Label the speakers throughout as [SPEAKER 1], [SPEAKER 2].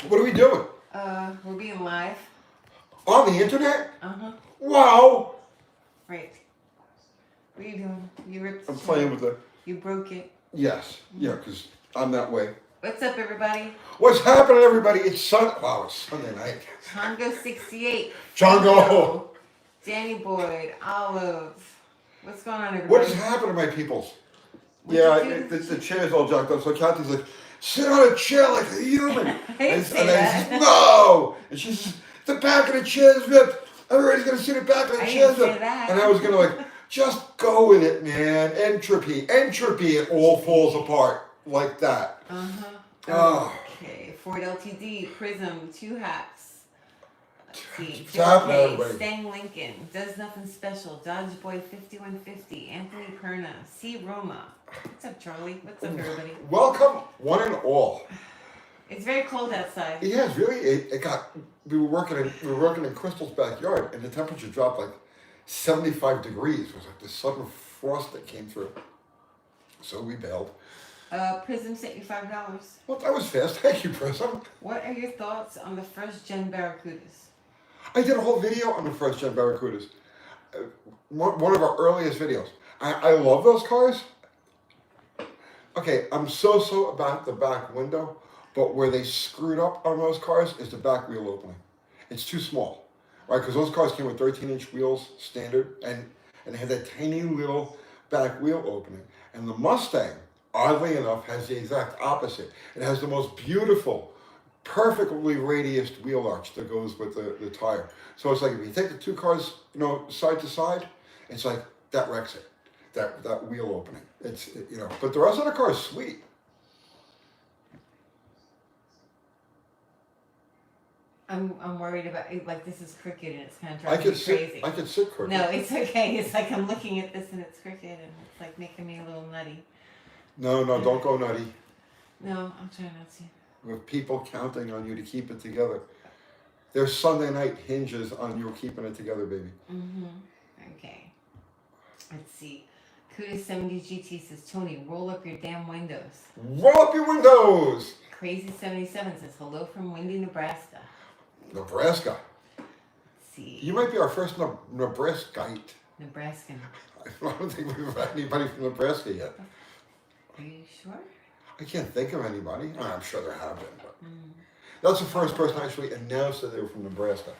[SPEAKER 1] What are we doing?
[SPEAKER 2] We're being live.
[SPEAKER 1] On the internet?
[SPEAKER 2] Uh-huh.
[SPEAKER 1] Wow.
[SPEAKER 2] Right. What are you doing? You ripped the
[SPEAKER 1] I'm
[SPEAKER 2] chair.
[SPEAKER 1] playing with the...
[SPEAKER 2] You broke it.
[SPEAKER 1] Yes. Yeah, because I'm that way.
[SPEAKER 2] What's up, everybody?
[SPEAKER 1] What's happening, everybody? It's Wow, it's Sunday night.
[SPEAKER 2] Chongo68.
[SPEAKER 1] Chongo.
[SPEAKER 2] Danny Boyd. Olive. What's going on, everybody?
[SPEAKER 1] What is happening, my peoples? The chair's all jacked up, so Kathy's like, sit on a chair like a human.
[SPEAKER 2] I
[SPEAKER 1] says, no! And she says, the back of the chair's ripped. Everybody's going to sit the back of the chair's ripped. And I was going to like, just go with it, man. Entropy, it all falls apart like that.
[SPEAKER 2] Uh-huh.
[SPEAKER 1] Oh.
[SPEAKER 2] Okay. Ford LTD, Prism, 2 hats. Let's see.
[SPEAKER 1] What's happening, everybody?
[SPEAKER 2] Stang Lincoln, Does Nothing Special, Dodge Boy 5150, Anthony Perna, C. Roma. What's up, Charlie? What's up, everybody?
[SPEAKER 1] Welcome, one and all.
[SPEAKER 2] It's very cold outside.
[SPEAKER 1] Yeah, it's really. It got. We were working in Crystal's backyard, and the temperature dropped like 75 degrees. It was like this sudden frost that came through. So we bailed.
[SPEAKER 2] Prism sent you $5.
[SPEAKER 1] Well, that was fast. Thank you, Prism.
[SPEAKER 2] What are your thoughts on the first gen Barracudas?
[SPEAKER 1] I did a whole video on the first gen Barracudas. One of our earliest videos. I love those cars. Okay, I'm so about the back window, but where they screwed up on those cars is the back wheel opening. It's too small, right? Because those cars came with 13-inch wheels standard, and they had that tiny little back wheel opening. And the Mustang, oddly enough, has the exact opposite. It has the most beautiful, perfectly radiused wheel arch that goes with the tire. So it's like if you take the two cars, side to side, it's like that wrecks it. That wheel opening. But the rest of the car is sweet.
[SPEAKER 2] I'm worried about it. Like, this is crooked and it's kind of driving me crazy.
[SPEAKER 1] I could sit crooked.
[SPEAKER 2] No, it's okay. It's like I'm looking at this and it's crooked and it's like making me a little nutty.
[SPEAKER 1] No, don't go nutty.
[SPEAKER 2] No, I'm trying not to.
[SPEAKER 1] With people counting on you to keep it together. Their Sunday night hinges on you keeping it together, baby.
[SPEAKER 2] Okay. Let's see. Kuda 70 GT says, Tony, roll up your damn windows.
[SPEAKER 1] Roll up your windows!
[SPEAKER 2] Crazy 77 says, hello from windy Nebraska.
[SPEAKER 1] Nebraska.
[SPEAKER 2] Let's see.
[SPEAKER 1] You might be our first Nebraskite.
[SPEAKER 2] Nebraskan.
[SPEAKER 1] I don't think we've had anybody from Nebraska yet.
[SPEAKER 2] Are you sure?
[SPEAKER 1] I can't think of anybody. I'm sure there have been, but that's the first person actually announced that they were from Nebraska.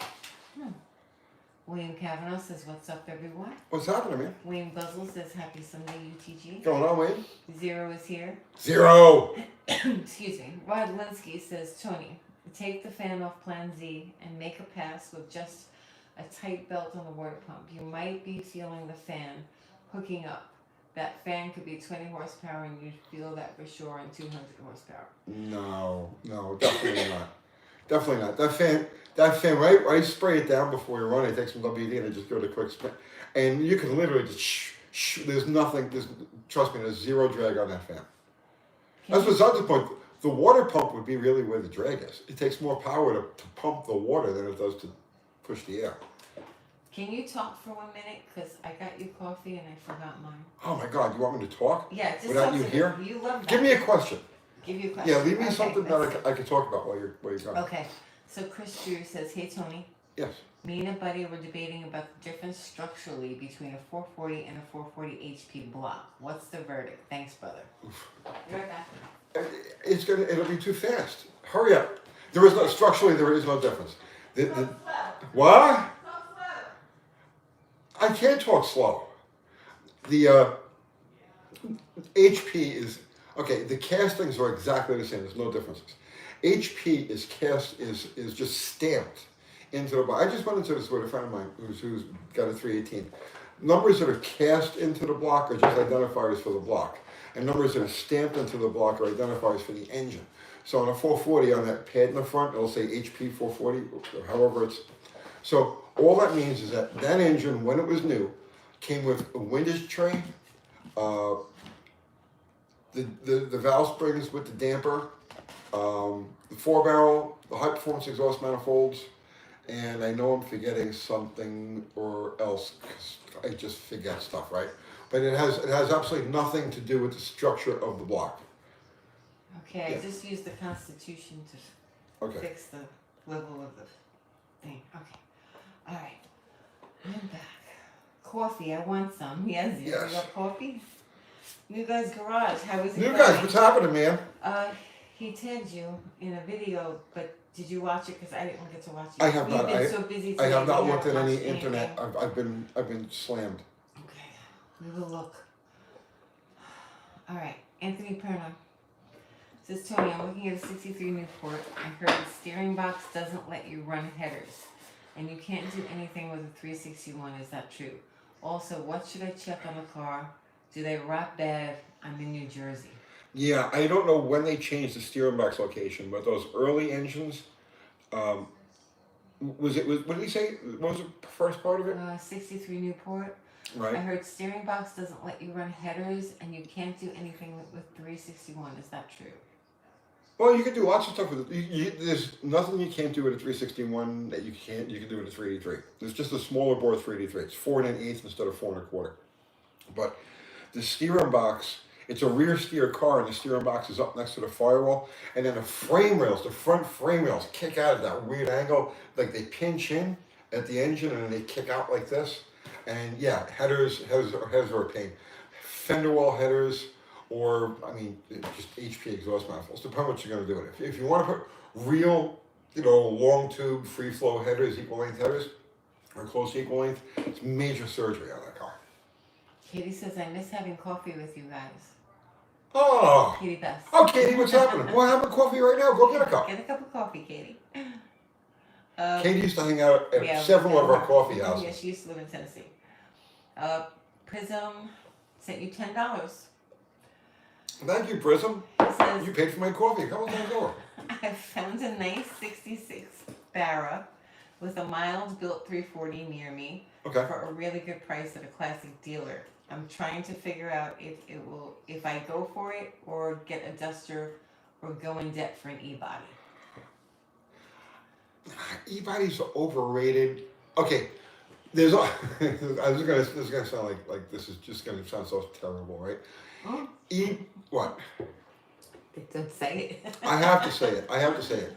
[SPEAKER 2] William Kavanaugh says, what's up, everyone?
[SPEAKER 1] What's happening, man?
[SPEAKER 2] Wayne Buzzle says, happy Sunday, UTG.
[SPEAKER 1] Going on, Wayne?
[SPEAKER 2] Zero is here.
[SPEAKER 1] Zero!
[SPEAKER 2] Excuse me. Rod Linsky says, Tony, take the fan off Plan Z and make a pass with just a tight belt on the water pump. You might be feeling the fan hooking up. That fan could be 20 horsepower and you'd feel that for sure on 200 horsepower.
[SPEAKER 1] No, definitely not. Definitely not. That fan, right? Spray it down before you run it. Take some WD and just give it a quick spin. And you can literally just there's nothing, trust me, there's zero drag on that fan. That's besides the point. The water pump would be really where the drag is. It takes more power to pump the water than it does to push the air.
[SPEAKER 2] Can you talk for 1 minute? Because I got you coffee and I forgot mine.
[SPEAKER 1] Oh my God, you want me to talk?
[SPEAKER 2] Yeah, just
[SPEAKER 1] without you here?
[SPEAKER 2] You love that.
[SPEAKER 1] Give me a question.
[SPEAKER 2] Give you a question.
[SPEAKER 1] Yeah, leave me something that I can talk about while you're gone.
[SPEAKER 2] Okay, so Chris Drew says, hey Tony.
[SPEAKER 1] Yes.
[SPEAKER 2] Me and a buddy were debating about the difference structurally between a 440 and a 440 HP block. What's the verdict? Thanks, brother.
[SPEAKER 1] Oof.
[SPEAKER 2] You're right back.
[SPEAKER 1] It'll be too fast. Hurry up. There is no difference. What? I can't talk slow. The HP is okay. The castings are exactly the same. There's no differences. HP is just stamped into the block. I just went into this with a friend of mine who's got a 318. Numbers that are cast into the block are just identifiers for the block, and numbers that are stamped into the block are identifiers for the engine. So on a 440, on that pad in the front, it'll say HP 440, or however it's. So all that means is that engine, when it was new, came with a windage tray, the valve springs with the damper, the 4-barrel, the high performance exhaust manifolds, and I know I'm forgetting something or else because I just forget stuff, right? But it has absolutely nothing to do with the structure of the block.
[SPEAKER 2] Okay,
[SPEAKER 1] Yeah.
[SPEAKER 2] I just used the Constitution to
[SPEAKER 1] Okay.
[SPEAKER 2] fix the level of the thing. Okay. All right. I'm back. Coffee. I want some. Yes. You
[SPEAKER 1] Yes.
[SPEAKER 2] got coffee? New Guy's Garage. How is it
[SPEAKER 1] New
[SPEAKER 2] going?
[SPEAKER 1] guys, what's happening, man?
[SPEAKER 2] He tagged you in a video, but did you watch it? Because I didn't get to watch it.
[SPEAKER 1] I have not.
[SPEAKER 2] We've been so busy today.
[SPEAKER 1] I have not
[SPEAKER 2] we
[SPEAKER 1] looked at
[SPEAKER 2] haven't
[SPEAKER 1] any
[SPEAKER 2] watched
[SPEAKER 1] internet.
[SPEAKER 2] anything.
[SPEAKER 1] I've been slammed.
[SPEAKER 2] Okay. We will look. All right. Anthony Perna says, Tony, I'm looking at a 63 Newport. I heard the steering box doesn't let you run headers, and you can't do anything with a 361. Is that true? Also, what should I check on the car? Do they rot bad? I'm in New Jersey.
[SPEAKER 1] Yeah, I don't know when they changed the steering box location, but those early engines, what did he say? What was the first part of it?
[SPEAKER 2] 63 Newport. I
[SPEAKER 1] Right.
[SPEAKER 2] heard steering box doesn't let you run headers, and you can't do anything with 361. Is that true?
[SPEAKER 1] Well, you can do lots of stuff with it. There's nothing you can't do with a 361 that you can do with a 383. There's just a smaller bore 383. It's 4 1/8 instead of 4 1/4. But the steering box, it's a rear steer car, and the steering box is up next to the firewall, and then the frame rails, the front frame rails, kick out at that weird angle, like they pinch in at the engine and then they kick out like this. And yeah, headers are a pain. Fender well headers, or I mean, just HP exhaust manifolds. Depends on what you're going to do with it. If you want to put real, long tube, free flow headers, equal length headers, or close to equal length, it's major surgery on that car.
[SPEAKER 2] Katie says, I miss having coffee with you guys.
[SPEAKER 1] Oh.
[SPEAKER 2] Katie Best.
[SPEAKER 1] Oh, Katie, what's happening? Well, have a coffee right now. Go get a cup.
[SPEAKER 2] Get a cup of coffee, Katie.
[SPEAKER 1] Katie used to hang out at
[SPEAKER 2] Yeah,
[SPEAKER 1] several of our coffee houses.
[SPEAKER 2] Yeah, she used to live in Tennessee. Prism sent you $10.
[SPEAKER 1] Thank you, Prism.
[SPEAKER 2] He says,
[SPEAKER 1] You paid for my coffee a couple times over.
[SPEAKER 2] I found a nice 66 Barra with a mild built 340 near me
[SPEAKER 1] Okay.
[SPEAKER 2] for a really good price at a classic dealer. I'm trying to figure out if I go for it or get a Duster or go in debt for an e-body.
[SPEAKER 1] E-bodies are overrated. Okay, there's. This is gonna sound like this is just gonna sound so terrible, right?
[SPEAKER 2] Hmm?
[SPEAKER 1] What?
[SPEAKER 2] Don't say it.
[SPEAKER 1] I have to say it.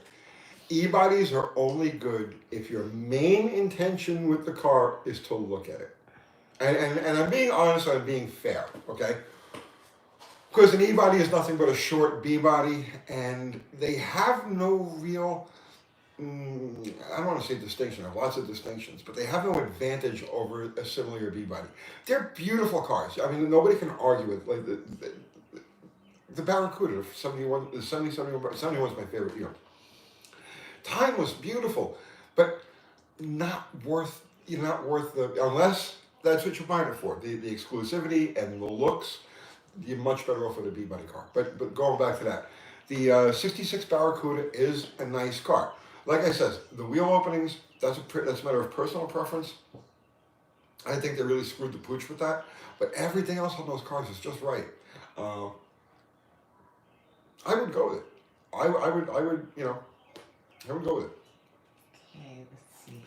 [SPEAKER 1] E-bodies are only good if your main intention with the car is to look at it. And I'm being honest, I'm being fair, okay? Because an E-body is nothing but a short B-body, and they have no real, I don't want to say distinction, I have lots of distinctions, but they have no advantage over a similar B-body. They're beautiful cars. I mean, nobody can argue with, like, the Barracuda, 71 is my favorite year. Time was beautiful, but not worth the, unless that's what you're buying it for, the exclusivity and the looks. You're much better off with a B-body car. But going back to that, the 66 Barracuda is a nice car. Like I said, the wheel openings, that's a matter of personal preference. I think they really screwed the pooch with that. But everything else on those cars is just right. I would go with it. I would go with it.
[SPEAKER 2] Okay, let's see.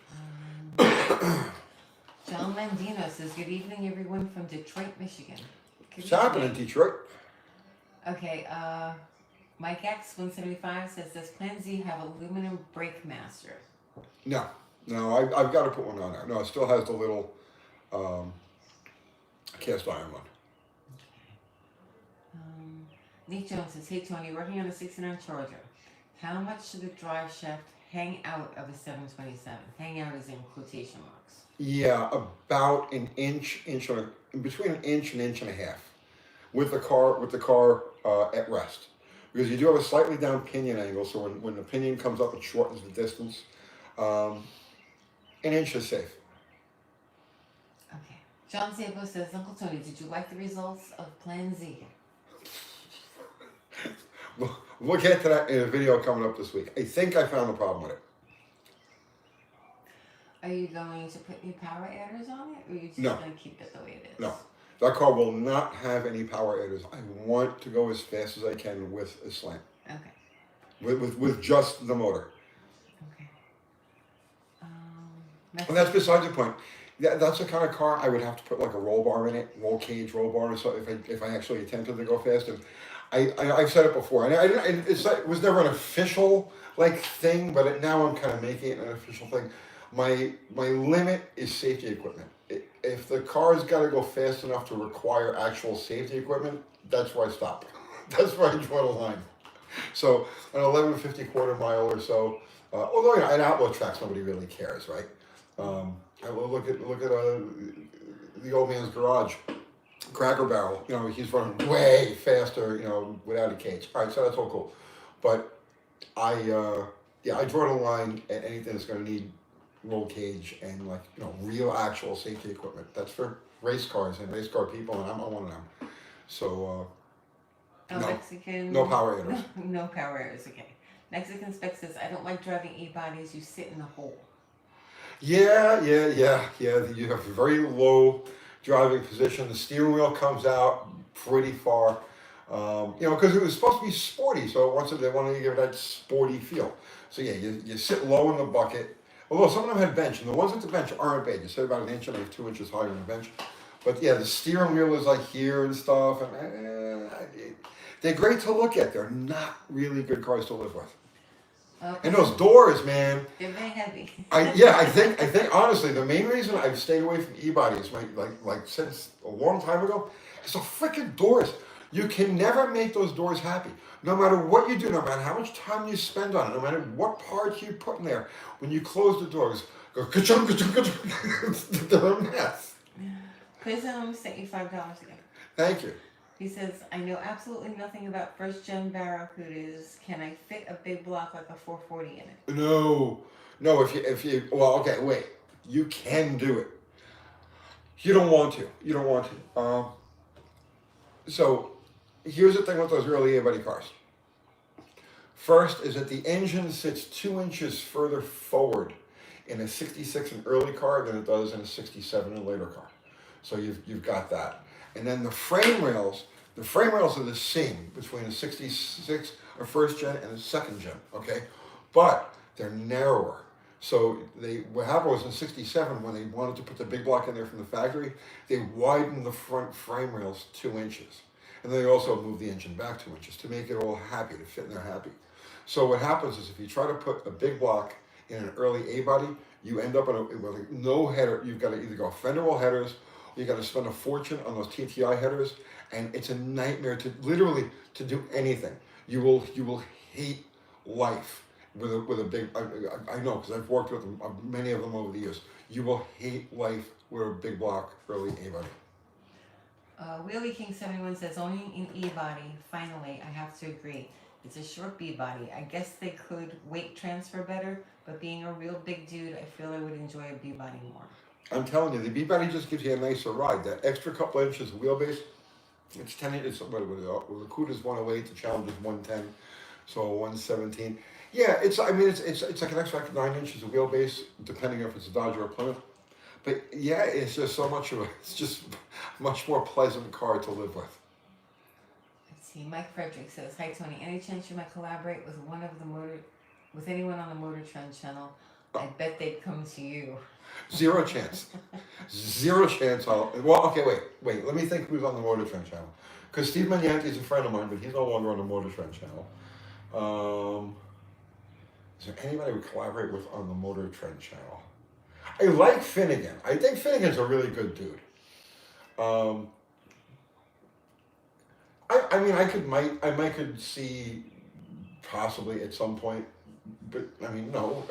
[SPEAKER 2] John Landino says, good evening, everyone from Detroit, Michigan.
[SPEAKER 1] What's happening in Detroit?
[SPEAKER 2] Okay, Mike X 175 says, does Plan Z have aluminum brake master?
[SPEAKER 1] No, I've got to put one on there. No, it still has the little cast iron one.
[SPEAKER 2] Nick Jones says, hey Tony, working on a 69 Charger. How much should the drive shaft hang out of a 727? Hang out is in quotation marks.
[SPEAKER 1] Yeah, about an inch between an inch and a half, with the car at rest, because you do have a slightly down pinion angle. So when the pinion comes up, it shortens the distance. An inch is safe.
[SPEAKER 2] Okay. John Sabo says, Uncle Tony, did you like the results of Plan Z?
[SPEAKER 1] We'll get to that in a video coming up this week. I think I found the problem with it.
[SPEAKER 2] Are you going to put new power adders on it, or are you just
[SPEAKER 1] No.
[SPEAKER 2] going to keep it the way it is?
[SPEAKER 1] No, that car will not have any power adders. I want to go as fast as I can with a slant.
[SPEAKER 2] Okay.
[SPEAKER 1] With just the motor.
[SPEAKER 2] Okay.
[SPEAKER 1] And that's besides the point. That's the kind of car I would have to put like a roll bar in it, roll cage, roll bar, or so if I actually attempted to go fast. And I've said it before, and I didn't. It was never an official like thing, but now I'm kind of making it an official thing. My limit is safety equipment. If the car's got to go fast enough to require actual safety equipment, that's where I stop. That's where I draw the line. So an 1150 quarter mile or so. Although an outlaw tracks, nobody really cares, right? I will look at the old man's garage. Cracker Barrel, he's running way faster, without a cage. All right, so that's all cool. But I draw the line at anything that's going to need roll cage and real actual safety equipment. That's for race cars and race car people, and I'm one of them. So no,
[SPEAKER 2] Mexican.
[SPEAKER 1] no power hitters.
[SPEAKER 2] No power hitters. Okay. Mexican spec says, I don't like driving e-bodies. You sit in the hole.
[SPEAKER 1] Yeah. You have a very low driving position. The steering wheel comes out pretty far. Because it was supposed to be sporty, so they wanted to give it that sporty feel. So yeah, you sit low in the bucket. Although some of them had bench, and the ones at the bench aren't bad. You sit about an inch and 2 inches higher on the bench. But yeah, the steering wheel is like here and stuff, and they're great to look at. They're not really good cars to live with. Okay. And those doors, man.
[SPEAKER 2] They're very heavy.
[SPEAKER 1] I think honestly, the main reason I've stayed away from e-bodies, like since a long time ago, is the freaking doors. You can never make those doors happy. No matter what you do, no matter how much time you spend on it, no matter what parts you put in there, when you close the doors, go ka-chung, ka-chung, ka-chung. They're a mess.
[SPEAKER 2] Chris sent you $5 again.
[SPEAKER 1] Thank you.
[SPEAKER 2] He says, I know absolutely nothing about first-gen Barracudas. Can I fit a big block like a 440 in it?
[SPEAKER 1] No. If you well, okay, wait. You can do it. You don't want to. So here's the thing with those early A-body cars. First is that the engine sits 2 inches further forward in a 66 and early car than it does in a 67 and later car. So you've got that. And then the frame rails are the same between a 66, a first gen, and a second gen, okay? But they're narrower. So what happened was in 67, when they wanted to put the big block in there from the factory, they widened the front frame rails 2 inches. And they also moved the engine back 2 inches to make it all happy, to fit in there happy. So what happens is if you try to put a big block in an early A-body, you end up with no header. You've got to either go fender wall headers, or you got to spend a fortune on those TTI headers, and it's a nightmare to do anything. You will hate life with a big. I know because I've worked with them, many of them over the years. You will hate life with a big block early A-body.
[SPEAKER 2] Wheelie King 71 says, owning an E-body, finally, I have to agree. It's a short B-body. I guess they could weight transfer better, but being a real big dude, I feel I would enjoy a B-body more. I'm
[SPEAKER 1] telling you, the B-body just gives you a nicer ride. That extra couple inches of wheelbase, it's 10 inches. The Cuda's 108, the Challenge is 110, so 117. Yeah, it's like an extra 9 inches of wheelbase, depending if it's a Dodge or a Plymouth. But yeah, it's just it's just much more pleasant car to live with.
[SPEAKER 2] Let's see. Mike Frederick says, "Hi Tony. Any chance you might collaborate with anyone on the Motor Trend channel? I bet they'd come to you."
[SPEAKER 1] Zero chance. Zero chance. Okay, wait. Let me think who's on the Motor Trend channel. Because Steve Manianti is a friend of mine, but he's no longer on the Motor Trend channel. Is there anybody we collaborate with on the Motor Trend channel? I like Finnegan. I think Finnegan's a really good dude. I could see possibly at some point, but no.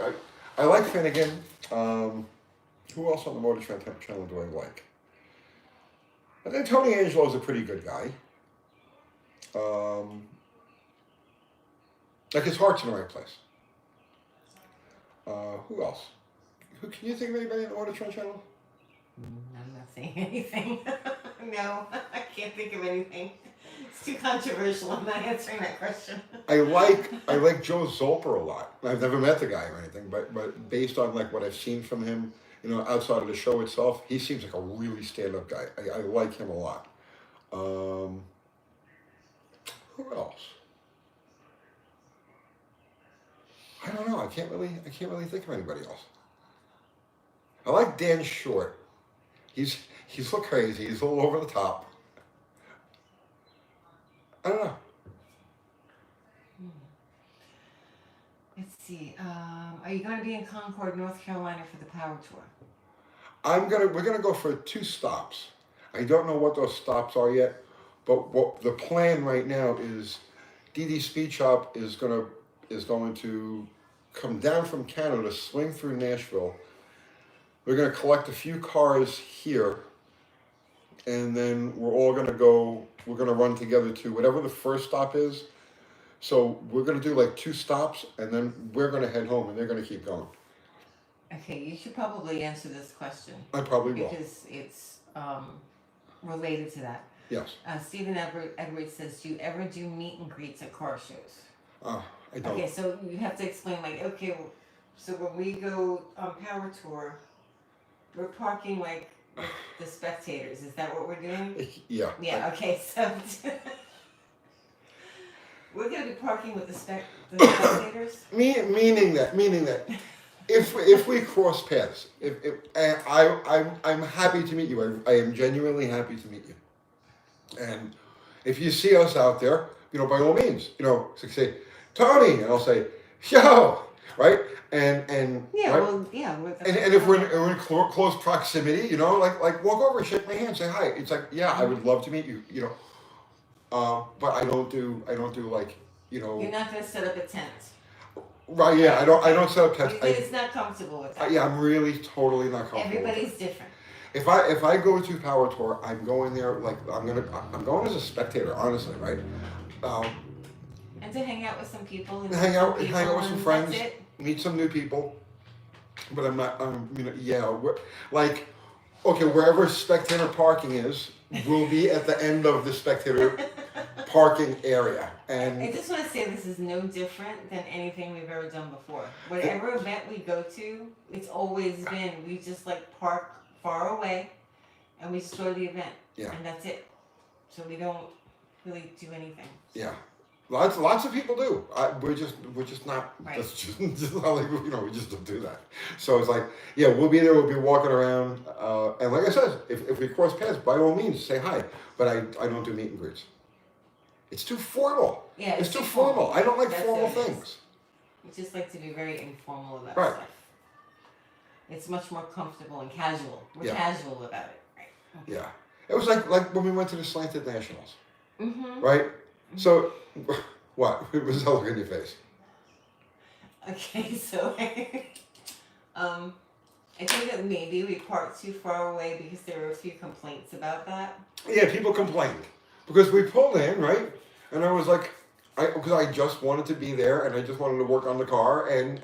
[SPEAKER 1] I like Finnegan. Who else on the Motor Trend channel do I like? I think Tony Angelo is a pretty good guy. Like his heart's in the right place. Who else? Can you think of anybody on the Motor Trend channel?
[SPEAKER 2] I'm not saying anything. No, I can't think of anything. It's too controversial. I'm not answering that question.
[SPEAKER 1] I like Joe Zolper a lot. I've never met the guy or anything, but based on what I've seen from him, outside of the show itself, he seems like a really stand-up guy. I like him a lot. Who else? I don't know. I can't really think of anybody else. I like Dan Short. He's a little crazy. He's a little over the top. I don't know.
[SPEAKER 2] see. Are you going to be in Concord, North Carolina for the Power Tour?
[SPEAKER 1] We're gonna go for 2 stops. I don't know what those stops are yet, but what the plan right now is, DD Speed Shop is going to come down from Canada, swing through Nashville. We're gonna collect a few cars here, and then we're all gonna go. We're gonna run together to whatever the first stop is. So we're gonna do like 2 stops, and then we're gonna head home, and they're gonna keep going.
[SPEAKER 2] Okay, you should probably answer this question
[SPEAKER 1] I probably will.
[SPEAKER 2] because it's related to that.
[SPEAKER 1] Yes.
[SPEAKER 2] Stephen Edwards says, "Do you ever do meet and greets at car shows?"
[SPEAKER 1] I don't.
[SPEAKER 2] Okay, so you have to explain, like, okay, so when we go on Power Tour, we're parking like with the spectators. Is that what we're doing?
[SPEAKER 1] Yeah.
[SPEAKER 2] Yeah. Okay, so we're gonna be parking with the spectators.
[SPEAKER 1] Meaning that if we cross paths, if and I'm happy to meet you. I am genuinely happy to meet you. And if you see us out there, by all means, say Tony, and I'll say yo, right? And
[SPEAKER 2] Yeah.
[SPEAKER 1] right?
[SPEAKER 2] Well, yeah.
[SPEAKER 1] And if we're in close proximity, like walk over, shake my hand, say hi. It's like, yeah, I would love to meet you, but I don't do like,
[SPEAKER 2] You're not gonna set up a tent.
[SPEAKER 1] Right? Yeah, I don't set up tents.
[SPEAKER 2] It's not comfortable with that.
[SPEAKER 1] Yeah, I'm really totally not comfortable.
[SPEAKER 2] Everybody's different.
[SPEAKER 1] If I go to Power Tour, I'm going there like I'm going as a spectator, honestly, right?
[SPEAKER 2] And to hang out with some people and
[SPEAKER 1] hang out with some
[SPEAKER 2] and
[SPEAKER 1] friends,
[SPEAKER 2] that's it.
[SPEAKER 1] meet some new people. But I'm not. Like, okay, wherever spectator parking is, will be at the end of the spectator parking area. And
[SPEAKER 2] I just want to say this is no different than anything we've ever done before. Whatever event we go to, it's always been we just like park far away, and we just go to the event.
[SPEAKER 1] Yeah.
[SPEAKER 2] And that's it. So we don't really do anything.
[SPEAKER 1] yeah, lots of people do. We're just not.
[SPEAKER 2] Right.
[SPEAKER 1] That's just not like, we just don't do that. So it's like, yeah, we'll be there. We'll be walking around, and like I said, if we cross paths, by all means, say hi. But I don't do meet and greets. It's too formal.
[SPEAKER 2] Yeah,
[SPEAKER 1] it's too formal. I don't like
[SPEAKER 2] That's
[SPEAKER 1] formal
[SPEAKER 2] what it is.
[SPEAKER 1] things.
[SPEAKER 2] We just like to be very informal about
[SPEAKER 1] Right.
[SPEAKER 2] stuff. It's much more comfortable and casual. We're
[SPEAKER 1] Yeah.
[SPEAKER 2] casual about it. Right. Okay.
[SPEAKER 1] Yeah, it was like when we went to the Slanted Nationals,
[SPEAKER 2] Mm-hmm.
[SPEAKER 1] right? So, what? It was a look in your face.
[SPEAKER 2] Okay, so I think that maybe we parked too far away because there were a few complaints about that.
[SPEAKER 1] Yeah, people complained because we pulled in, right? And I was like, because I just wanted to be there and I just wanted to work on the car and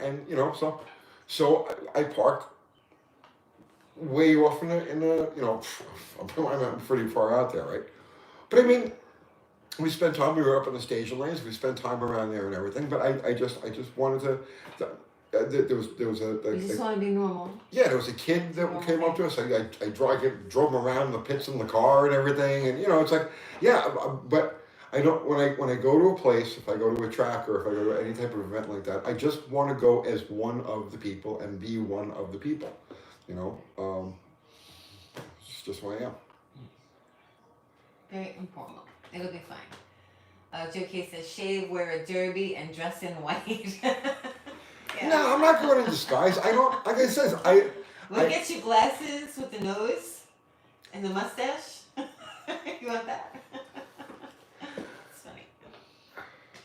[SPEAKER 1] so I parked way off in the I'm pretty far out there, right? But I mean, we spent time. We were up in the station lanes. We spent time around there and everything. But I just wanted to. There was
[SPEAKER 2] You just want to be normal.
[SPEAKER 1] yeah, there was a kid that came up to us. I drove him around the pits in the car and everything, and it's like, yeah, but I don't when I go to a place, if I go to a track or if I go to any type of event like that, I just want to go as one of the people and be one of the people, it's just who I am.
[SPEAKER 2] Very informal. It'll be fine. Joe K says, shave, wear a derby, and dress in white. Yeah.
[SPEAKER 1] No, I'm not going in disguise. I don't. Like I said,
[SPEAKER 2] We'll get you glasses with the nose and the mustache. You want that? It's funny.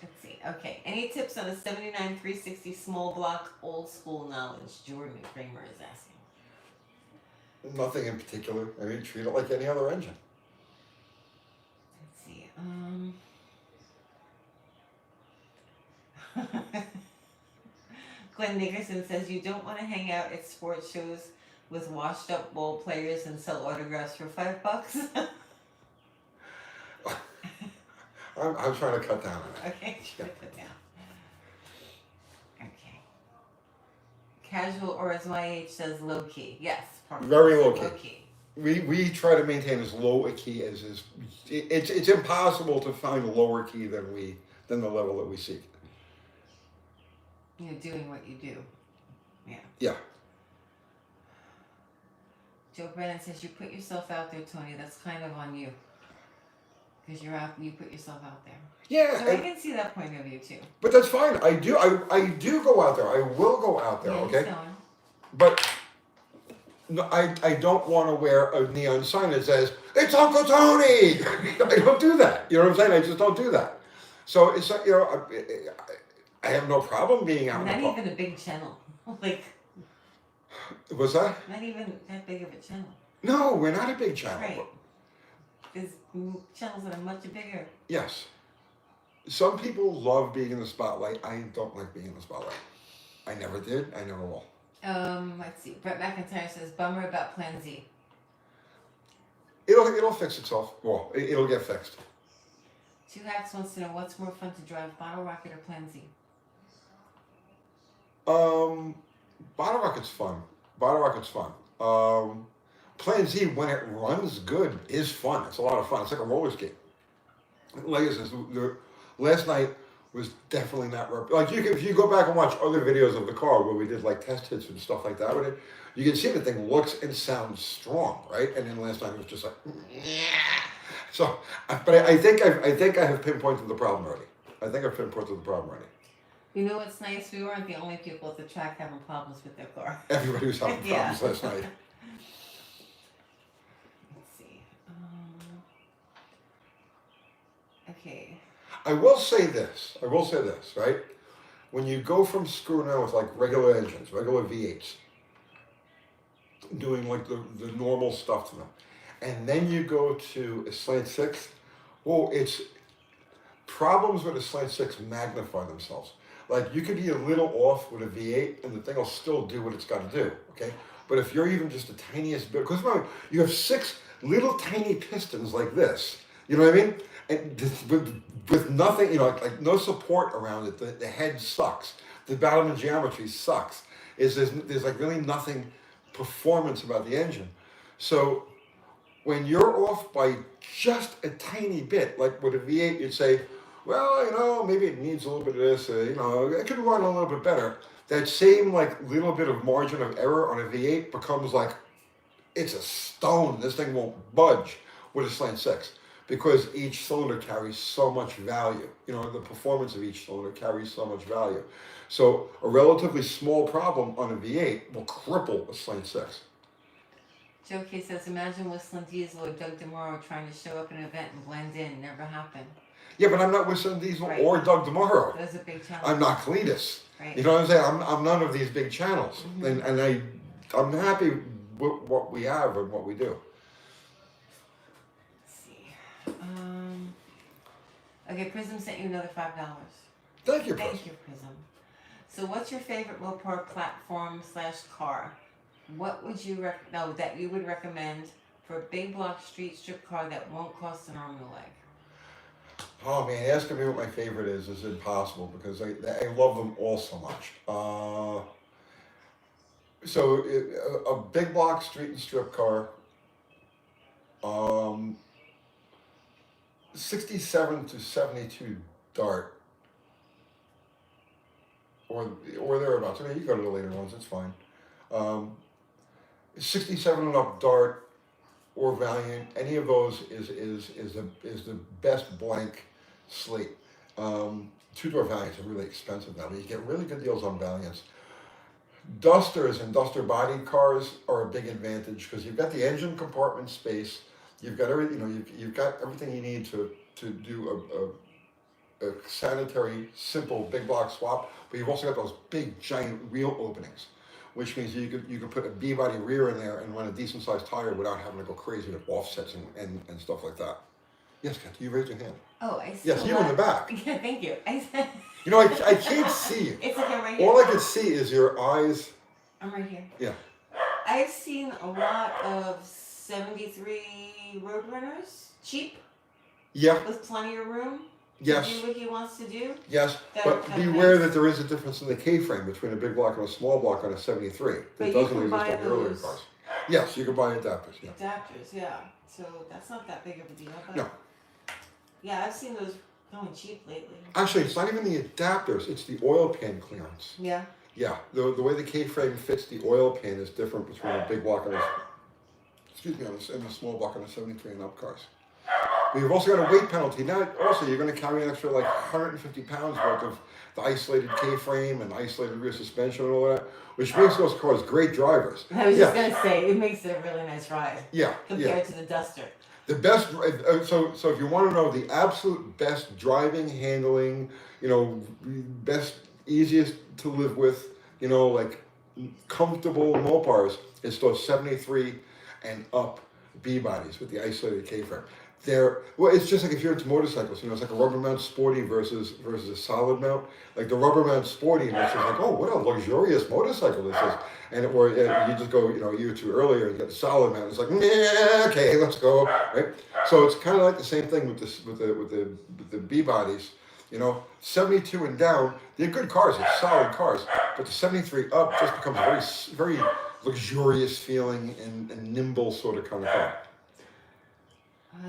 [SPEAKER 2] Let's see. Okay. Any tips on a 79 360 small block old school knowledge? Jordan Kramer is asking.
[SPEAKER 1] Nothing in particular. I mean, treat it like any other engine.
[SPEAKER 2] Let's see. Glenn Nickerson says you don't want to hang out at sports shows with washed up ball players and sell autographs for $5.
[SPEAKER 1] I'm trying to cut down on it.
[SPEAKER 2] Okay, try to put down. Okay. Casual, or as my age says, low key. Yes.
[SPEAKER 1] Very low key.
[SPEAKER 2] Low key.
[SPEAKER 1] We try to maintain as low a key as is. It's impossible to find a lower key than the level that we seek.
[SPEAKER 2] You're doing what you do. Yeah.
[SPEAKER 1] Yeah.
[SPEAKER 2] Joe Brennan says you put yourself out there, Tony. That's kind of on you. because you're out. You put yourself out there.
[SPEAKER 1] Yeah,
[SPEAKER 2] So I can see that point of view too.
[SPEAKER 1] but that's fine. I do go out there. I will go out there.
[SPEAKER 2] Yeah,
[SPEAKER 1] Okay,
[SPEAKER 2] he's going.
[SPEAKER 1] but no, I don't want to wear a neon sign that says it's Uncle Tony. I don't do that. You know what I'm saying? I just don't do that. So it's you know I have no problem being out.
[SPEAKER 2] Not
[SPEAKER 1] in the
[SPEAKER 2] even a big channel. Like,
[SPEAKER 1] what's that?
[SPEAKER 2] not even that big of a channel.
[SPEAKER 1] No, we're not a big channel.
[SPEAKER 2] Right. There's channels that are much bigger.
[SPEAKER 1] Yes. Some people love being in the spotlight. I don't like being in the spotlight. I never did. I never will.
[SPEAKER 2] Let's see. Brett McIntyre says, bummer about Plan Z.
[SPEAKER 1] It'll fix itself. Well, it'll get fixed.
[SPEAKER 2] Two Hacks wants to know what's more fun to drive, Bottle Rocket or Plan Z?
[SPEAKER 1] Bottle Rocket's fun. Bottle Rocket's fun. Plan Z, when it runs good, is fun. It's a lot of fun. It's like a roller skate. Like I said, last night was definitely not like if you go back and watch other videos of the car where we did like test hits and stuff like that with it, you can see the thing looks and sounds strong, right? And then last night it was just like, yeah. So, but I think I have pinpointed the problem already. I think I've pinpointed the problem already.
[SPEAKER 2] You know what's nice? We weren't the only people at the track having problems with their car.
[SPEAKER 1] Everybody was having problems last night.
[SPEAKER 2] Let's see. Okay.
[SPEAKER 1] I will say this, right? When you go from screwing around with like regular engines, regular V8s, doing like the normal stuff to them, and then you go to a slant six, well, it's problems with a slant six magnify themselves. Like you could be a little off with a V8 and the thing will still do what it's got to do, okay? But if you're even just the tiniest bit, because remember, you have 6 little tiny pistons like this, you know what I mean? And with nothing, you know, like no support around it, the head sucks. The Batman geometry sucks. There's like really nothing performance about the engine. So when you're off by just a tiny bit, like with a V8, you'd say, well, you know, maybe it needs a little bit of this, you know, it could run a little bit better. That same like little bit of margin of error on a V8 becomes like, it's a stone. This thing won't budge with a slant six because each cylinder carries so much value. You know, the performance of each cylinder carries so much value. So a relatively small problem on a V8 will cripple a slant six.
[SPEAKER 2] Joe K says, imagine Whistling Diesel or Doug DeMoro trying to show up at an event and blend in. Never happened.
[SPEAKER 1] Yeah, but I'm not Whistling Diesel or Doug DeMoro.
[SPEAKER 2] That's a big challenge.
[SPEAKER 1] I'm not Cletus.
[SPEAKER 2] Right.
[SPEAKER 1] You know what I'm saying? I'm none of these big channels. Mm-hmm. And I'm happy with what we have and what we do.
[SPEAKER 2] Let's see. Okay, Prism sent you another $5.
[SPEAKER 1] Thank you, Prism.
[SPEAKER 2] Thank you, Prism. So what's your favorite low power platform / car? What would you that you would recommend for a big block street strip car that won't cost an arm and a leg?
[SPEAKER 1] Oh man, asking me what my favorite is impossible because I love them all so much. A big block street and strip car, 67 to 72 Dart, or thereabouts. I mean, you go to the later ones, it's fine. 67 and up Dart or Valiant, any of those is the best blank slate. 2-door Valiants are really expensive now, but you get really good deals on Valiants. Dusters and Duster body cars are a big advantage because you've got the engine compartment space, you've got everything, you know, you've got everything you need to do a sanitary, simple big block swap, but you've also got those big giant wheel openings, which means you could put a B-body rear in there and run a decent sized tire without having to go crazy with offsets and stuff like that. Yes, Kathy, you raised your hand.
[SPEAKER 2] Oh, I see.
[SPEAKER 1] Yes, you in the back.
[SPEAKER 2] Yeah, thank you.
[SPEAKER 1] You know, I can't see you.
[SPEAKER 2] It's okay, I'm right here.
[SPEAKER 1] All I can see is your eyes.
[SPEAKER 2] I'm right here.
[SPEAKER 1] Yeah.
[SPEAKER 2] I've seen a lot of 73 Roadrunners, cheap,
[SPEAKER 1] Yeah.
[SPEAKER 2] with plenty of room.
[SPEAKER 1] Yes.
[SPEAKER 2] To do what he wants to do.
[SPEAKER 1] Yes,
[SPEAKER 2] That
[SPEAKER 1] but
[SPEAKER 2] kind of
[SPEAKER 1] beware
[SPEAKER 2] nice.
[SPEAKER 1] that there is a difference in the K-frame between a big block and a small block on a 73.
[SPEAKER 2] But
[SPEAKER 1] That
[SPEAKER 2] you
[SPEAKER 1] doesn't
[SPEAKER 2] can
[SPEAKER 1] exist
[SPEAKER 2] buy
[SPEAKER 1] on the earlier
[SPEAKER 2] those-
[SPEAKER 1] cars. Yes, you can buy adapters. Yeah.
[SPEAKER 2] Adapters, yeah. So that's not that big of a deal. But
[SPEAKER 1] No.
[SPEAKER 2] yeah, I've seen those going cheap lately.
[SPEAKER 1] Actually, it's not even the adapters; it's the oil pan clearance.
[SPEAKER 2] Yeah.
[SPEAKER 1] Yeah, the way the K-frame fits the oil pan is different between a big block and a small block on a 73 and up cars. But you've also got a weight penalty. Now, also, you're going to carry an extra like 150 pounds worth of the isolated K-frame and isolated rear suspension and all that, which makes those cars great drivers.
[SPEAKER 2] I was just gonna say it makes it a really nice ride.
[SPEAKER 1] Yeah,
[SPEAKER 2] compared to the Duster.
[SPEAKER 1] The best, so if you want to know the absolute best driving, handling, best, easiest to live with, like comfortable Mopars, it's those 73 and up B bodies with the isolated K-frame. It's just like if you're into motorcycles, it's like a rubber mount sporty versus a solid mount. Like the rubber mount sporty, and it's just like, oh, what a luxurious motorcycle this is. And you just go, a year or two earlier and get the solid mount. It's like, yeah, okay, let's go, right? So it's kind of like the same thing with this, with the B bodies. 72 and down, they're good cars, they're solid cars. But the 73 up just becomes a very, very luxurious feeling and nimble sort of kind of car.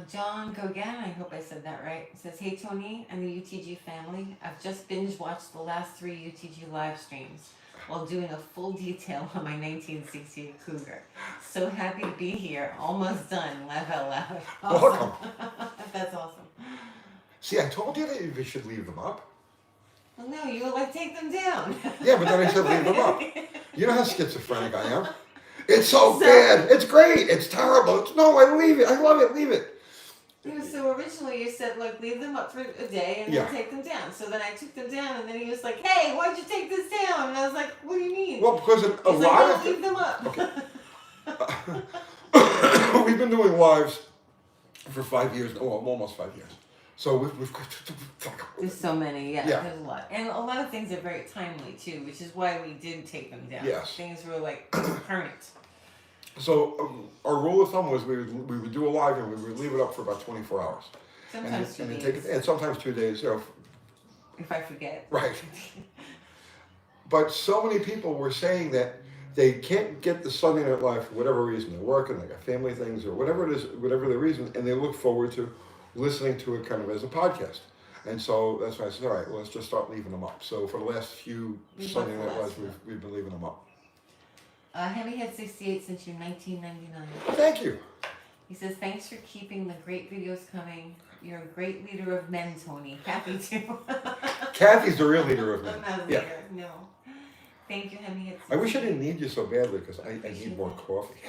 [SPEAKER 2] John Gauguin, I hope I said that right, says, hey Tony and the UTG family, I've just binge watched the last 3 UTG live streams while doing a full detail on my 1968 Cougar. So happy to be here, almost done, laugh out loud. Awesome.
[SPEAKER 1] Welcome.
[SPEAKER 2] That's awesome.
[SPEAKER 1] See, I told you that we should leave them up.
[SPEAKER 2] Well, no, you were like, take them down.
[SPEAKER 1] Yeah, but then I said leave them up. You know how schizophrenic I am? It's so bad. It's great. It's terrible. No, I leave it. I love it. Leave it.
[SPEAKER 2] So originally you said, like, leave them up for a day and then take them down. So then I took them down, and then he was like, hey, why'd you take this down? And I was like, what do you mean?
[SPEAKER 1] Well, because a lot of...
[SPEAKER 2] leave them up.
[SPEAKER 1] Okay. We've been doing lives for 5 years. Oh, almost 5 years. So we've got...
[SPEAKER 2] There's so many, there's a lot. And a lot of things are very timely, too, which is why we did take them down.
[SPEAKER 1] Yes.
[SPEAKER 2] Things were, like, current.
[SPEAKER 1] So our rule of thumb was we would do a live and we would leave it up for about 24 hours.
[SPEAKER 2] Sometimes 2 days.
[SPEAKER 1] And sometimes 2 days,
[SPEAKER 2] If I forget.
[SPEAKER 1] Right. But so many people were saying that they can't get the Sunday Night Live for whatever reason. They're working, they got family things, or whatever it is, whatever the reason, and they look forward to listening to it kind of as a podcast. And so that's why I said, all right, well, let's just start leaving them up. So for the last few Sunday Night Lives, we've been leaving them up.
[SPEAKER 2] Heavyhead 68 since you 1999.
[SPEAKER 1] Thank you.
[SPEAKER 2] He says, thanks for keeping the great videos coming. You're a great leader of men, Tony. Kathy, too.
[SPEAKER 1] Kathy's the real leader of men.
[SPEAKER 2] I'm not a leader, no. Thank you, Heavyhead 68.
[SPEAKER 1] I wish I didn't need you so badly because I need more coffee.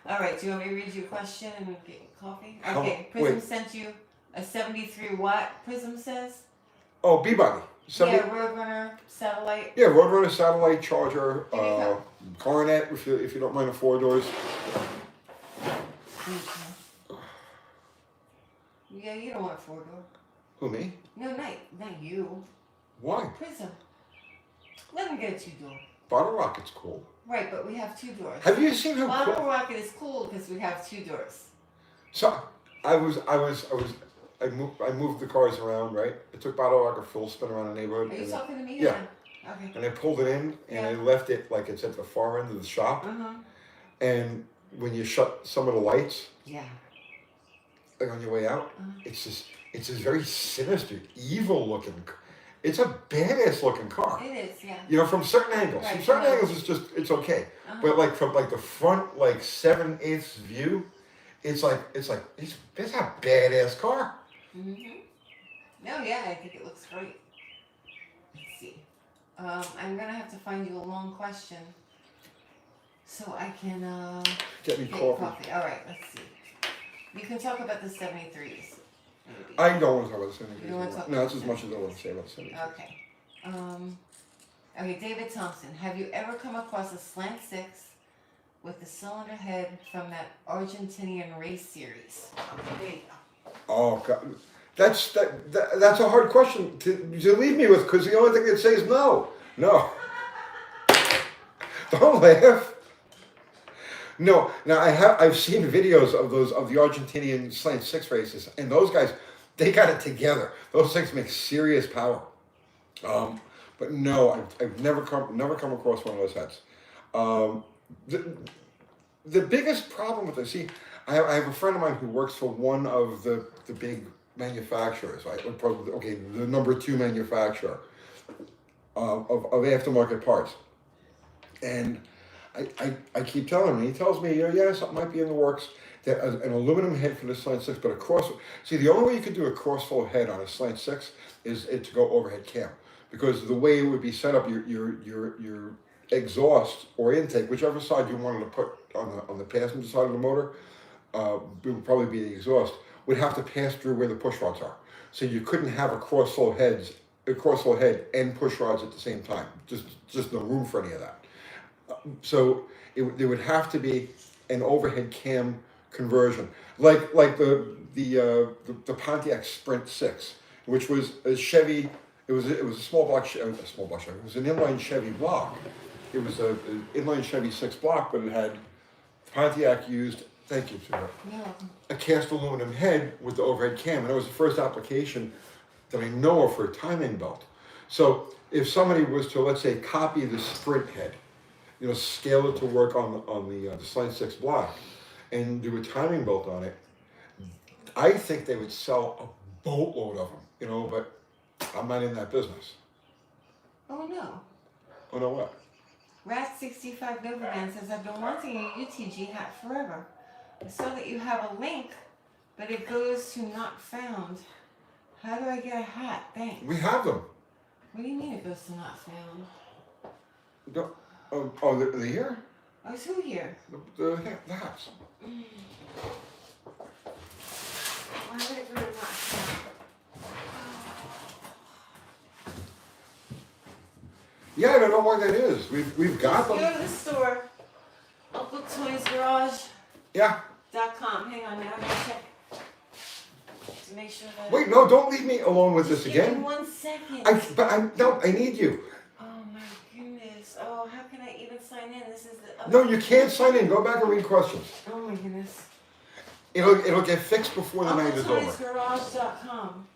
[SPEAKER 2] All right, do you want me to read you a question and get coffee? Okay, Prism sent you a 73 watt, Prism says.
[SPEAKER 1] Oh, B-Body.
[SPEAKER 2] Roadrunner satellite.
[SPEAKER 1] Yeah, Roadrunner satellite charger, Coronet, if you don't mind the 4 doors.
[SPEAKER 2] Yeah, you don't want 4 door.
[SPEAKER 1] Who, me?
[SPEAKER 2] No, not you.
[SPEAKER 1] Why?
[SPEAKER 2] Prism. Let him get a 2 door.
[SPEAKER 1] Bottle Rocket's cool.
[SPEAKER 2] Right, but we have 2 doors.
[SPEAKER 1] Have you seen how
[SPEAKER 2] Bottle Rocket is cool because we have 2 doors.
[SPEAKER 1] So I moved the cars around, right? I took Bottle Rocket full spin around the neighborhood.
[SPEAKER 2] Are you talking to me?
[SPEAKER 1] Yeah.
[SPEAKER 2] Okay.
[SPEAKER 1] And I pulled it in and I left it like it's at the far end of the shop. And when you shut some of the lights, like on your way out, it's this very sinister, evil looking. It's a badass looking car.
[SPEAKER 2] It is, yeah.
[SPEAKER 1] From certain angles.
[SPEAKER 2] Right.
[SPEAKER 1] From certain angles, it's okay. But like from like the front, like 7/8 view, it's a badass car.
[SPEAKER 2] No, yeah, I think it looks great. Let's see. I'm gonna have to find you a long question so I can
[SPEAKER 1] get me coffee.
[SPEAKER 2] All right, let's see. You can talk about the 73s. Maybe.
[SPEAKER 1] I don't want to talk about the 73s.
[SPEAKER 2] You don't want to talk
[SPEAKER 1] no,
[SPEAKER 2] about
[SPEAKER 1] that's as much as I want to say about the 73s.
[SPEAKER 2] Okay. Okay, David Thompson. Have you ever come across a slant 6 with the cylinder head from that Argentinian race series? There you go.
[SPEAKER 1] Oh God, that's a hard question to leave me with because the only thing it says is no. Don't laugh. No, now I've seen videos of the Argentinian slant 6 races, and those guys, they got it together. Those things make serious power. But no, I've never come across one of those heads. The biggest problem with this, see, I have a friend of mine who works for one of the big manufacturers, right? The number 2 manufacturer of aftermarket parts, and I keep telling him, he tells me, yeah, something might be in the works. an aluminum head for the Slant 6, but a cross. See, the only way you could do a crossflow head on a Slant 6 is it to go overhead cam, because the way it would be set up, your exhaust or intake, whichever side you wanted to put on the passenger side of the motor, would probably be the exhaust, would have to pass through where the push rods are. So you couldn't have a crossflow head and push rods at the same time. Just no room for any of that. So there would have to be an overhead cam conversion, like the Pontiac Sprint 6, which was a Chevy. It was a small block Chevy. It was an inline Chevy block. It was an inline Chevy 6 block, but it had Pontiac used. Thank you, Susan.
[SPEAKER 2] No.
[SPEAKER 1] A cast aluminum head with the overhead cam, and it was the first application that I know of for a timing belt. So if somebody was to, let's say, copy the Sprint head, scale it to work on the Slant 6 block, and do a timing belt on it, I think they would sell a boatload of them, but I'm not in that business.
[SPEAKER 2] Oh no.
[SPEAKER 1] Oh no, what?
[SPEAKER 2] Rat65 Novaman says, I've been wanting a UTG hat forever. I saw that you have a link, but it goes to not found. How do I get a hat? Thanks.
[SPEAKER 1] We have them.
[SPEAKER 2] What do you mean it goes to not found?
[SPEAKER 1] They're here?
[SPEAKER 2] Oh, it's who here?
[SPEAKER 1] The hats.
[SPEAKER 2] Why would it go to not found?
[SPEAKER 1] Yeah, I don't know why that is. We've got
[SPEAKER 2] Go
[SPEAKER 1] them.
[SPEAKER 2] to the store. Uncle Tony's Garage.
[SPEAKER 1] Yeah.
[SPEAKER 2] .com. Hang on now, I'm gonna check to make sure that.
[SPEAKER 1] Wait, no, don't leave me alone with this
[SPEAKER 2] Just give me
[SPEAKER 1] again.
[SPEAKER 2] 1 second.
[SPEAKER 1] I need you.
[SPEAKER 2] Oh my goodness. Oh, how can I even sign in? This is the.
[SPEAKER 1] No, you can't sign in. Go back and read questions.
[SPEAKER 2] Oh my goodness.
[SPEAKER 1] It'll get fixed before the night is over.
[SPEAKER 2] UncleTony'sGarage.com.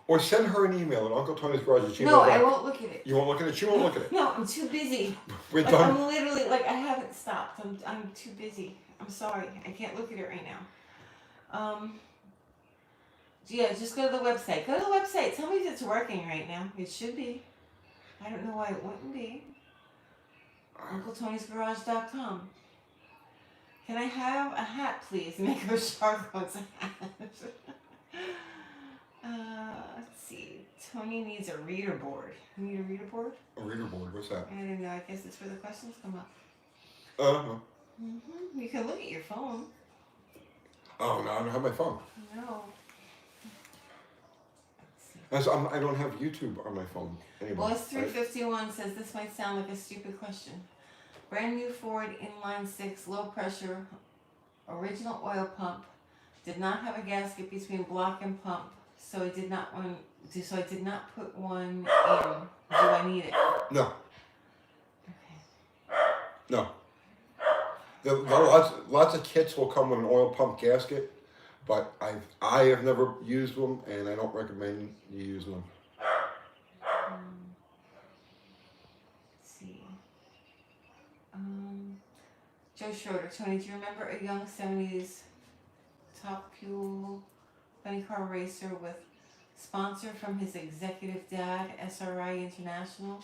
[SPEAKER 1] Or send her an email at UncleTony'sGarage@gmail.com.
[SPEAKER 2] No, I won't look at it.
[SPEAKER 1] You won't look at it? She won't look at it.
[SPEAKER 2] No, I'm too busy.
[SPEAKER 1] We're
[SPEAKER 2] Like,
[SPEAKER 1] done.
[SPEAKER 2] I'm literally I haven't stopped. I'm too busy. I'm sorry. I can't look at it right now. Yeah, just go to the website. Go to the website. Tell me if it's working right now. It should be. I don't know why it wouldn't be. UncleTony'sGarage.com. Can I have a hat, please? Make a shark wants a hat. Let's see. Tony needs a reader board. You need a reader board?
[SPEAKER 1] A reader board, what's that?
[SPEAKER 2] I don't know. I guess it's where the questions come up.
[SPEAKER 1] No.
[SPEAKER 2] You can look at your phone.
[SPEAKER 1] Oh, no, I don't have my phone.
[SPEAKER 2] No.
[SPEAKER 1] I don't have YouTube on my phone anymore.
[SPEAKER 2] Well, it's 351 says this might sound like a stupid question. Brand new Ford inline 6 low pressure original oil pump did not have a gasket between block and pump, so I did not put one in. Do I need it?
[SPEAKER 1] No.
[SPEAKER 2] Okay.
[SPEAKER 1] No. Lots of kits will come with an oil pump gasket, but I have never used them, and I don't recommend you use them.
[SPEAKER 2] Let's see. Joe Schroeder, Tony, do you remember a young 70s top fuel funny car racer with sponsor from his executive dad, SRI International?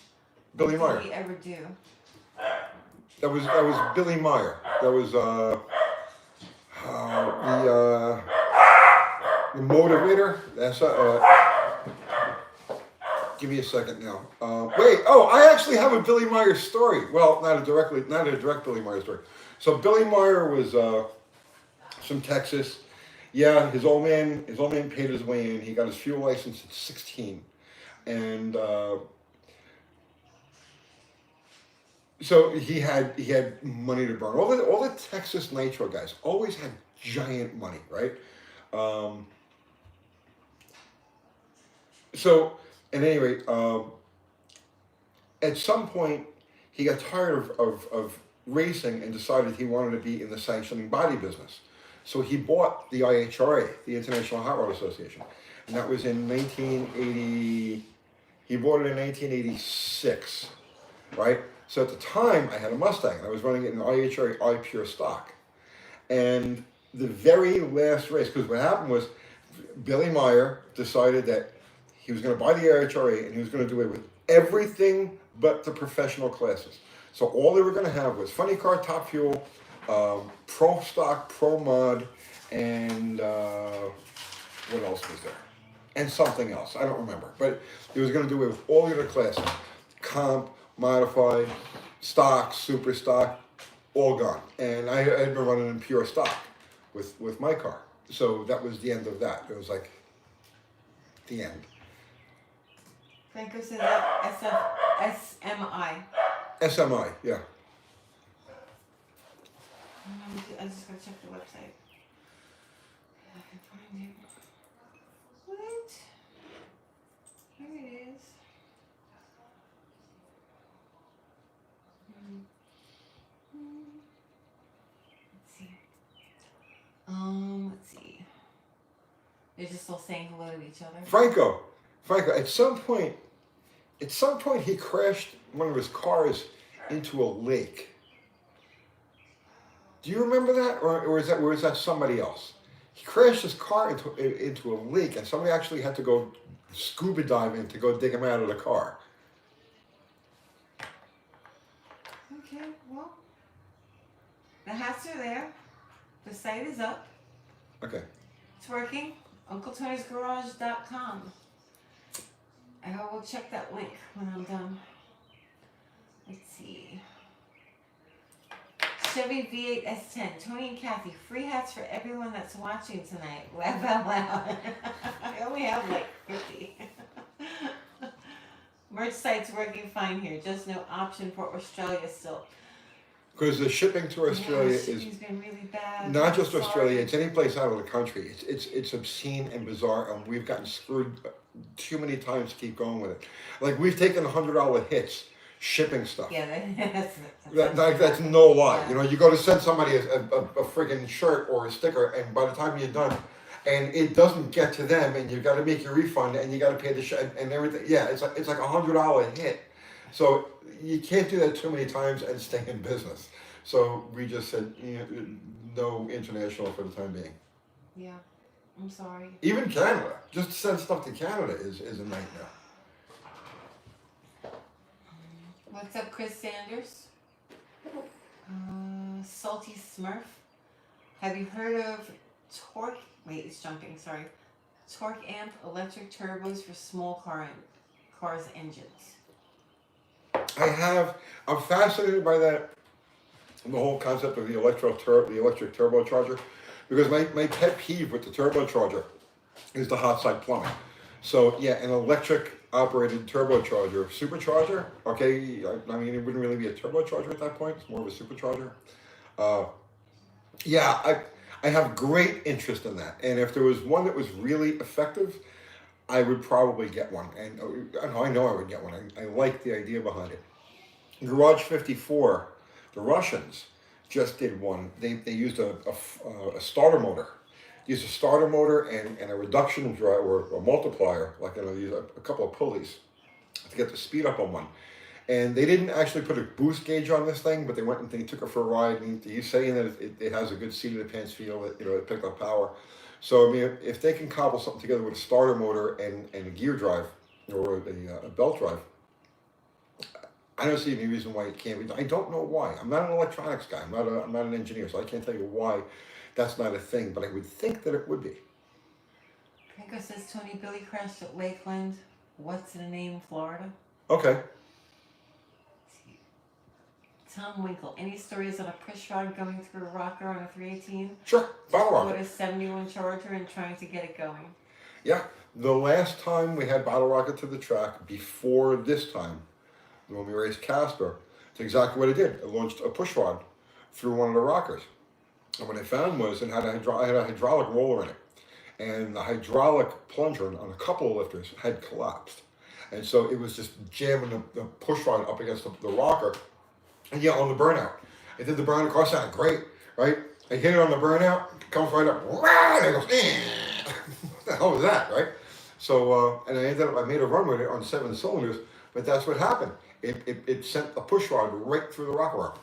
[SPEAKER 1] Billy Meyer.
[SPEAKER 2] What did he ever do?
[SPEAKER 1] That was Billy Meyer. That was the motivator. That's give me a second now. Wait. Oh, I actually have a Billy Meyer not a direct Billy Meyer story. So Billy Meyer was from Texas. Yeah, his old man paid his way in. He got his fuel license at 16, and so he had money to burn. All the Texas Nitro guys always had giant money, right? So at any rate, at some point he got tired of racing and decided he wanted to be in the sanctioning body business. So he bought the IHRA, the International Hot Rod Association, and that was in 1980. He bought it in 1986, right? So at the time, I had a Mustang. I was running it in the IHRA iPure stock. And the very last race, because what happened was Billy Meyer decided that he was going to buy the IHRA and he was going to do it with everything but the professional classes. So all they were going to have was funny car, top fuel, Pro Stock, Pro Mod, and what else was there? And something else. I don't remember. But it was going to do it with all the other classes: comp, modified, stock, super stock, all gone. And I had been running in pure stock with my car. So that was the end of that. It was like the end.
[SPEAKER 2] Franco says that SMI.
[SPEAKER 1] SMI, yeah.
[SPEAKER 2] I just gotta check the website. If I can find it. What? Here it is. Let's see. Let's see. They're just all saying hello to each other.
[SPEAKER 1] Franco, at some point he crashed one of his cars into a lake. Do you remember that, or is that somebody else? He crashed his car into a lake, and somebody actually had to go scuba diving to go dig him out of the car.
[SPEAKER 2] Okay, well, the hats are there. The site is up.
[SPEAKER 1] Okay.
[SPEAKER 2] It's working. UncleTony'sGarage.com. I will check that link when I'm done. Let's see. Chevy V8 S10. Tony and Kathy, free hats for everyone that's watching tonight. Laugh out loud. I only have like 50. Merch site's working fine here. Just no option for Australia still.
[SPEAKER 1] Because the shipping to Australia is
[SPEAKER 2] been really bad.
[SPEAKER 1] not just Australia; it's any place out of the country. It's obscene and bizarre, and we've gotten screwed too many times to keep going with it. Like we've taken $100 hits shipping stuff.
[SPEAKER 2] Yeah,
[SPEAKER 1] That's no lie.
[SPEAKER 2] Yeah.
[SPEAKER 1] You know, you go to send somebody a friggin' shirt or a sticker, and by the time you're done, and it doesn't get to them, and you've got to make your refund, and you got to pay the and everything. Yeah, it's like $100 hit. So you can't do that too many times and stay in business. So we just said no international for the time being.
[SPEAKER 2] Yeah, I'm sorry.
[SPEAKER 1] Even Canada, just to send stuff to Canada is a nightmare.
[SPEAKER 2] What's up, Chris Sanders? Salty Smurf. Have you heard of Torque? Wait, it's jumping. Sorry. Torque Amp electric turbos for small cars engines.
[SPEAKER 1] I have. I'm fascinated by that. The whole concept of the electric turbocharger, because my pet peeve with the turbocharger is the hot side plumbing. So yeah, an electric operated turbocharger, supercharger. Okay, I mean it wouldn't really be a turbocharger at that point. It's more of a supercharger. Yeah, I have great interest in that, and if there was one that was really effective, I would probably get one, and I know I would get one. I like the idea behind it. Garage 54, the Russians just did one. They used a starter motor. They used a starter motor and a reduction drive or a multiplier, like a couple of pulleys to get the speed up on one. And they didn't actually put a boost gauge on this thing, but they went and they took it for a ride. And he's saying that it has a good seat of the pants feel. That it picked up power. So I mean, if they can cobble something together with a starter motor and a gear drive or a belt drive, I don't see any reason why it can't be done. I don't know why. I'm not an electronics guy. I'm not an engineer, so I can't tell you why that's not a thing. But I would think that it would be.
[SPEAKER 2] Franco says Tony Billy crashed at Lakeland. What's the name, Florida?
[SPEAKER 1] Okay.
[SPEAKER 2] Tom Winkle. Any stories on a push rod going through a rocker on a 318?
[SPEAKER 1] Sure. Bottle rocket.
[SPEAKER 2] With a 71 Charger and trying to get it going.
[SPEAKER 1] Yeah. The last time we had Bottle Rocket to the track, before this time, when we raced Casper, it's exactly what it did. It launched a push rod through one of the rockers. And what I found was it had a hydraulic roller in it. And the hydraulic plunger on a couple of lifters had collapsed. And so it was just jamming the push rod up against the rocker. And yeah, on the burnout. I did the burnout, the car sounded great, right? I hit it on the burnout, it comes right up, and it goes, what the hell was that, right? So, and I made a run with it on 7 cylinders, but that's what happened. It sent a push rod right through the rocker arm.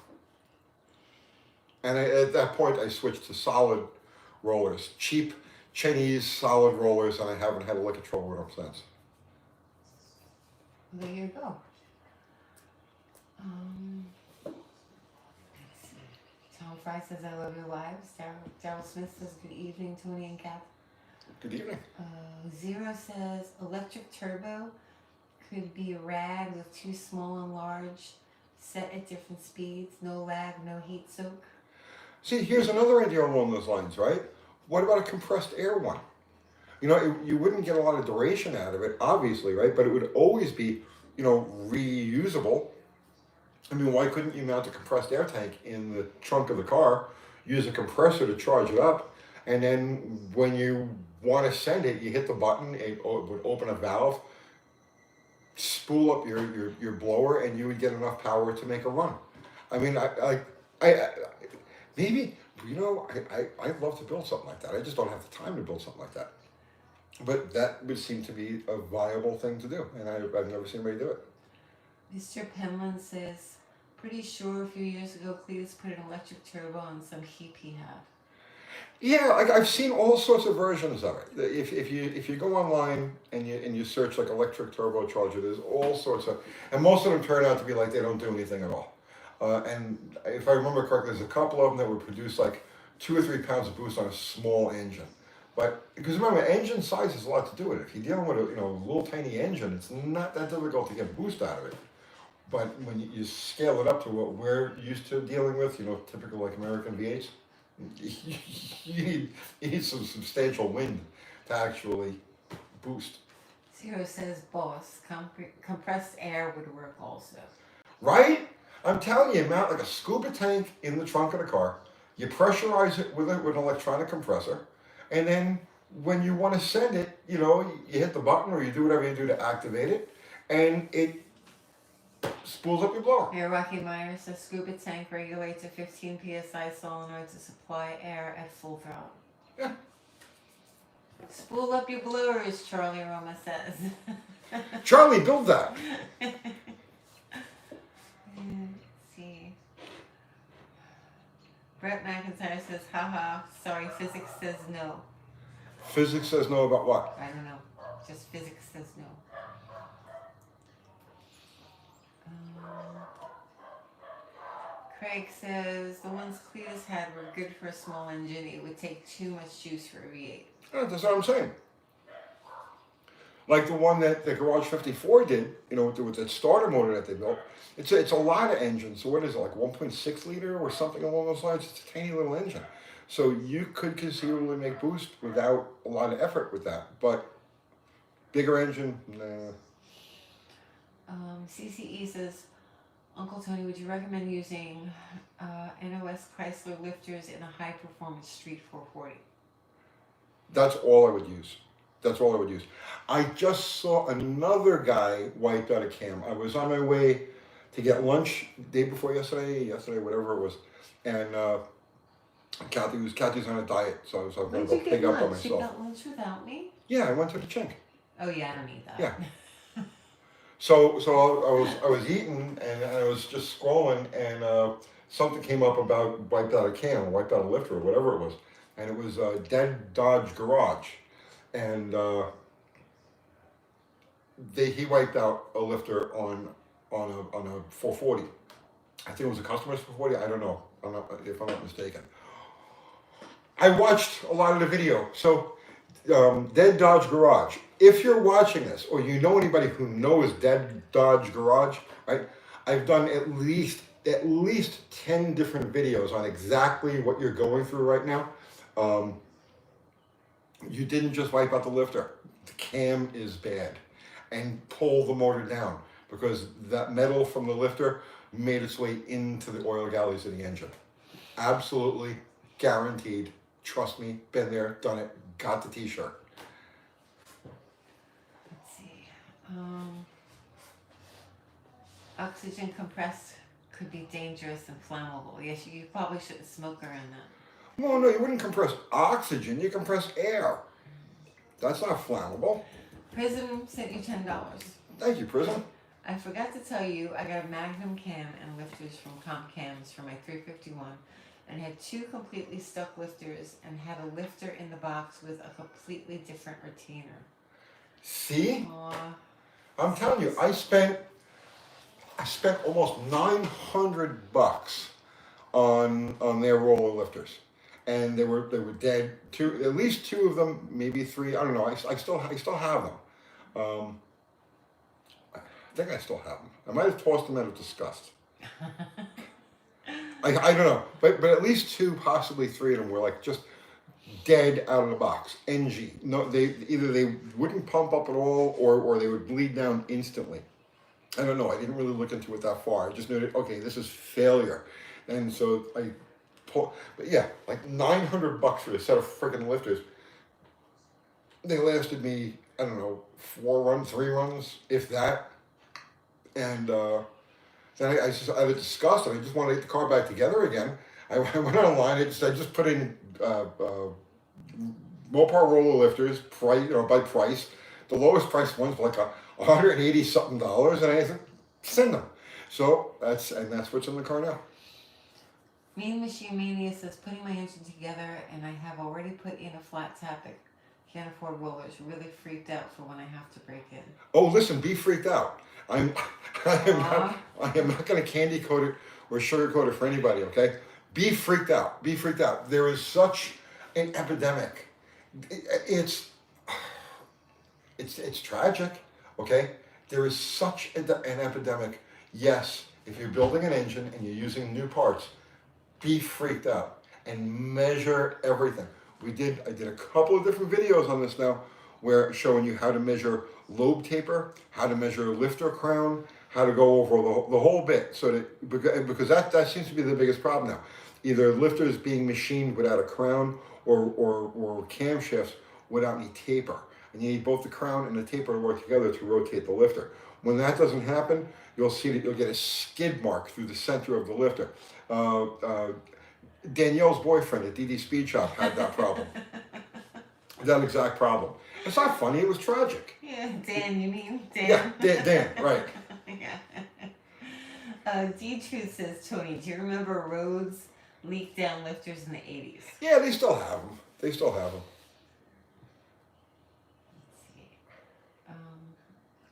[SPEAKER 1] And at that point, I switched to solid rollers, cheap Chinese solid rollers, and I haven't had to look at trouble with them since.
[SPEAKER 2] There you go. Tom Fry says, I love your lives. Daryl Smith says, good evening, Tony and Kath.
[SPEAKER 1] Good evening.
[SPEAKER 2] Zero says, electric turbo could be a rad with two small and large, set at different speeds, no lag, no heat soak.
[SPEAKER 1] See, here's another idea along those lines, right? What about a compressed air one? You know, you wouldn't get a lot of duration out of it, obviously, right? But it would always be, you know, reusable. I mean, why couldn't you mount a compressed air tank in the trunk of the car, use a compressor to charge it up, and then when you want to send it, you hit the button, it would open a valve, spool up your blower, and you would get enough power to make a run. I mean, I maybe, you know, I'd love to build something like that. I just don't have the time to build something like that. But that would seem to be a viable thing to do, and I've never seen anybody do it.
[SPEAKER 2] Mr. Penland says, pretty sure a few years ago Cletus put an electric turbo on some heap he had.
[SPEAKER 1] Yeah, I've seen all sorts of versions of it. If you go online and you search like electric turbocharger, there's all sorts of, and most of them turn out to be like they don't do anything at all. And if I remember correctly, there's a couple of them that would produce like 2 or 3 pounds of boost on a small engine. But because remember, engine size has a lot to do with it. If you're dealing with a little tiny engine, it's not that difficult to get boost out of it. But when you scale it up to what we're used to dealing with, typical like American V8s, you need some substantial wind to actually boost.
[SPEAKER 2] Zero says, boss, compressed air would work also.
[SPEAKER 1] Right? I'm telling you, mount like a scuba tank in the trunk of the car. You pressurize it with an electronic compressor, and then when you want to send it, you hit the button or you do whatever you do to activate it, and it spools up your blower.
[SPEAKER 2] Here, Rocky Myers says, scuba tank regulates a 15 psi solenoid to supply air at full throttle.
[SPEAKER 1] Yeah.
[SPEAKER 2] Spool up your blowers, Charlie Roma says.
[SPEAKER 1] Charlie, build that.
[SPEAKER 2] Let's see. Brett McIntyre says, haha, sorry, physics says no.
[SPEAKER 1] Physics says no about what?
[SPEAKER 2] I don't know. Just physics says no. Craig says, the ones Cletus had were good for a small engine. It would take too much juice for a V8.
[SPEAKER 1] Yeah, that's what I'm saying. Like the one that the Garage 54 did, with that starter motor that they built. It's a lot of engines. So what is it, like 1.6 liter or something along those lines? It's a tiny little engine. So you could conceivably make boost without a lot of effort with that. But bigger engine, nah.
[SPEAKER 2] CCE says, Uncle Tony, would you recommend using NOS Chrysler lifters in a high-performance street 440?
[SPEAKER 1] That's all I would use. That's all I would use. I just saw another guy wipe out a cam. I was on my way to get lunch day before yesterday, whatever it was, and Kathy's on a diet, so I was going to go pick up by myself.
[SPEAKER 2] You got lunch without me?
[SPEAKER 1] Yeah, I went to the Chink.
[SPEAKER 2] Oh yeah, I don't need that.
[SPEAKER 1] Yeah. So I was eating and I was just scrolling and something came up about wiped out a cam, wiped out a lifter or whatever it was, and it was Dead Dodge Garage, and he wiped out a lifter on a 440. I think it was a customer's 440. I don't know. If I'm not mistaken. I watched a lot of the video. So Dead Dodge Garage. If you're watching this, or you know anybody who knows Dead Dodge Garage, right? I've done at least 10 different videos on exactly what you're going through right now. You didn't just wipe out the lifter. The cam is bad. And pull the motor down because that metal from the lifter made its way into the oil galleys of the engine. Absolutely guaranteed. Trust me, been there, done it, got the t-shirt.
[SPEAKER 2] Let's see. Oxygen compressed could be dangerous and flammable. Yes, you probably shouldn't smoke around that.
[SPEAKER 1] Well, no, you wouldn't compress oxygen, you compress air. That's not flammable.
[SPEAKER 2] Prism sent you $10.
[SPEAKER 1] Thank you, Prism.
[SPEAKER 2] I forgot to tell you, I got a Magnum cam and lifters from Comp Cams for my 351 and had 2 completely stuck lifters and had a lifter in the box with a completely different retainer.
[SPEAKER 1] See? I'm telling you, I spent almost $900 on their roller lifters, and they were dead. At least two of them, maybe three. I don't know. I still have them. I think I still have them. I might have tossed them out of disgust. I don't know, but at least two, possibly three of them were like just dead out of the box. NG. No, they wouldn't pump up at all, or they would bleed down instantly. I don't know. I didn't really look into it that far. I just knew that, okay, this is failure, and so I pulled. But yeah, like $900 for a set of freaking lifters. They lasted me, I don't know, 3 runs, if that, and. Then I was disgusted. I just wanted to get the car back together again. I went online. I just put in Mopar roller lifters, by price. The lowest price ones were like $180 something, and I said, send them. So that's what's in the car now.
[SPEAKER 2] Mean Machine Mania says, putting my engine together, and I have already put in a flat tappet. Can't afford rollers. Really freaked out for when I have to break in.
[SPEAKER 1] Oh, listen, be freaked out. I am not going to candy coat it or sugar coat it for anybody. Okay, be freaked out. Be freaked out. There is such an epidemic. It's tragic. Okay, there is such an epidemic. Yes, if you're building an engine and you're using new parts, be freaked out and measure everything. I did a couple of different videos on this now, where showing you how to measure lobe taper, how to measure lifter crown, how to go over the whole bit, so that because that seems to be the biggest problem now. Either lifters being machined without a crown, or camshafts without any taper, and you need both the crown and the taper to work together to rotate the lifter. When that doesn't happen, you'll see that you'll get a skid mark through the center of the lifter. Danielle's boyfriend at DD Speed Shop had that problem. That exact problem. It's not funny, it was tragic.
[SPEAKER 2] Yeah, Dan, you mean? Dan.
[SPEAKER 1] Yeah, Dan, right.
[SPEAKER 2] Yeah. D-Truth says, Tony, do you remember Rhodes leak down lifters in the 80s?
[SPEAKER 1] Yeah, they still have them. Let's see.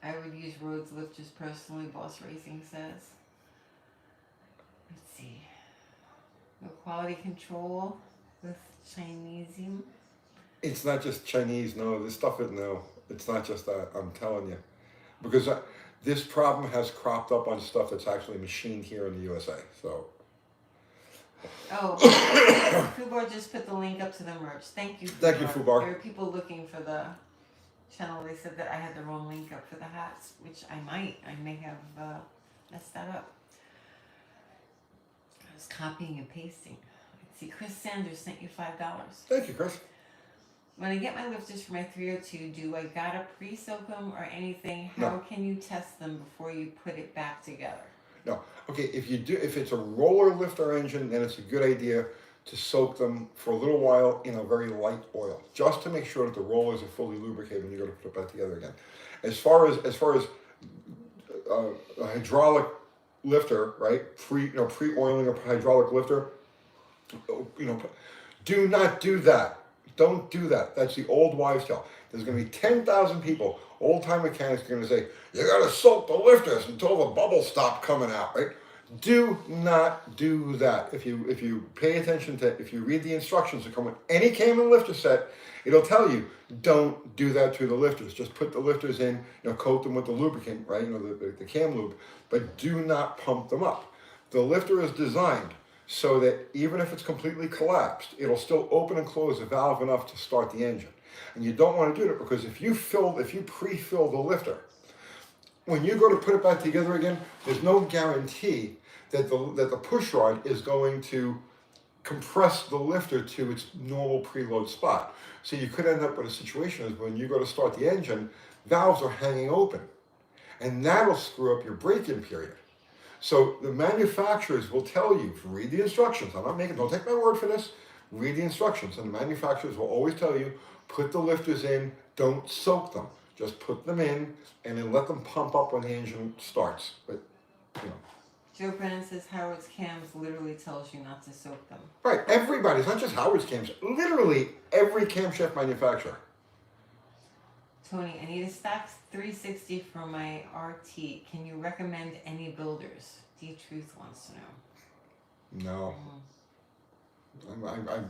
[SPEAKER 2] I would use Rhodes lifters personally, Boss Racing says. Let's see. No quality control with Chinesium.
[SPEAKER 1] It's not just Chinese, no. This stuff is no. It's not just that. I'm telling you, because this problem has cropped up on stuff that's actually machined here in the USA. So.
[SPEAKER 2] Oh, Fubar just put the link up to the merch. Thank you.
[SPEAKER 1] Thank you, Fubar.
[SPEAKER 2] There were people looking for the channel. They said that I had the wrong link up for the hats, which I may have messed that up. I was copying and pasting. Let's see, Chris Sanders sent you $5.
[SPEAKER 1] Thank you, Chris.
[SPEAKER 2] When I get my lifters for my 302, do I gotta pre-soak them or anything?
[SPEAKER 1] No.
[SPEAKER 2] How can you test them before you put it back together?
[SPEAKER 1] No. Okay, if it's a roller lifter engine, then it's a good idea to soak them for a little while in a very light oil, just to make sure that the rollers are fully lubricated when you're going to put it back together again. As far as a hydraulic lifter, right? Pre-oiling a hydraulic lifter, do not do that. Don't do that. That's the old wives' tale. There's going to be 10,000 people, old-time mechanics, are going to say, you got to soak the lifters until the bubbles stop coming out, right? Do not do that. If you pay attention to, if you read the instructions that come with any cam and lifter set, it'll tell you, don't do that to the lifters. Just put the lifters in, coat them with the lubricant, right? The cam lube, but do not pump them up. The lifter is designed so that even if it's completely collapsed, it'll still open and close the valve enough to start the engine. And you don't want to do that, because if you pre-fill the lifter, when you go to put it back together again, there's no guarantee that the push rod is going to compress the lifter to its normal preload spot. So you could end up with a situation is when you go to start the engine, valves are hanging open, and that'll screw up your break-in period. So the manufacturers will tell you, read the instructions. Don't take my word for this. Read the instructions, and the manufacturers will always tell you, put the lifters in, don't soak them. Just put them in, and then let them pump up when the engine starts. But,
[SPEAKER 2] Joe Brennan says Howard's cams literally tells you not to soak them.
[SPEAKER 1] Right, everybody. It's not just Howard's cams. Literally every camshaft manufacturer.
[SPEAKER 2] Tony, I need a stock 360 for my RT. Can you recommend any builders? D-Truth wants to know.
[SPEAKER 1] No.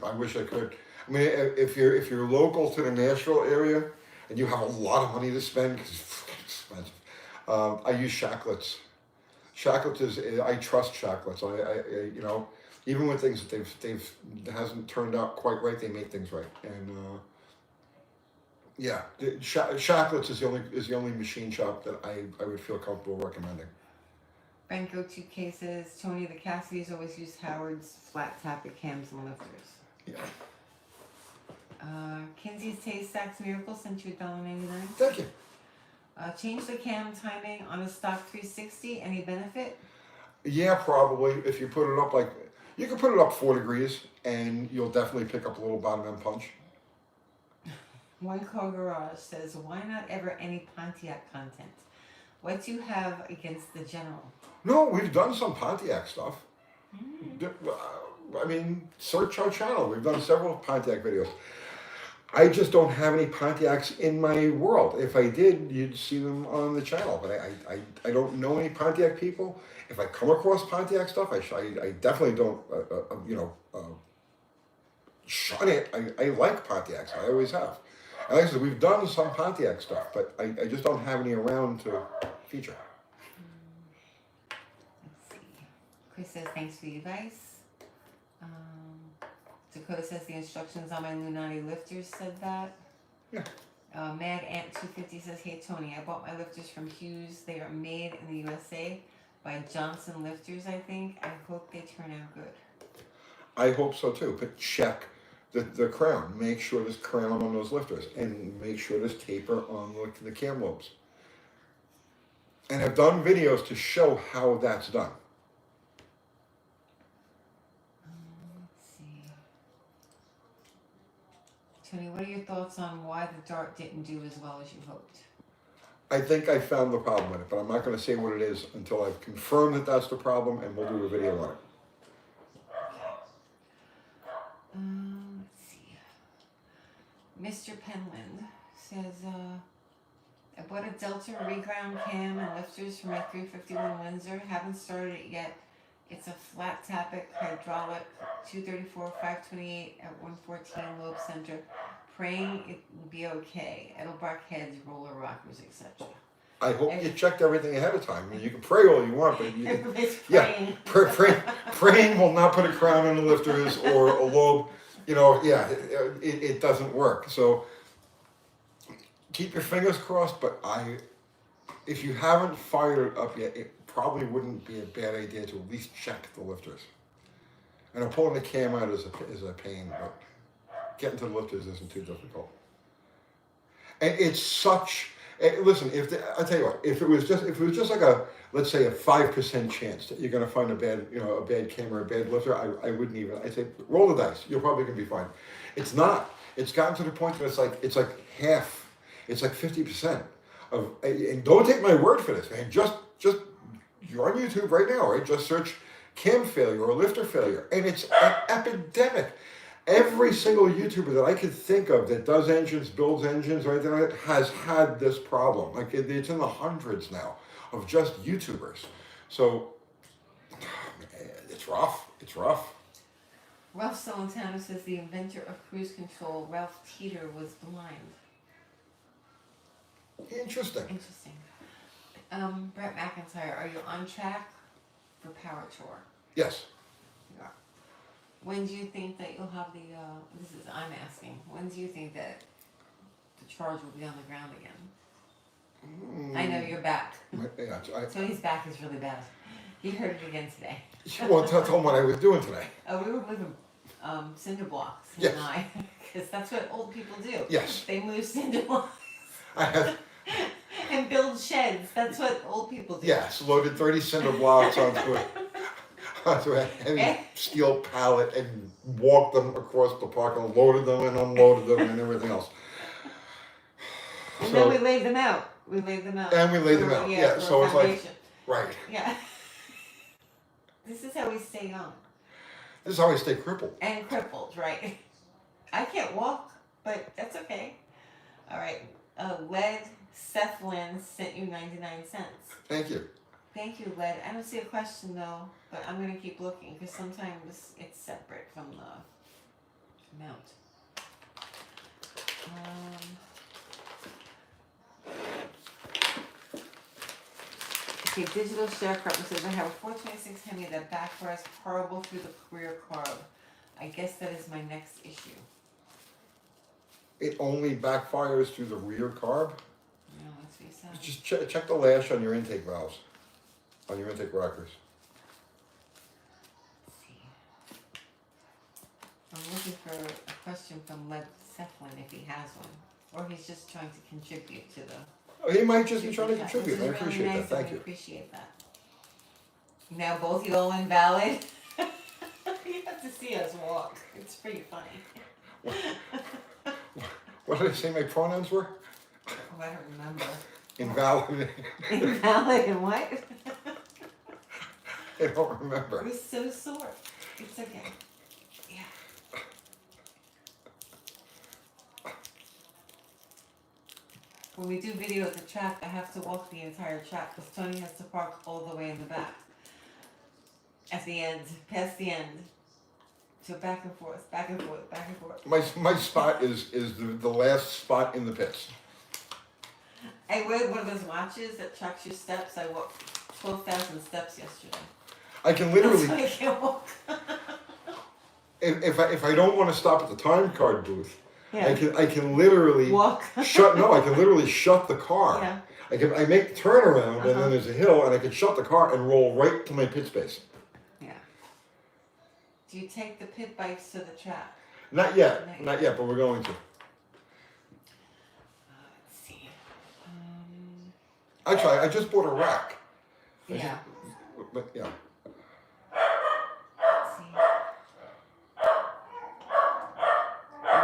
[SPEAKER 1] I wish I could. I mean, if you're local to the Nashville area and you have a lot of money to spend because it's freaking expensive, I use Shacklets. Shacklets is I trust Shacklets. You know, even with things that they've hasn't turned out quite right, they make things right. And yeah, Shacklets is the only machine shop that I would feel comfortable recommending.
[SPEAKER 2] Brent Go2K says, Tony, the Cassidy's always used Howard's flat tappet cams and lifters.
[SPEAKER 1] Yeah.
[SPEAKER 2] Kinsey's Taste Stacks Miracle sent you $1.99.
[SPEAKER 1] Thank you.
[SPEAKER 2] Change the cam timing on a stock 360. Any benefit?
[SPEAKER 1] Yeah, probably. If you put it up like you can put it up 4 degrees, and you'll definitely pick up a little bottom end punch.
[SPEAKER 2] One Car Garage says, why not ever any Pontiac content? What do you have against the General?
[SPEAKER 1] No, we've done some Pontiac stuff. I mean, search our channel. We've done several Pontiac videos. I just don't have any Pontiacs in my world. If I did, you'd see them on the channel. But I don't know any Pontiac people. If I come across Pontiac stuff, I definitely don't, shun it. I like Pontiacs. I always have. And like I said, we've done some Pontiac stuff, but I just don't have any around to feature.
[SPEAKER 2] Let's see. Chris says, thanks for the advice. Dakota says the instructions on my Lunati lifters said that.
[SPEAKER 1] Yeah.
[SPEAKER 2] Mad Ant 250 says, hey Tony, I bought my lifters from Hughes. They are made in the USA by Johnson Lifters, I think. I hope they turn out good.
[SPEAKER 1] I hope so too, but check the crown. Make sure there's crown on those lifters, and make sure there's taper on the cam lobes. And I've done videos to show how that's done.
[SPEAKER 2] Let's see. Tony, what are your thoughts on why the Dart didn't do as well as you hoped?
[SPEAKER 1] I think I found the problem with it, but I'm not going to say what it is until I've confirmed that that's the problem, and we'll do a video on it.
[SPEAKER 2] Let's see. Mr. Penland says, I bought a Delta reground cam and lifters for my 351 Windsor. Haven't started it yet. It's a flat tappet hydraulic 234 528 at 114 lobe center. Praying it will be okay. Edelbrock heads, roller rockers, etc.
[SPEAKER 1] I hope you checked everything ahead of time. I mean, you can pray all you want, but
[SPEAKER 2] Everybody's praying.
[SPEAKER 1] Praying will not put a crown on the lifters or a lobe. You know, yeah, it doesn't work. So keep your fingers crossed. But if you haven't fired it up yet, it probably wouldn't be a bad idea to at least check the lifters. And pulling the cam out is a pain, but getting to the lifters isn't too difficult. And it's such. Listen, I tell you what, if it was just like let's say a 5% chance that you're going to find a bad camera, a bad lifter, I wouldn't even. I say roll the dice. You're probably going to be fine. It's not. It's gotten to the point that it's like half. It's like 50% of. And don't take my word for this, man. Just you're on YouTube right now, right? Just search cam failure or lifter failure, and it's an epidemic. Every single YouTuber that I could think of that does engines, builds engines, right there, has had this problem. Like it's in the hundreds now of just YouTubers. So it's rough. It's rough.
[SPEAKER 2] Ralph Solentano says the inventor of cruise control, Ralph Teeter, was blind.
[SPEAKER 1] Interesting.
[SPEAKER 2] Interesting. Brett McIntyre, are you on track for Power Tour?
[SPEAKER 1] Yes.
[SPEAKER 2] You are. When do you think that you'll have I'm asking, when do you think that the charge will be on the ground again? I know you're back.
[SPEAKER 1] Yeah,
[SPEAKER 2] Tony's back is really bad. He heard it again today.
[SPEAKER 1] Well, tell him what I was doing today.
[SPEAKER 2] We were moving cinder blocks,
[SPEAKER 1] Yes.
[SPEAKER 2] and I, because that's what old people do.
[SPEAKER 1] Yes.
[SPEAKER 2] They move cinder blocks.
[SPEAKER 1] I have.
[SPEAKER 2] And build sheds. That's what old people do.
[SPEAKER 1] Yes, loaded 30 cinder blocks onto a heavy steel pallet and walked them across the park and loaded them and unloaded them and everything else.
[SPEAKER 2] And then we laid them out. And we laid them out.
[SPEAKER 1] Yeah, so it's like, right.
[SPEAKER 2] Yeah. This is how we stay young.
[SPEAKER 1] This is how we stay crippled.
[SPEAKER 2] And crippled, right? I can't walk, but that's okay. All right. Seth Lynn sent you 99 cents.
[SPEAKER 1] Thank you.
[SPEAKER 2] Thank you, Led. I don't see a question though, but I'm gonna keep looking because sometimes it's separate from the amount. Okay, digital sharecropper says I have a 426 Hemi that backfires horrible through the rear carb. I guess that is my next issue.
[SPEAKER 1] It only backfires through the rear carb.
[SPEAKER 2] No, let's be sad.
[SPEAKER 1] Just check the lash on your intake valves, on your intake rockers.
[SPEAKER 2] Let's see. I'm looking for a question from Led Cephalin if he has one, or he's just trying to contribute to the.
[SPEAKER 1] Oh, he might just be trying to contribute.
[SPEAKER 2] This
[SPEAKER 1] I
[SPEAKER 2] is
[SPEAKER 1] appreciate
[SPEAKER 2] really
[SPEAKER 1] that.
[SPEAKER 2] nice,
[SPEAKER 1] Thank
[SPEAKER 2] and we
[SPEAKER 1] you.
[SPEAKER 2] appreciate that. Now both you all invalid. You have to see us walk. It's pretty funny.
[SPEAKER 1] What did I say my pronouns were?
[SPEAKER 2] Oh, I don't remember.
[SPEAKER 1] Invalid.
[SPEAKER 2] Invalid and what?
[SPEAKER 1] I don't remember.
[SPEAKER 2] It was so sore. It's okay. Yeah. When we do video at the track, I have to walk the entire track because Tony has to park all the way in the back. At the end, past the end. So back and forth, back and forth, back and forth.
[SPEAKER 1] My spot is the last spot in the pits.
[SPEAKER 2] I wear one of those watches that tracks your steps. I walked 12,000 steps yesterday.
[SPEAKER 1] I can literally,
[SPEAKER 2] That's why I can't walk.
[SPEAKER 1] if I don't want to stop at the time card booth,
[SPEAKER 2] Yeah.
[SPEAKER 1] I can literally
[SPEAKER 2] Walk.
[SPEAKER 1] I can literally shut the car.
[SPEAKER 2] Yeah.
[SPEAKER 1] I make turnaround and
[SPEAKER 2] Uh-huh.
[SPEAKER 1] then there's a hill and I can shut the car and roll right to my pit space.
[SPEAKER 2] Yeah. Do you take the pit bikes to the track?
[SPEAKER 1] Not yet, but we're going to.
[SPEAKER 2] Let's see.
[SPEAKER 1] Actually, I just bought a rack.
[SPEAKER 2] Yeah.
[SPEAKER 1] But yeah.
[SPEAKER 2] Let's see.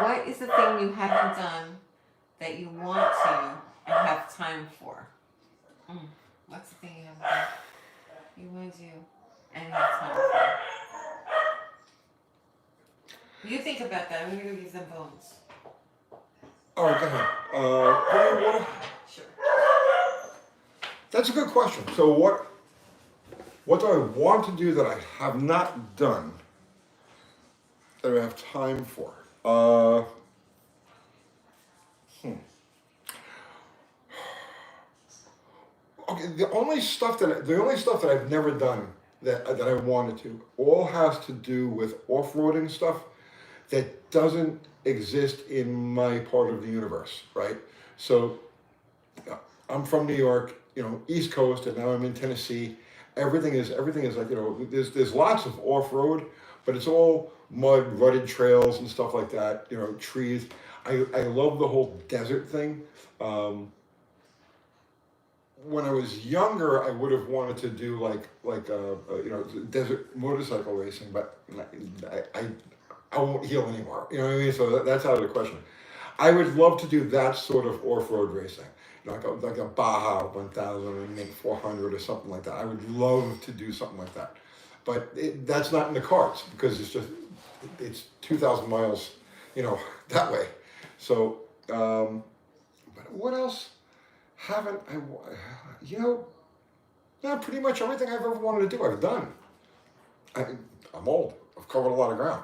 [SPEAKER 2] What is the thing you haven't done that you want to and have time for? What's the thing you haven't done? You want to do and have time for? You think about that. I'm going to go use them bones.
[SPEAKER 1] All right, go ahead.
[SPEAKER 2] Sure.
[SPEAKER 1] That's a good question. So what do I want to do that I have not done that I have time for? Okay, the only stuff that I've never done that I wanted to all has to do with off-roading stuff that doesn't exist in my part of the universe, right? So I'm from New York, East Coast, and now I'm in Tennessee. Everything is like, there's lots of off-road, but it's all mud, rutted trails and stuff like that, trees. I love the whole desert thing. When I was younger, I would have wanted to do desert motorcycle racing, but I won't heal anymore. You know what I mean? So that's out of the question. I would love to do that sort of off-road racing, like a Baja 1000 or maybe 400 or something like that. I would love to do something like that, but that's not in the cards because it's 2,000 miles, that way. So, but what else haven't I? Pretty much everything I've ever wanted to do, I've done. I'm old. I've covered a lot of ground.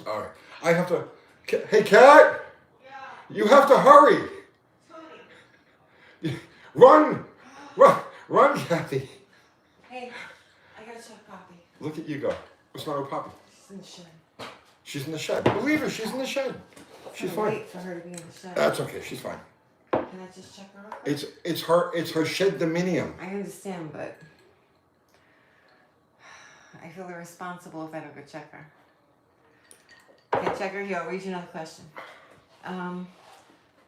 [SPEAKER 1] All right, I have to. Hey, Kat. Yeah. You have to hurry. Tony. Run, Kathy.
[SPEAKER 2] Hey, I gotta check Poppy.
[SPEAKER 1] Look at you go. What's wrong with Poppy?
[SPEAKER 2] She's in the shed.
[SPEAKER 1] She's in the shed. Believe her, she's in the shed. She's fine.
[SPEAKER 2] Wait for her to be in the shed.
[SPEAKER 1] That's okay. She's fine.
[SPEAKER 2] Can I just check her out?
[SPEAKER 1] It's her shed dominium.
[SPEAKER 2] I understand, but I feel irresponsible if I don't go check her. Okay, check her here. I'll read you another question. The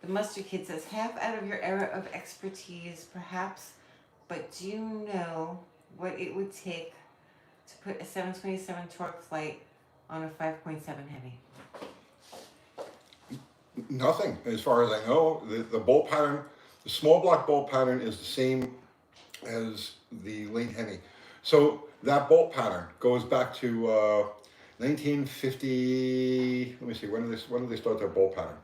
[SPEAKER 2] Mustard Kid says, half out of your era of expertise, perhaps, but do you know what it would take to put a 727 torque flight on a 5.7 Heavy?
[SPEAKER 1] Nothing, as far as I know. The bolt pattern, the small block bolt pattern is the same as the late Hemi. So that bolt pattern goes back to 1950. Let me see. When did they start their bolt pattern?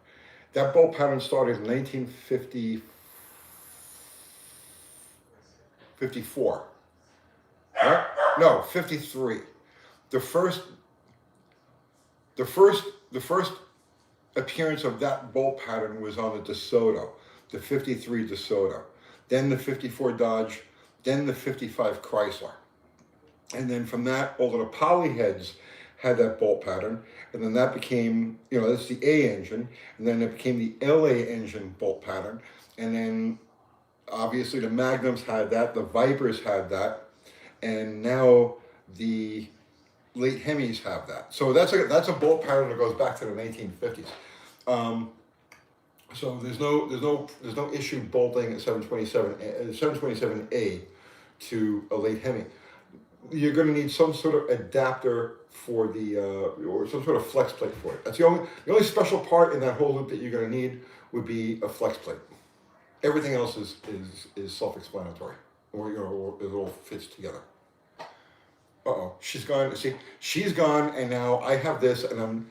[SPEAKER 1] That bolt pattern started in 1954. No, 53. The first, the first appearance of that bolt pattern was on the DeSoto, the 53 DeSoto, then the 54 Dodge, then the 55 Chrysler. And then from that, all of the poly heads had that bolt pattern, and then that became, that's the A engine, and then it became the LA engine bolt pattern, and then obviously the Magnums had that, the Vipers had that, and now the late Hemis have that. So that's a bolt pattern that goes back to the 1950s. So there's no issue bolting a 727A to a late Hemi. You're going to need some sort of adapter for the or some sort of flex plate for it. That's the only special part in that whole loop that you're going to need would be a flex plate. Everything else is self-explanatory, or it all fits together. She's gone. See, she's gone, and now I have this, and I'm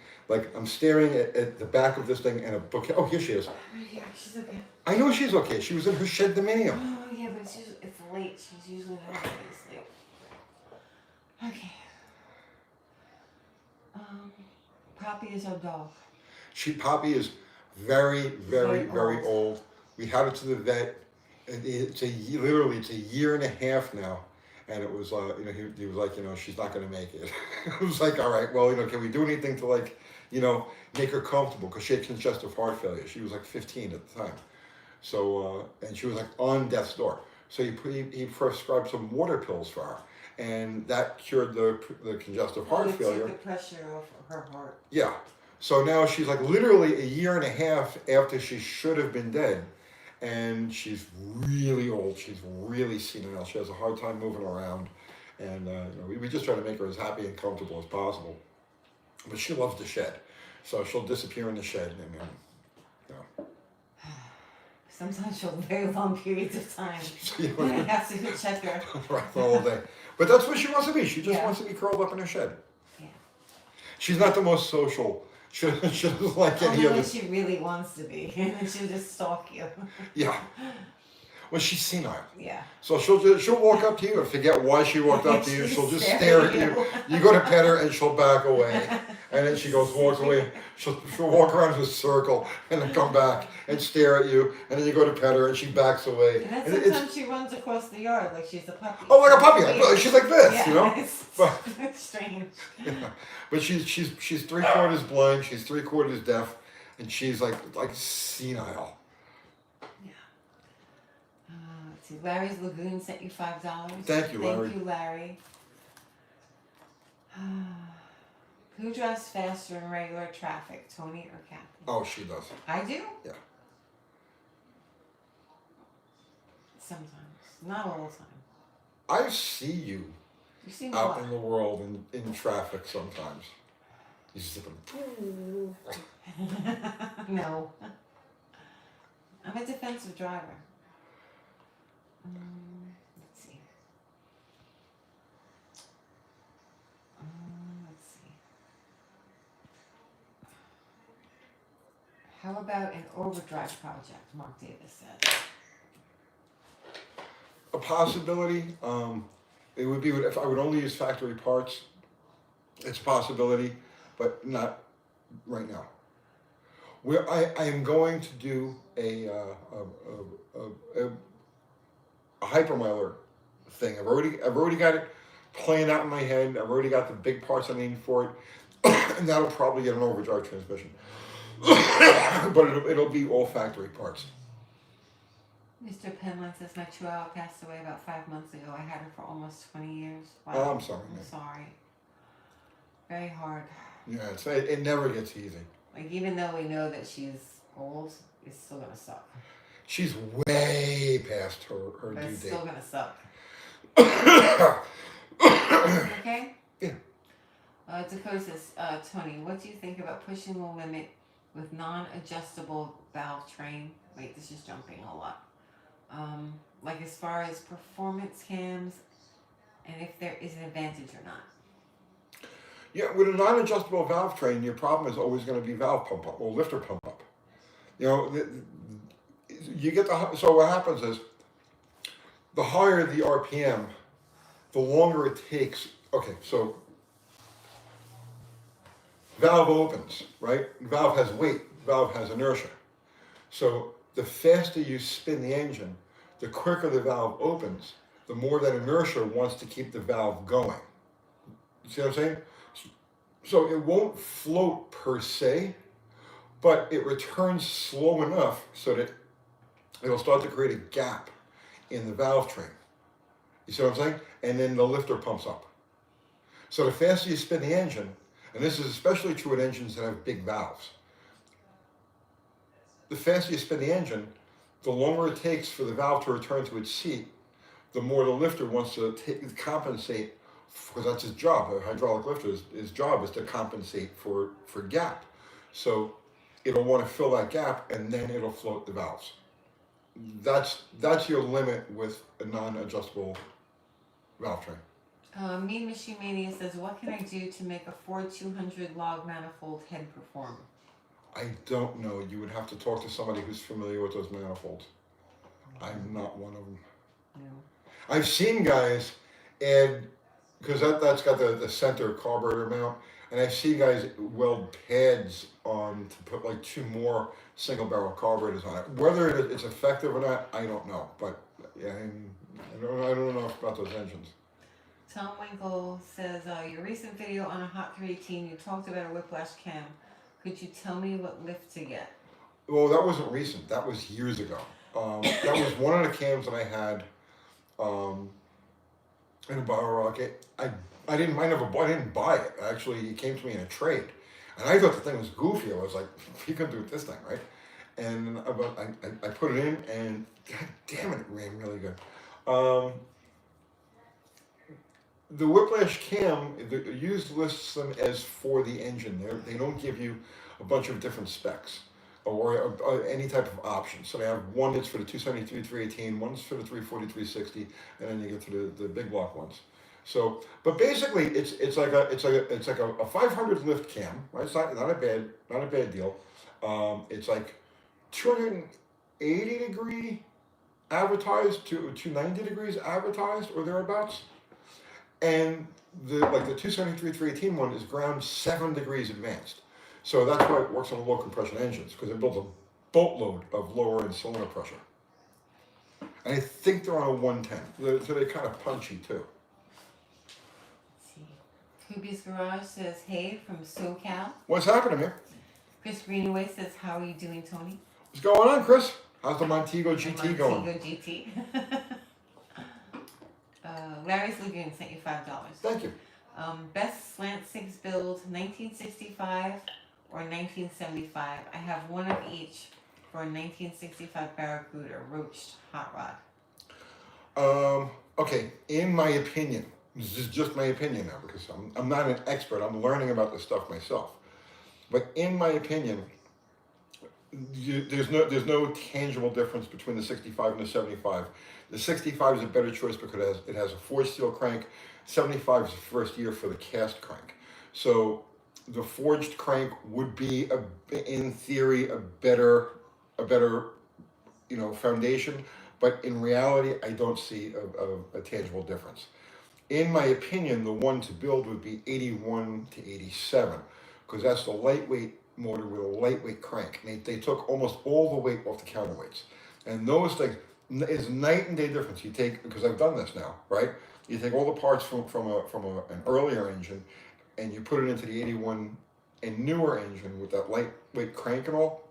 [SPEAKER 1] staring at the back of this thing and a book. Oh, here she is.
[SPEAKER 2] Right here, she's okay.
[SPEAKER 1] I know she's okay. She was in her shed dominium.
[SPEAKER 2] Oh yeah, but it's late. She's usually not asleep. Okay. Poppy is our dog.
[SPEAKER 1] Poppy is very, very, very
[SPEAKER 2] Very
[SPEAKER 1] old. We had her to the vet. It's a year and a half now, and it was he was like, she's not going to make it. I was like, all right, well, can we do anything to make her comfortable, because she had congestive heart failure. She was like 15 at the time, so and she was like on death's door. So he prescribed some water pills for her, and that cured the congestive heart failure.
[SPEAKER 2] Took the pressure off her heart.
[SPEAKER 1] Yeah. So now she's like literally a year and a half after she should have been dead, and she's really old. She's really senile. She has a hard time moving around, and we just try to make her as happy and comfortable as possible. But she loves the shed, so she'll disappear in the shed, and
[SPEAKER 2] Sometimes for very long periods of time. And I have to check her.
[SPEAKER 1] right, all day. But that's what she wants to be. She just wants to be curled up in her shed.
[SPEAKER 2] Yeah.
[SPEAKER 1] She's not the most social. She doesn't like any of this.
[SPEAKER 2] She really wants to be, and then she'll just stalk you.
[SPEAKER 1] Yeah. Well, she's senile.
[SPEAKER 2] Yeah.
[SPEAKER 1] So she'll walk up to you and forget why she walked up to you. She'll just stare at you. You go to pet her and she'll back away, and then she walks away. She'll walk around in a circle and then come back and stare at you, and then you go to pet her and she backs away.
[SPEAKER 2] And then sometimes she runs across the yard like she's a puppy.
[SPEAKER 1] Oh, like a puppy. She's like this,
[SPEAKER 2] It's strange.
[SPEAKER 1] Yeah. But she's 3/4 blind. She's 3/4 deaf, and she's like senile.
[SPEAKER 2] Let's see. Larry's Lagoon sent you $5.
[SPEAKER 1] Thank you, Larry.
[SPEAKER 2] Thank you, Larry. Who drives faster in regular traffic, Tony or Kathy?
[SPEAKER 1] Oh, she does.
[SPEAKER 2] I do?
[SPEAKER 1] Yeah.
[SPEAKER 2] Sometimes. Not all the time.
[SPEAKER 1] I see you
[SPEAKER 2] You seem
[SPEAKER 1] out in the world in traffic sometimes. You zipping.
[SPEAKER 2] No. I'm a defensive driver. Let's see. Let's see. How about an overdrive project, Mark Davis said.
[SPEAKER 1] A possibility. It would be if I would only use factory parts. It's a possibility, but not right now. Where I am going to do a hypermiler thing. I've already got it planned out in my head. I've already got the big parts I need for it, and that'll probably get an overdrive transmission. But it'll be all factory parts.
[SPEAKER 2] Mr. Penland says my chihuahua passed away about 5 months ago. I had her for almost 20 years. Wow.
[SPEAKER 1] Oh, I'm sorry.
[SPEAKER 2] I'm sorry. Very hard.
[SPEAKER 1] Yeah, it never gets easy.
[SPEAKER 2] Like, even though we know that she's old, it's still gonna suck.
[SPEAKER 1] She's way past her
[SPEAKER 2] But
[SPEAKER 1] due
[SPEAKER 2] it's
[SPEAKER 1] date.
[SPEAKER 2] still gonna suck. Okay?
[SPEAKER 1] Yeah.
[SPEAKER 2] Dakota says, Tony, what do you think about pushing the limit with non-adjustable valve train? Wait, this is jumping a lot. Like as far as performance cams, and if there is an advantage or not.
[SPEAKER 1] Yeah, with a non-adjustable valve train, your problem is always going to be valve pump up or lifter pump up. You get so what happens is, the higher the RPM, the longer it takes. Okay, so valve opens, right? Valve has weight, valve has inertia. So the faster you spin the engine, the quicker the valve opens, the more that inertia wants to keep the valve going. You see what I'm saying? So it won't float per se, but it returns slow enough so that it'll start to create a gap in the valve train. You see what I'm saying? And then the lifter pumps up. So the faster you spin the engine, and this is especially true with engines that have big valves, the faster you spin the engine, the longer it takes for the valve to return to its seat, the more the lifter wants to compensate, because that's his job. The hydraulic lifter, his job is to compensate for gap. So it'll want to fill that gap, and then it'll float the valves. That's your limit with a non-adjustable valve train.
[SPEAKER 2] Mean Machine Mania says, what can I do to make a Ford 200 log manifold head perform?
[SPEAKER 1] I don't know. You would have to talk to somebody who's familiar with those manifolds. I'm not one of them.
[SPEAKER 2] No.
[SPEAKER 1] I've seen guys add, because that's got the center carburetor mount, and I've seen guys weld pads on to put like 2 more single barrel carburetors on it. Whether it's effective or not, I don't know. But yeah, I don't know about those engines.
[SPEAKER 2] Tom Winkle says, your recent video on a Hot 318, you talked about a whiplash cam. Could you tell me what lift to get?
[SPEAKER 1] Well, that wasn't recent. That was years ago. That was one of the cams that I had in a bottle rocket. I didn't buy it. Actually, it came to me in a trade, and I thought the thing was goofy. I was like, "You can do this thing, right?" And I put it in, and god damn it, it ran really good. The whiplash cam, the used lists them as for the engine. They don't give you a bunch of different specs or any type of option. So they have one that's for the 273 318, one's for the 340 360, and then you get to the big block ones. So, but basically, it's like a 500 lift cam, right? It's not a bad deal. It's like 280 degree advertised to 290 degrees advertised or thereabouts. And the 273 318 one is ground 7 degrees advanced. So that's why it works on low compression engines, because it builds a boatload of lower end cylinder pressure. And I think they're on a 110, so they're kind of punchy too.
[SPEAKER 2] Let's see. Kubi's Garage says, hey, from SoCal.
[SPEAKER 1] What's happening here?
[SPEAKER 2] Chris Greenaway says, how are you doing, Tony?
[SPEAKER 1] What's going on, Chris? How's the Montego GT going?
[SPEAKER 2] Montego GT. Larry's Lagoon sent you $5.
[SPEAKER 1] Thank you.
[SPEAKER 2] Best slant 6 build, 1965 or 1975. I have one of each for a 1965 Barracuda roached hot rod.
[SPEAKER 1] Okay, in my opinion, this is just my opinion now because I'm not an expert. I'm learning about this stuff myself. But in my opinion, there's no tangible difference between the 65 and the 75. The 65 is a better choice because it has a forged steel crank. 75 is the first year for the cast crank. So the forged crank would be in theory a better foundation, but in reality I don't see a tangible difference. In my opinion, the one to build would be 81 to 87 because that's the lightweight motor with a lightweight crank. They took almost all the weight off the counterweights, and those things is night and day difference. You take, because I've done this now, right? You take all the parts from an earlier engine, and you put it into the 81 and newer engine with that lightweight crank and all,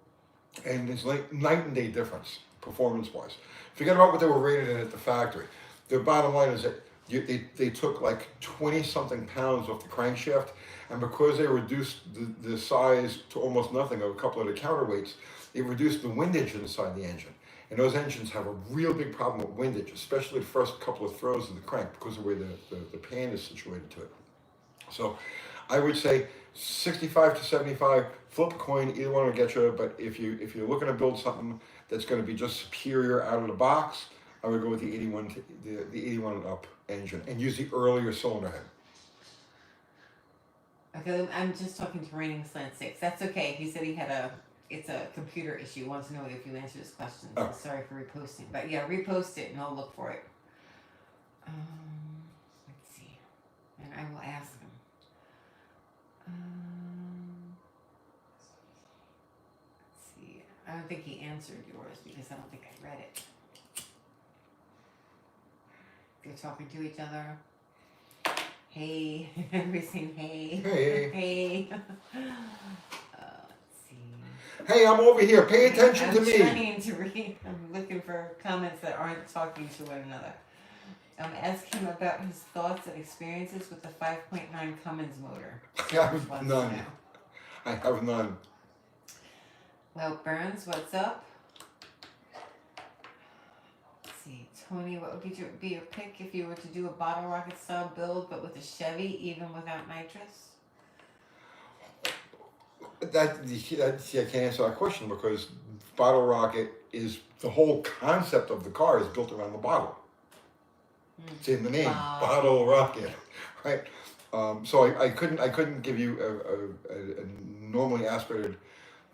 [SPEAKER 1] and it's like night and day difference performance-wise. Forget about what they were rated at the factory. The bottom line is that they took like 20-something pounds off the crankshaft, and because they reduced the size to almost nothing of a couple of the counterweights, it reduced the windage inside the engine. And those engines have a real big problem with windage, especially the first couple of throws of the crank because of the way the pan is situated to it. So I would say 65 to 75, flip a coin, either one will get you, but if you're looking to build something that's going to be just superior out of the box, I would go with the 81 and up engine and use the earlier cylinder head.
[SPEAKER 2] Okay, I'm just talking to Raining Slant 6. That's okay. He said it's a computer issue. He wants to know if you answered his questions.
[SPEAKER 1] Oh.
[SPEAKER 2] Sorry for reposting. But yeah, repost it and I'll look for it. Let's don't think he answered yours because I don't think I read it. They're talking to each other. Hey, everybody's saying hey.
[SPEAKER 1] Hey.
[SPEAKER 2] Hey. Let's see.
[SPEAKER 1] Hey, I'm over here. Pay attention to me.
[SPEAKER 2] I'm trying to read. I'm looking for comments that aren't talking to one another. Ask him about his thoughts and experiences with the 5.9 Cummins motor.
[SPEAKER 1] I have none. I have none.
[SPEAKER 2] Well, Burns, what's up? Let's see. Tony, what would be your pick if you were to do a bottle rocket style build but with a Chevy, even without nitrous?
[SPEAKER 1] See, I can't answer that question because bottle rocket is the whole concept of the car is built around the bottle. It's in the name, bottle rocket, right? So I couldn't give you a normally aspirated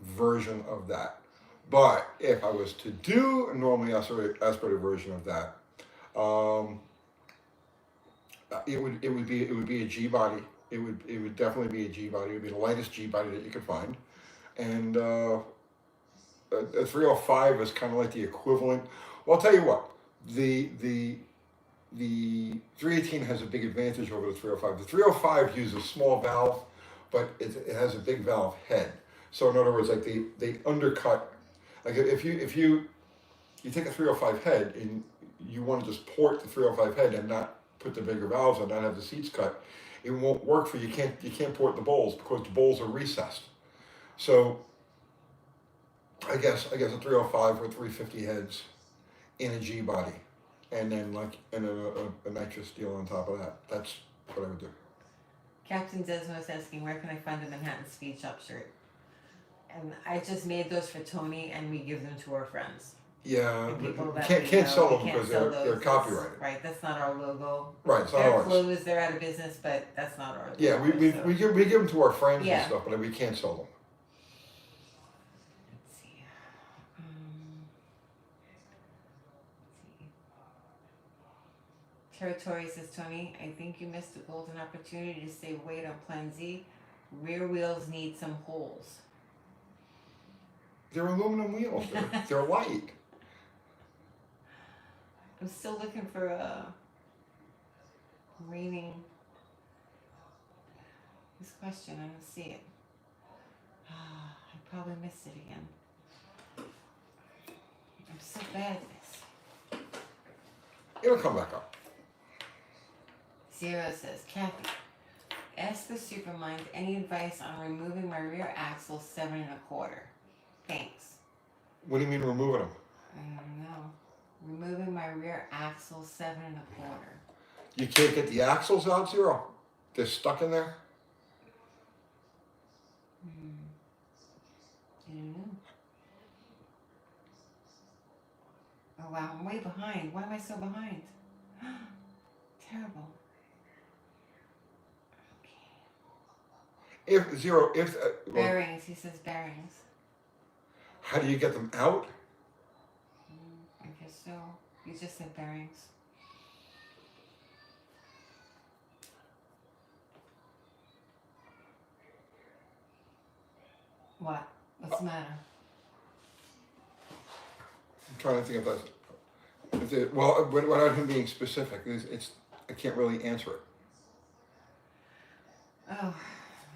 [SPEAKER 1] version of that. But if I was to do a normally aspirated version of that, it would be a G body. It would definitely be a G body. It would be the lightest G body that you could find, and a 305 is kind of like the equivalent. Well, I'll tell you what, the 318 has a big advantage over the 305. The 305 uses a small valve, but it has a big valve head. So in other words, like they undercut. Like if you take a 305 head and you want to just port the 305 head and not put the bigger valves and not have the seats cut, it won't work for you. You can't port the bowls because the bowls are recessed. So I guess a 305 with 350 heads in a G body, and then a nitrous steel on top of that. That's what I would do.
[SPEAKER 2] Captain Desmo is asking, where can I find a Manhattan Speed Shop shirt? And I just made those for Tony, and we give them to our friends.
[SPEAKER 1] Yeah,
[SPEAKER 2] That
[SPEAKER 1] can't sell them because they're copyrighted.
[SPEAKER 2] Right, that's not our logo.
[SPEAKER 1] Right, it's not
[SPEAKER 2] they're
[SPEAKER 1] ours.
[SPEAKER 2] closed, they're out of business, but that's not our logo.
[SPEAKER 1] Yeah, we give them to our friends
[SPEAKER 2] Yeah.
[SPEAKER 1] and stuff, but we can't sell them.
[SPEAKER 2] Let's see. Territory says, Tony, I think you missed a golden opportunity to save weight on Plan Z. Rear wheels need some holes.
[SPEAKER 1] They're aluminum wheels. They're light.
[SPEAKER 2] I'm still looking for a raining. This question, I don't see it. I probably missed it again. I'm so bad at this.
[SPEAKER 1] It'll come back up.
[SPEAKER 2] Zero says, Kathy, ask the Supermind any advice on removing my rear axle 7 1/4. Thanks.
[SPEAKER 1] What do you mean removing them?
[SPEAKER 2] I don't know. Removing my rear axle 7 1/4.
[SPEAKER 1] You can't get the axles out, Zero? They're stuck in there?
[SPEAKER 2] I don't know. Oh wow, I'm way behind. Why am I so behind? Terrible.
[SPEAKER 1] If
[SPEAKER 2] Bearings, he says bearings.
[SPEAKER 1] how do you get them out?
[SPEAKER 2] I guess so. You just said bearings. What? What's the matter?
[SPEAKER 1] I'm trying to think of that. Well, without him being specific, I can't really answer it.
[SPEAKER 2] Oh,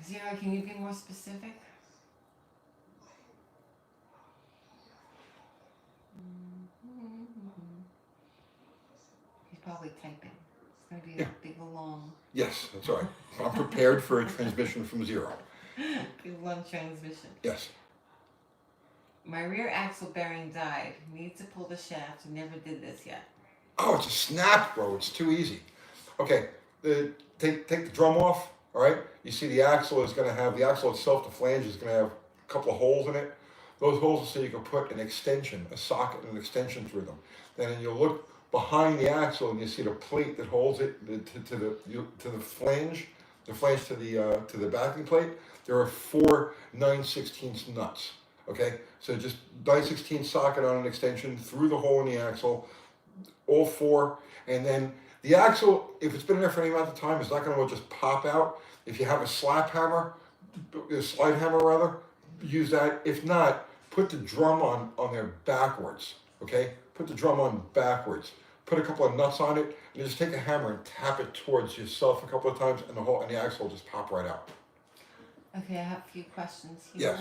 [SPEAKER 2] Zero, can you be more specific? He's probably typing. It's going to be a big long.
[SPEAKER 1] Yes, that's all right. I'm prepared for a transmission from Zero.
[SPEAKER 2] Big long transmission.
[SPEAKER 1] Yes.
[SPEAKER 2] My rear axle bearing died. Need to pull the shaft. Never did this yet.
[SPEAKER 1] Oh, it's a snap, bro. It's too easy. Okay, take the drum off. All right. You see the axle itself, the flange is going to have a couple of holes in it. Those holes are so you can put an extension, a socket, and an extension through them. Then you'll look behind the axle and you see the plate that holds it to the flange, to the backing plate. There are 4 9/16 nuts. Okay, so just 9/16 socket on an extension through the hole in the axle, all 4, and then the axle, if it's been in there for any amount of time, it's not going to just pop out. If you have a slide hammer rather, use that. If not, put the drum on there backwards, okay? Put the drum on backwards. Put a couple of nuts on it, and just take a hammer and tap it towards yourself a couple of times, and the axle will just pop right out.
[SPEAKER 2] Okay, I have a few questions here.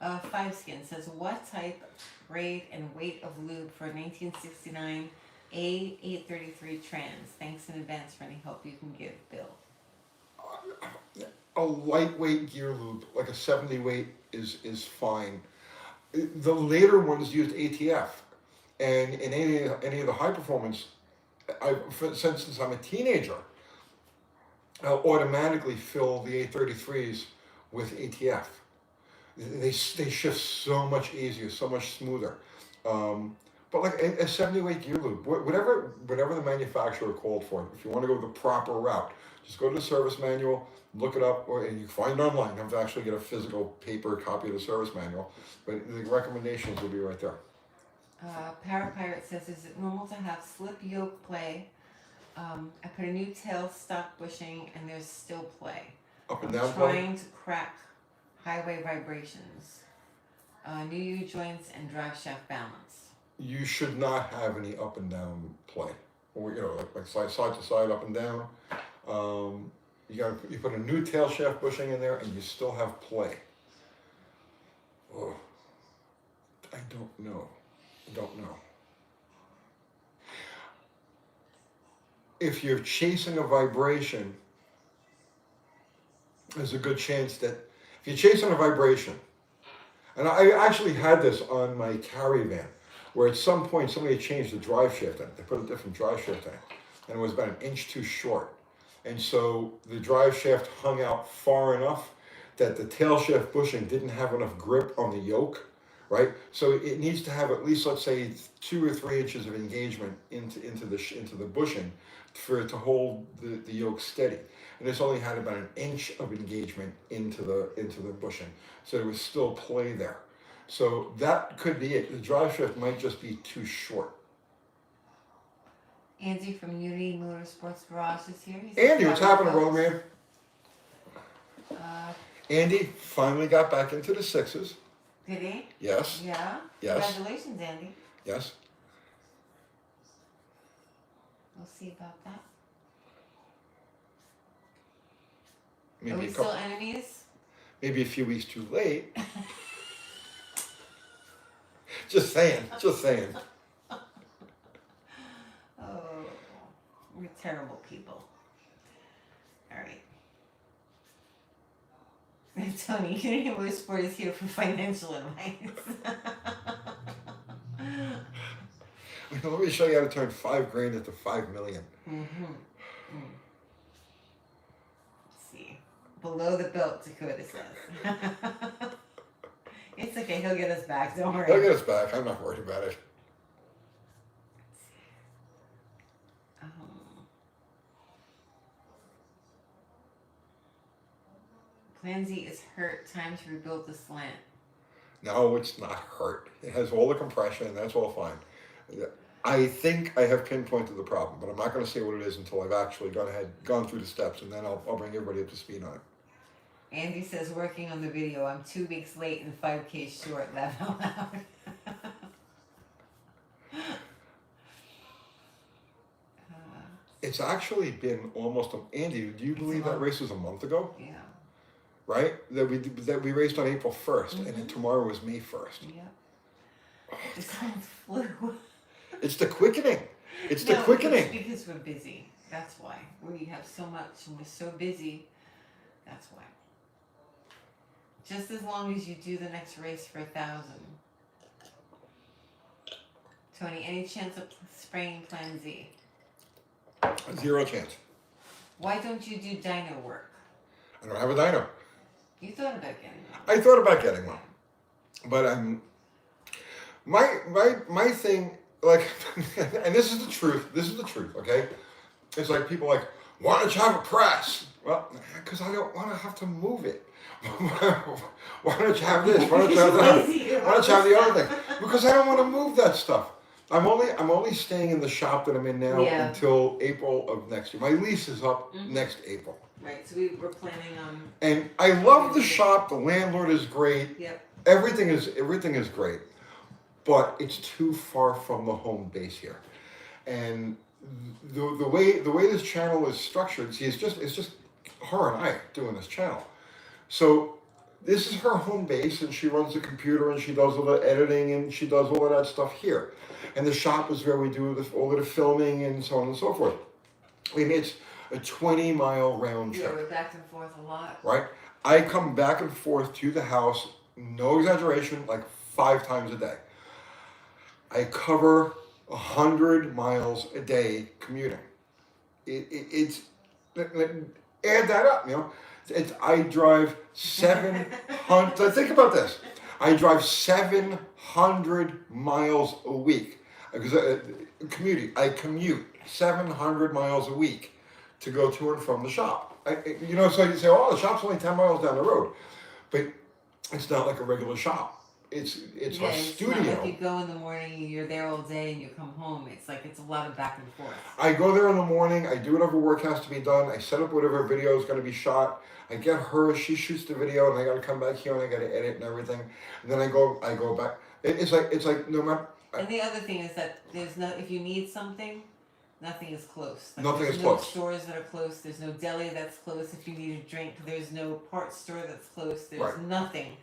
[SPEAKER 1] Yes.
[SPEAKER 2] Five Skin says, what type, grade, and weight of lube for 1969 A833 Trans? Thanks in advance for any help you can give, Bill.
[SPEAKER 1] A lightweight gear lube, like a 70 weight, is fine. The later ones used ATF, and in any of the high performance, since I'm a teenager, I'll automatically fill the 833s with ATF. They shift so much easier, so much smoother. But like a 70 weight gear lube, whatever the manufacturer called for, if you want to go the proper route, just go to the service manual, look it up, and you can find it online. You don't have to actually get a physical paper copy of the service manual, but the recommendations will be right there.
[SPEAKER 2] Parapirate says, is it normal to have slip yoke play? I put a new tailstock bushing and there's still play.
[SPEAKER 1] Up and
[SPEAKER 2] I'm
[SPEAKER 1] down
[SPEAKER 2] trying to crack highway vibrations, new U-joints, and drive shaft balance.
[SPEAKER 1] You should not have any up and down play, or like side to side, up and down. You put a new tail shaft bushing in there, and you still have play. Oh, I don't know. If you're chasing a vibration, there's a good chance that if you're chasing a vibration, and I actually had this on my Caravan, where at some point somebody had changed the drive shaft in it. They put a different drive shaft in it, and it was about an inch too short. And so the drive shaft hung out far enough that the tail shaft bushing didn't have enough grip on the yoke, right? So it needs to have at least, let's say, 2 or 3 inches of engagement into the bushing for it to hold the yoke steady. And it's only had about an inch of engagement into the bushing, so there was still play there. So that could be it. The drive shaft might just be too short.
[SPEAKER 2] Andy from Unity Motorsports Garage is here.
[SPEAKER 1] Andy, what's happening, brother man? Andy finally got back into the sixes.
[SPEAKER 2] Did he?
[SPEAKER 1] Yes.
[SPEAKER 2] Yeah?
[SPEAKER 1] Yes.
[SPEAKER 2] Congratulations, Andy.
[SPEAKER 1] Yes.
[SPEAKER 2] We'll see about that.
[SPEAKER 1] Maybe
[SPEAKER 2] Are we still enemies?
[SPEAKER 1] Maybe a few weeks too late. Just saying.
[SPEAKER 2] Oh, we're terrible people. All right. Tony, Unity Motorsport is here for financial advice.
[SPEAKER 1] Let me show you how to turn $5,000 into $5 million.
[SPEAKER 2] Let's see. Below the belt, Dakota says. It's okay, he'll get us back, don't worry.
[SPEAKER 1] He'll get us back. I'm not worried about it.
[SPEAKER 2] Plan Z is hurt. Time to rebuild the slant.
[SPEAKER 1] No, it's not hurt. It has all the compression. That's all fine. I think I have pinpointed the problem, but I'm not going to say what it is until I've actually gone through the steps, and then I'll bring everybody up to speed on it.
[SPEAKER 2] Andy says, working on the video. I'm 2 weeks late and 5K short. Laugh out loud.
[SPEAKER 1] It's actually been almost Andy, do you believe that race was a month ago?
[SPEAKER 2] Yeah.
[SPEAKER 1] Right? That we raced on April 1st, and then tomorrow was May 1st.
[SPEAKER 2] Yeah. It's called flu.
[SPEAKER 1] It's the quickening. It's the quickening.
[SPEAKER 2] It's because we're busy. That's why. We have so much and we're so busy. That's why. Just as long as you do the next race for 1,000. Tony, any chance of spraying Plan Z?
[SPEAKER 1] 0 chance.
[SPEAKER 2] Why don't you do dyno work?
[SPEAKER 1] I don't have a dyno.
[SPEAKER 2] You thought about getting one.
[SPEAKER 1] I thought about getting one. But my thing, like, and this is the truth, okay? It's like people like, why don't you have a press? Well, because I don't want to have to move it. Why don't you have this? Why don't you have that? Why don't you have the other thing? Because I don't want to move that stuff. I'm only staying in the shop that I'm in now until April of next year. My lease is up next April.
[SPEAKER 2] Right, so we were planning on...
[SPEAKER 1] And I love the shop. The landlord is great.
[SPEAKER 2] Yep.
[SPEAKER 1] everything is great, but it's too far from the home base here, and the way this channel is structured, see, it's just her and I doing this channel. So this is her home base, and she runs the computer, and she does all the editing, and she does all of that stuff here. And the shop is where we do all of the filming and so on and so forth. I mean, it's a 20-mile round
[SPEAKER 2] Yeah,
[SPEAKER 1] trip,
[SPEAKER 2] we're back and forth a lot.
[SPEAKER 1] right? I come back and forth to the house, no exaggeration, like 5 times a day. I cover 100 miles a day commuting. It's add that up, you know. I drive 700. Think about this. I drive 700 miles a week because commuting. I commute 700 miles a week to go to and from the shop. So you say, oh, the shop's only 10 miles down the road, but it's not like a regular shop. It's
[SPEAKER 2] Yeah,
[SPEAKER 1] a
[SPEAKER 2] it's
[SPEAKER 1] studio.
[SPEAKER 2] not like you go in the morning, you're there all day, and you come home. It's like it's a lot of back and forth.
[SPEAKER 1] I go there in the morning. I do whatever work has to be done. I set up whatever video is going to be shot. I get her. She shoots the video, and I got to come back here and I got to edit and everything. And then I go back. It's like no matter.
[SPEAKER 2] And the other thing is that there's no, if you need something, nothing is close. Like
[SPEAKER 1] Nothing
[SPEAKER 2] there's
[SPEAKER 1] is
[SPEAKER 2] no
[SPEAKER 1] close.
[SPEAKER 2] stores that are close. There's no deli that's close. If you need a drink, there's no parts store that's close. There's
[SPEAKER 1] Right.
[SPEAKER 2] nothing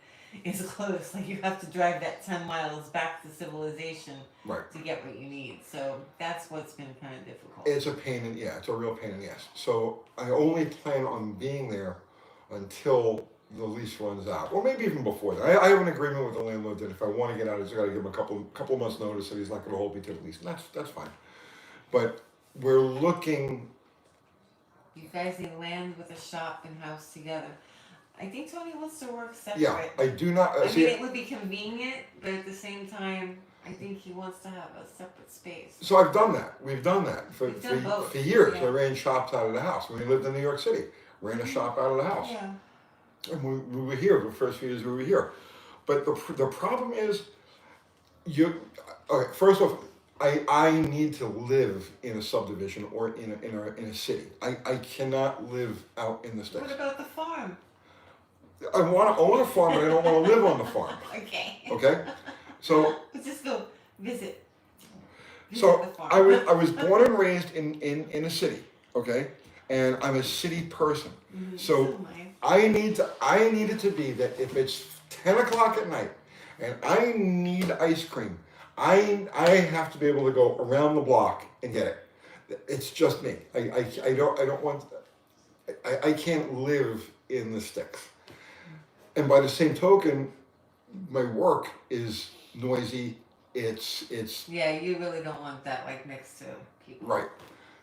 [SPEAKER 2] is close. Like you have to drive that 10 miles back to civilization
[SPEAKER 1] Right.
[SPEAKER 2] to get what you need. So that's what's been kind of difficult.
[SPEAKER 1] It's a pain in it's a real pain in the ass. So I only plan on being there until the lease runs out, or maybe even before that. I have an agreement with the landlord that if I want to get out, I just got to give him a couple of months notice that he's not going to hold me to the lease, and that's fine. But we're looking.
[SPEAKER 2] You guys need land with a shop and house together. I think Tony wants to work separate.
[SPEAKER 1] Yeah, I do not.
[SPEAKER 2] I
[SPEAKER 1] See,
[SPEAKER 2] mean, it would be convenient, but at the same time, I think he wants to have a separate space.
[SPEAKER 1] so I've done that. We've done that for
[SPEAKER 2] We've done both,
[SPEAKER 1] for years.
[SPEAKER 2] yeah.
[SPEAKER 1] I ran shops out of the house when we lived in New York City. Ran a shop out of the house.
[SPEAKER 2] Yeah.
[SPEAKER 1] And we were here the first few years we were here. But the problem is, okay, first off, I need to live in a subdivision or in a city. I cannot live out in the sticks.
[SPEAKER 2] What about the farm?
[SPEAKER 1] I want to own a farm, but I don't want to live on the farm.
[SPEAKER 2] Okay.
[SPEAKER 1] Okay, so
[SPEAKER 2] But just go visit. The
[SPEAKER 1] so
[SPEAKER 2] farm.
[SPEAKER 1] I was born and raised in a city. Okay, and I'm a city person.
[SPEAKER 2] Mhm,
[SPEAKER 1] So
[SPEAKER 2] am I.
[SPEAKER 1] I need it to be that if it's 10 o'clock at night and I need ice cream, I have to be able to go around the block and get it. It's just me. I don't want. I can't live in the sticks. And by the same token, my work is noisy. It's
[SPEAKER 2] Yeah, you really don't want that like next to people.
[SPEAKER 1] right.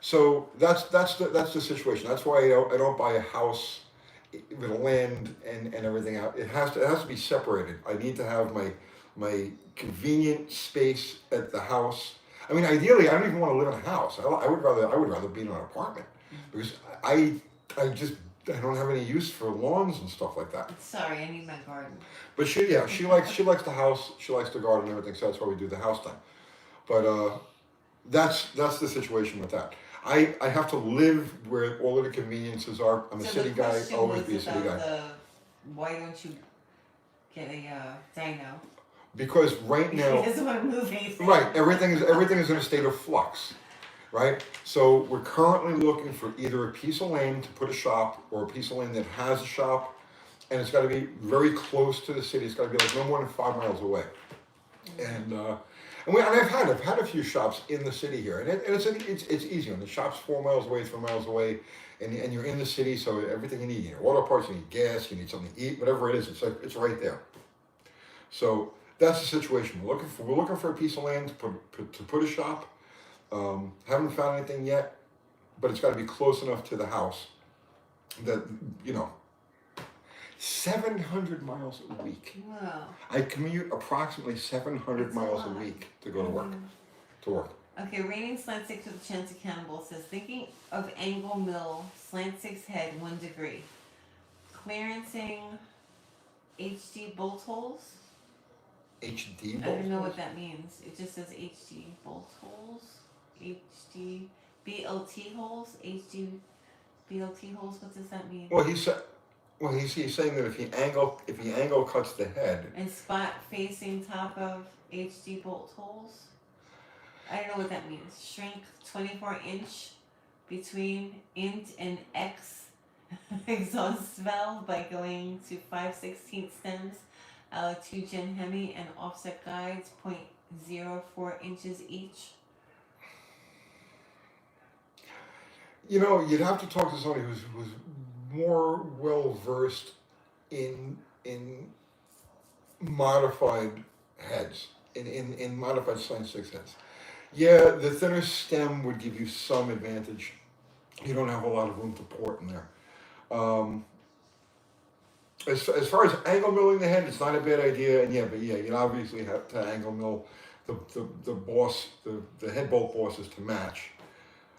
[SPEAKER 1] So that's the situation. That's why I don't buy a house with land and everything out. It has to be separated. I need to have my convenient space at the house. I mean, ideally, I don't even want to live in a house. I would rather be in an apartment because I don't have any use for lawns and stuff like that.
[SPEAKER 2] Sorry, I need my garden.
[SPEAKER 1] But she likes the house. She likes the garden and everything. So that's why we do the house time. But that's the situation with that. I have to live where all of the conveniences are. I'm a
[SPEAKER 2] So
[SPEAKER 1] city
[SPEAKER 2] the
[SPEAKER 1] guy.
[SPEAKER 2] question
[SPEAKER 1] Always
[SPEAKER 2] was
[SPEAKER 1] be a city
[SPEAKER 2] about
[SPEAKER 1] guy.
[SPEAKER 2] why don't you get a dyno?
[SPEAKER 1] Because right
[SPEAKER 2] He
[SPEAKER 1] now,
[SPEAKER 2] doesn't want to move anything.
[SPEAKER 1] right, everything is in a state of flux, right? So we're currently looking for either a piece of land to put a shop or a piece of land that has a shop, and it's got to be very close to the city. It's got to be like no more than 5 miles away. And I've had a few shops in the city here, and it's easy. And the shop's 4 miles away, 3 miles away, and you're in the city, so everything you need, auto parts, you need gas, you need something to eat, whatever it is, it's right there. So that's the situation. We're looking for a piece of land to put a shop. Haven't found anything yet, but it's got to be close enough to the house that 700 miles a week.
[SPEAKER 2] Wow.
[SPEAKER 1] I commute approximately 700
[SPEAKER 2] That's a
[SPEAKER 1] miles a
[SPEAKER 2] lot.
[SPEAKER 1] week to go to work. To work.
[SPEAKER 2] Okay, Raining Slant 6 with a Chance of Cannibal says, thinking of angle mill, slant 6 head, 1 degree. Clearancing HD bolt holes?
[SPEAKER 1] HD
[SPEAKER 2] I don't know
[SPEAKER 1] bolts?
[SPEAKER 2] what that means. It just says HD bolt holes. HD BLT holes? HD BLT holes? What does that mean?
[SPEAKER 1] Well, he said, Well, he's saying that if he angle cuts the head,
[SPEAKER 2] And spot facing top of HD bolt holes. I don't know what that means. Shrink 24-inch between int and X exhaust valve by going to 5/16 stems, 2 gen Hemi, and offset guides 0.04 inches each.
[SPEAKER 1] you know, you'd have to talk to somebody who's more well versed in modified heads, in modified Science 6 heads. Yeah, the thinner stem would give you some advantage. You don't have a lot of room to port in there. Um, as far as angle milling the head, it's not a bad idea. And yeah, you obviously have to angle mill the head bolt bosses to match.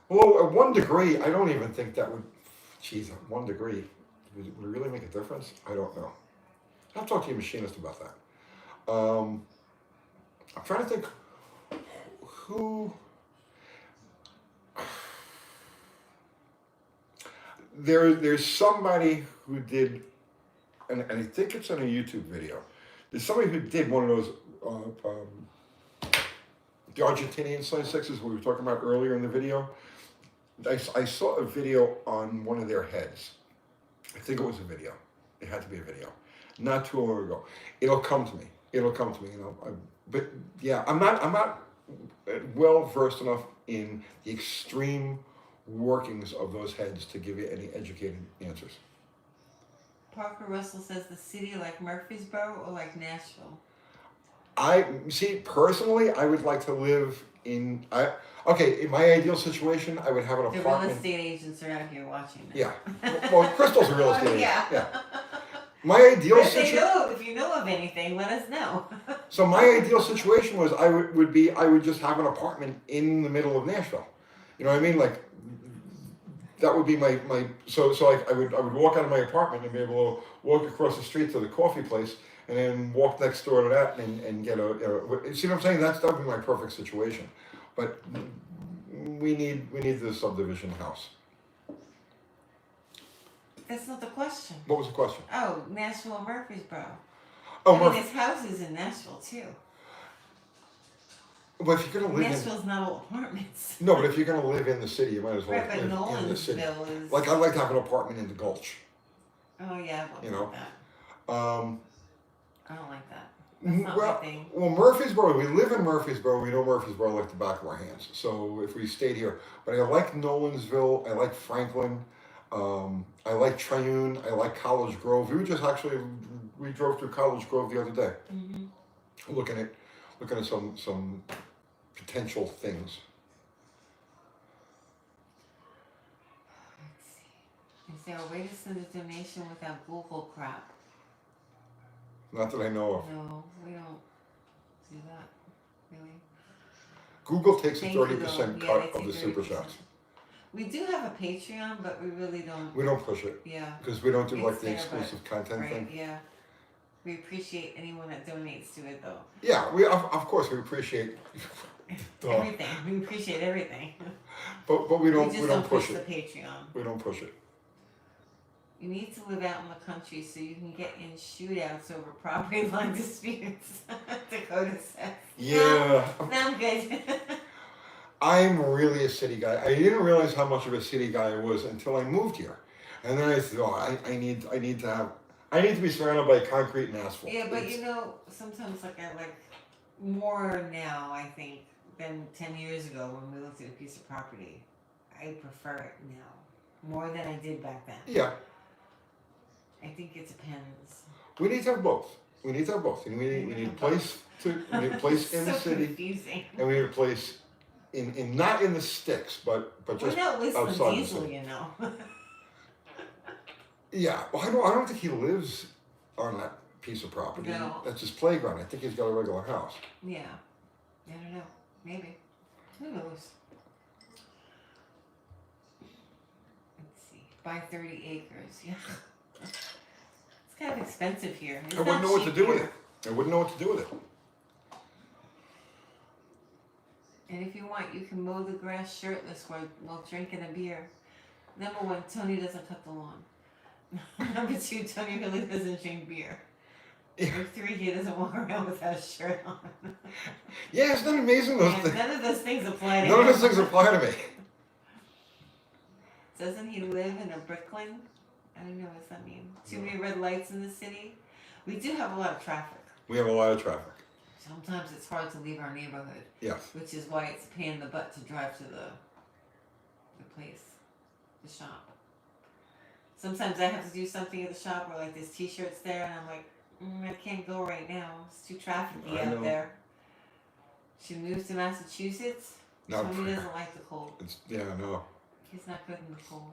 [SPEAKER 1] Well, at 1 degree, I don't even think that would. Geez, at 1 degree, would it really make a difference? I don't know. I'll talk to your machinist about that. I'm trying to think who. There's somebody who did, and I think it's on a YouTube video. There's somebody who did one of those, the Argentinian Science 6s we were talking about earlier in the video. I saw a video on one of their heads. I think it was a video. It had to be a video. Not too long ago. It'll come to me. You know. But yeah, I'm not well versed enough in the extreme workings of those heads to give you any educated answers.
[SPEAKER 2] Parker Russell says the city like Murfreesboro or like Nashville.
[SPEAKER 1] I see personally, I would like to live in. In my ideal situation, I would have an
[SPEAKER 2] The
[SPEAKER 1] apartment.
[SPEAKER 2] real estate agents are out here watching this.
[SPEAKER 1] Yeah. Well, Crystal's a real estate agent.
[SPEAKER 2] Yeah.
[SPEAKER 1] Yeah. My ideal situation.
[SPEAKER 2] If you know of anything, let us know.
[SPEAKER 1] So my ideal situation was I would just have an apartment in the middle of Nashville. You know what I mean? Like that would be my so like I would walk out of my apartment and be able to walk across the street to the coffee place and then walk next door to that and get see what I'm saying? That would be my perfect situation. But we need the subdivision house.
[SPEAKER 2] That's not the question.
[SPEAKER 1] What was the question?
[SPEAKER 2] Oh, Nashville or Murfreesboro.
[SPEAKER 1] Oh,
[SPEAKER 2] his house is in Nashville too.
[SPEAKER 1] But if you're gonna live
[SPEAKER 2] Nashville's not all apartments.
[SPEAKER 1] No, but if you're gonna live in the city, you might as well
[SPEAKER 2] Right, but
[SPEAKER 1] live in the city.
[SPEAKER 2] Nolensville is.
[SPEAKER 1] Like I'd like to have an apartment in the Gulch.
[SPEAKER 2] Oh yeah, I
[SPEAKER 1] You know.
[SPEAKER 2] that. I don't like that. That's not
[SPEAKER 1] Well,
[SPEAKER 2] my thing.
[SPEAKER 1] well, Murfreesboro. We live in Murfreesboro. We know Murfreesboro like the back of our hands. So if we stayed here, but I like Nolensville. I like Franklin. I like Triune. I like College Grove. We drove through College Grove the other day, looking at some potential things.
[SPEAKER 2] Let's see. Is there a way to send a donation without Google crap?
[SPEAKER 1] Not that I know of.
[SPEAKER 2] No, we don't do that. Really.
[SPEAKER 1] Google takes a
[SPEAKER 2] Thank you,
[SPEAKER 1] 30%
[SPEAKER 2] though.
[SPEAKER 1] cut
[SPEAKER 2] Yeah, they
[SPEAKER 1] of the
[SPEAKER 2] take
[SPEAKER 1] super
[SPEAKER 2] 30%.
[SPEAKER 1] chats.
[SPEAKER 2] We do have a Patreon, but we really don't.
[SPEAKER 1] We don't push it
[SPEAKER 2] Yeah.
[SPEAKER 1] because we don't do like
[SPEAKER 2] It's
[SPEAKER 1] the
[SPEAKER 2] there,
[SPEAKER 1] exclusive content
[SPEAKER 2] Right.
[SPEAKER 1] thing.
[SPEAKER 2] Yeah. We appreciate anyone that donates to it, though.
[SPEAKER 1] Yeah, we of course we appreciate
[SPEAKER 2] Everything. We appreciate everything.
[SPEAKER 1] but we
[SPEAKER 2] We
[SPEAKER 1] don't
[SPEAKER 2] just don't
[SPEAKER 1] push
[SPEAKER 2] the
[SPEAKER 1] it.
[SPEAKER 2] Patreon.
[SPEAKER 1] We don't push it.
[SPEAKER 2] You need to live out in the country so you can get in shootouts over property line disputes. Dakota says.
[SPEAKER 1] Yeah.
[SPEAKER 2] No, I'm good.
[SPEAKER 1] I'm really a city guy. I didn't realize how much of a city guy I was until I moved here, and then I thought, I need to be surrounded by concrete and asphalt.
[SPEAKER 2] Yeah, but sometimes I like more now, I think, than 10 years ago when we looked at a piece of property. I prefer it now more than I did back then.
[SPEAKER 1] Yeah.
[SPEAKER 2] I think it depends.
[SPEAKER 1] We need to have both. We need a place in the
[SPEAKER 2] So
[SPEAKER 1] city,
[SPEAKER 2] confusing.
[SPEAKER 1] and we need a place in not in the sticks, but just
[SPEAKER 2] We're not listening
[SPEAKER 1] outside the
[SPEAKER 2] easily,
[SPEAKER 1] city. Yeah, well, I don't think he lives on that piece of property.
[SPEAKER 2] No.
[SPEAKER 1] That's his playground. I think he's got a regular house.
[SPEAKER 2] Yeah. I don't know. Maybe. Who knows? Let's see. Buy 30 acres. Yeah. It's kind of expensive here. It's
[SPEAKER 1] I wouldn't
[SPEAKER 2] not
[SPEAKER 1] know what to
[SPEAKER 2] cheap
[SPEAKER 1] do with
[SPEAKER 2] here.
[SPEAKER 1] it. I wouldn't know what to do with it.
[SPEAKER 2] And if you want, you can mow the grass shirtless while drinking a beer. Number one, Tony doesn't cut the lawn. Number 2, Tony really doesn't drink beer.
[SPEAKER 1] Yeah.
[SPEAKER 2] Number 3, he doesn't walk around without a shirt on.
[SPEAKER 1] Yeah, isn't that amazing? Those
[SPEAKER 2] Yeah,
[SPEAKER 1] things.
[SPEAKER 2] none of those things apply to
[SPEAKER 1] None of
[SPEAKER 2] him.
[SPEAKER 1] those things apply to me.
[SPEAKER 2] Doesn't he live in a Brooklyn? I don't know what that means. Too many red lights in the city? We do have a lot of traffic.
[SPEAKER 1] We have a lot of traffic.
[SPEAKER 2] Sometimes it's hard to leave our neighborhood.
[SPEAKER 1] Yes.
[SPEAKER 2] Which is why it's a pain in the butt to drive to the place, the shop. Sometimes I have to do something at the shop where like there's t-shirts there and I'm like, I can't go right now. It's too trafficy out there. She moved to Massachusetts.
[SPEAKER 1] Not
[SPEAKER 2] Tony doesn't like the cold.
[SPEAKER 1] no.
[SPEAKER 2] He's not good in the cold.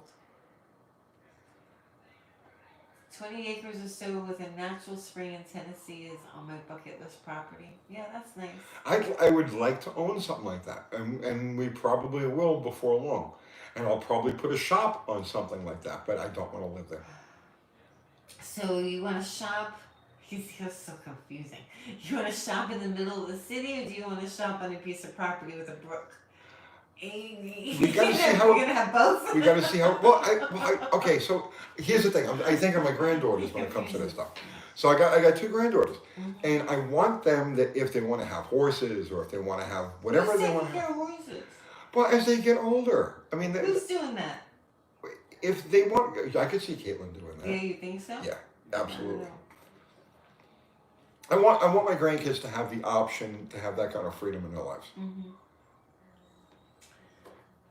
[SPEAKER 2] 20 acres or so with a natural spring in Tennessee is on my bucket list property. Yeah, that's nice.
[SPEAKER 1] I would like to own something like that, and we probably will before long. And I'll probably put a shop on something like that, but I don't want to live there.
[SPEAKER 2] So you want to shop? He's so confusing. You want to shop in the middle of the city, or do you want to shop on a piece of property with a brook?
[SPEAKER 1] We got to see how
[SPEAKER 2] we're gonna have both.
[SPEAKER 1] We got to see how. Okay. So here's the thing. I think of my granddaughters when it comes to this stuff. So I got 2 granddaughters, and I want them that if they want to have horses or if they want to have whatever they want to have.
[SPEAKER 2] Horses?
[SPEAKER 1] Well, as they get older, I mean,
[SPEAKER 2] Who's doing that?
[SPEAKER 1] if they want, I could see Caitlin doing that.
[SPEAKER 2] Yeah, you think so?
[SPEAKER 1] Yeah, absolutely. I want my grandkids to have the option to have that kind of freedom in their lives.
[SPEAKER 2] Mm-hmm.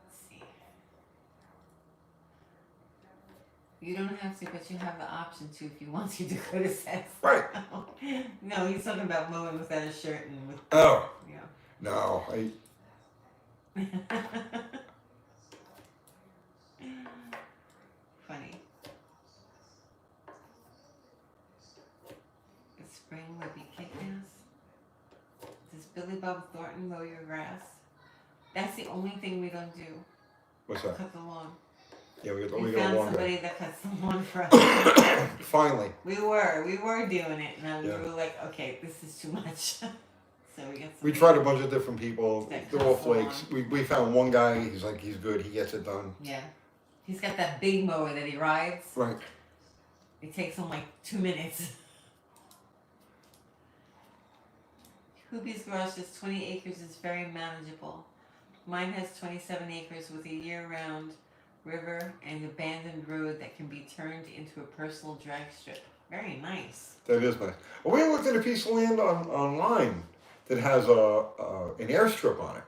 [SPEAKER 2] Let's see. You don't have to, but you have the option to if you want to go to sex.
[SPEAKER 1] Right.
[SPEAKER 2] No, he's talking about mowing without a shirt and with.
[SPEAKER 1] Oh.
[SPEAKER 2] Yeah.
[SPEAKER 1] No,
[SPEAKER 2] Funny. The spring would be kick-ass. Does Billy Bob Thornton mow your grass? That's the only thing we don't do.
[SPEAKER 1] What's that?
[SPEAKER 2] Cut the lawn.
[SPEAKER 1] Yeah, we
[SPEAKER 2] We
[SPEAKER 1] got
[SPEAKER 2] found
[SPEAKER 1] a long
[SPEAKER 2] somebody
[SPEAKER 1] day.
[SPEAKER 2] that cuts the lawn for us.
[SPEAKER 1] Finally.
[SPEAKER 2] We were doing it, and we
[SPEAKER 1] Yeah.
[SPEAKER 2] were like, okay, this is too much. So we got.
[SPEAKER 1] We tried a bunch of different people.
[SPEAKER 2] That
[SPEAKER 1] They're all
[SPEAKER 2] cuts the lawn.
[SPEAKER 1] flakes. We found one guy. He's good. He gets it done.
[SPEAKER 2] Yeah, he's got that big mower that he rides.
[SPEAKER 1] Right.
[SPEAKER 2] It takes him like 2 minutes. Hoobie's garage is 20 acres is very manageable. Mine has 27 acres with a year-round river and abandoned road that can be turned into a personal drag strip. Very nice.
[SPEAKER 1] That is nice. Well, we looked at a piece of land online that has an airstrip on it.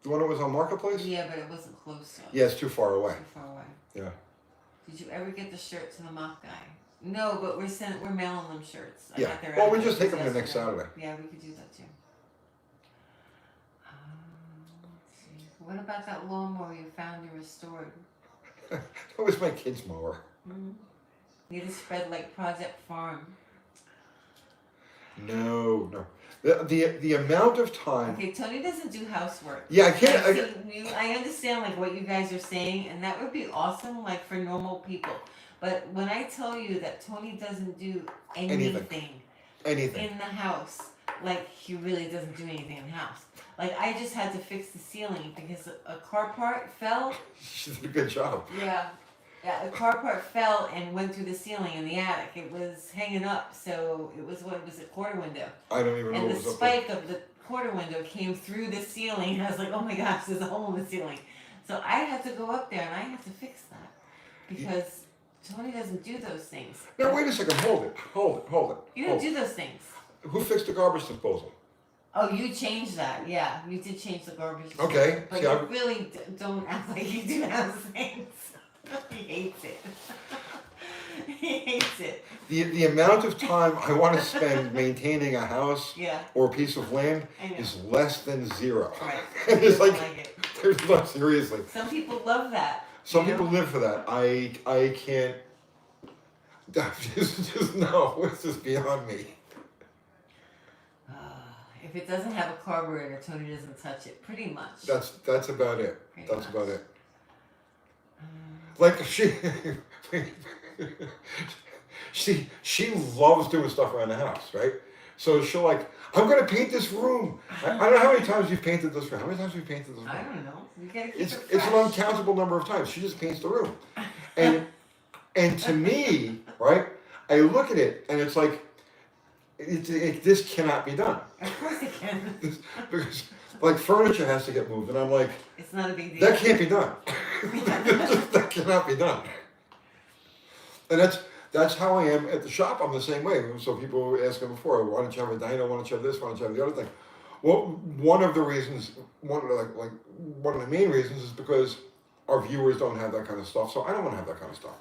[SPEAKER 1] The one that was on Marketplace?
[SPEAKER 2] Yeah, but it wasn't close to us.
[SPEAKER 1] Yeah, it's too far away.
[SPEAKER 2] Too far away.
[SPEAKER 1] Yeah.
[SPEAKER 2] Did you ever get the shirt to the mock guy? No, but we're mailing them shirts. I
[SPEAKER 1] Yeah.
[SPEAKER 2] got their
[SPEAKER 1] Well, we
[SPEAKER 2] address
[SPEAKER 1] just take them the next
[SPEAKER 2] yesterday.
[SPEAKER 1] Saturday.
[SPEAKER 2] Yeah, we could do that too. Let's see. What about that lawnmower you found and restored?
[SPEAKER 1] That was my kid's mower.
[SPEAKER 2] Mm-hmm. Need to spread like Project Farm.
[SPEAKER 1] No. The amount of time.
[SPEAKER 2] Okay, Tony doesn't do housework.
[SPEAKER 1] Yeah, I can't.
[SPEAKER 2] I understand like what you guys are saying, and that would be awesome, like for normal people. But when I tell you that Tony doesn't do anything in the house, like he really doesn't do anything in the house. Like I just had to fix the ceiling because a car part fell.
[SPEAKER 1] She did a good job.
[SPEAKER 2] Yeah, a car part fell and went through the ceiling in the attic. It was hanging up, so it was a quarter window.
[SPEAKER 1] I don't even know
[SPEAKER 2] And
[SPEAKER 1] what
[SPEAKER 2] the
[SPEAKER 1] was up there.
[SPEAKER 2] spike of the quarter window came through the ceiling. I was like, oh my gosh, there's a hole in the ceiling. So I had to go up there and I had to fix that because Tony doesn't do those things.
[SPEAKER 1] Now wait a second. Hold it.
[SPEAKER 2] You don't do those things.
[SPEAKER 1] Who fixed the garbage disposal?
[SPEAKER 2] Oh, you changed that. Yeah, you did change the garbage.
[SPEAKER 1] Okay.
[SPEAKER 2] But
[SPEAKER 1] See,
[SPEAKER 2] you
[SPEAKER 1] I-
[SPEAKER 2] really don't act like you do those things. He hates it. He hates it.
[SPEAKER 1] The amount of time I want to spend maintaining a house
[SPEAKER 2] Yeah,
[SPEAKER 1] or a piece of land
[SPEAKER 2] I know.
[SPEAKER 1] is less than zero.
[SPEAKER 2] Right.
[SPEAKER 1] And it's
[SPEAKER 2] He
[SPEAKER 1] like,
[SPEAKER 2] doesn't like it.
[SPEAKER 1] there's no, seriously.
[SPEAKER 2] Some people love that.
[SPEAKER 1] Some
[SPEAKER 2] you know?
[SPEAKER 1] people live for that. I can't. Just no. It's just beyond me.
[SPEAKER 2] If it doesn't have a carburetor, Tony doesn't touch it. Pretty much.
[SPEAKER 1] That's about it.
[SPEAKER 2] Pretty
[SPEAKER 1] That's
[SPEAKER 2] much.
[SPEAKER 1] about it. Like she loves doing stuff around the house, right? So she'll like, I'm gonna paint this room. I don't know how many times you've painted this room. How many times have you painted this room?
[SPEAKER 2] I don't know. You gotta keep
[SPEAKER 1] It's
[SPEAKER 2] it
[SPEAKER 1] an
[SPEAKER 2] fresh.
[SPEAKER 1] uncountable number of times. She just paints the room, and And to me, right, I look at it and it's like, this cannot be done.
[SPEAKER 2] Of course it can.
[SPEAKER 1] Because, like, furniture has to get moved, and I'm like,
[SPEAKER 2] It's not a big deal.
[SPEAKER 1] that can't be done. That cannot be done. And that's how I am at the shop. I'm the same way. So people were asking before, why don't you have a dyno? Why don't you have this? Why don't you have the other thing? Well, one of the reasons, one of the main reasons is because our viewers don't have that kind of stuff. So I don't want to have that kind of stuff.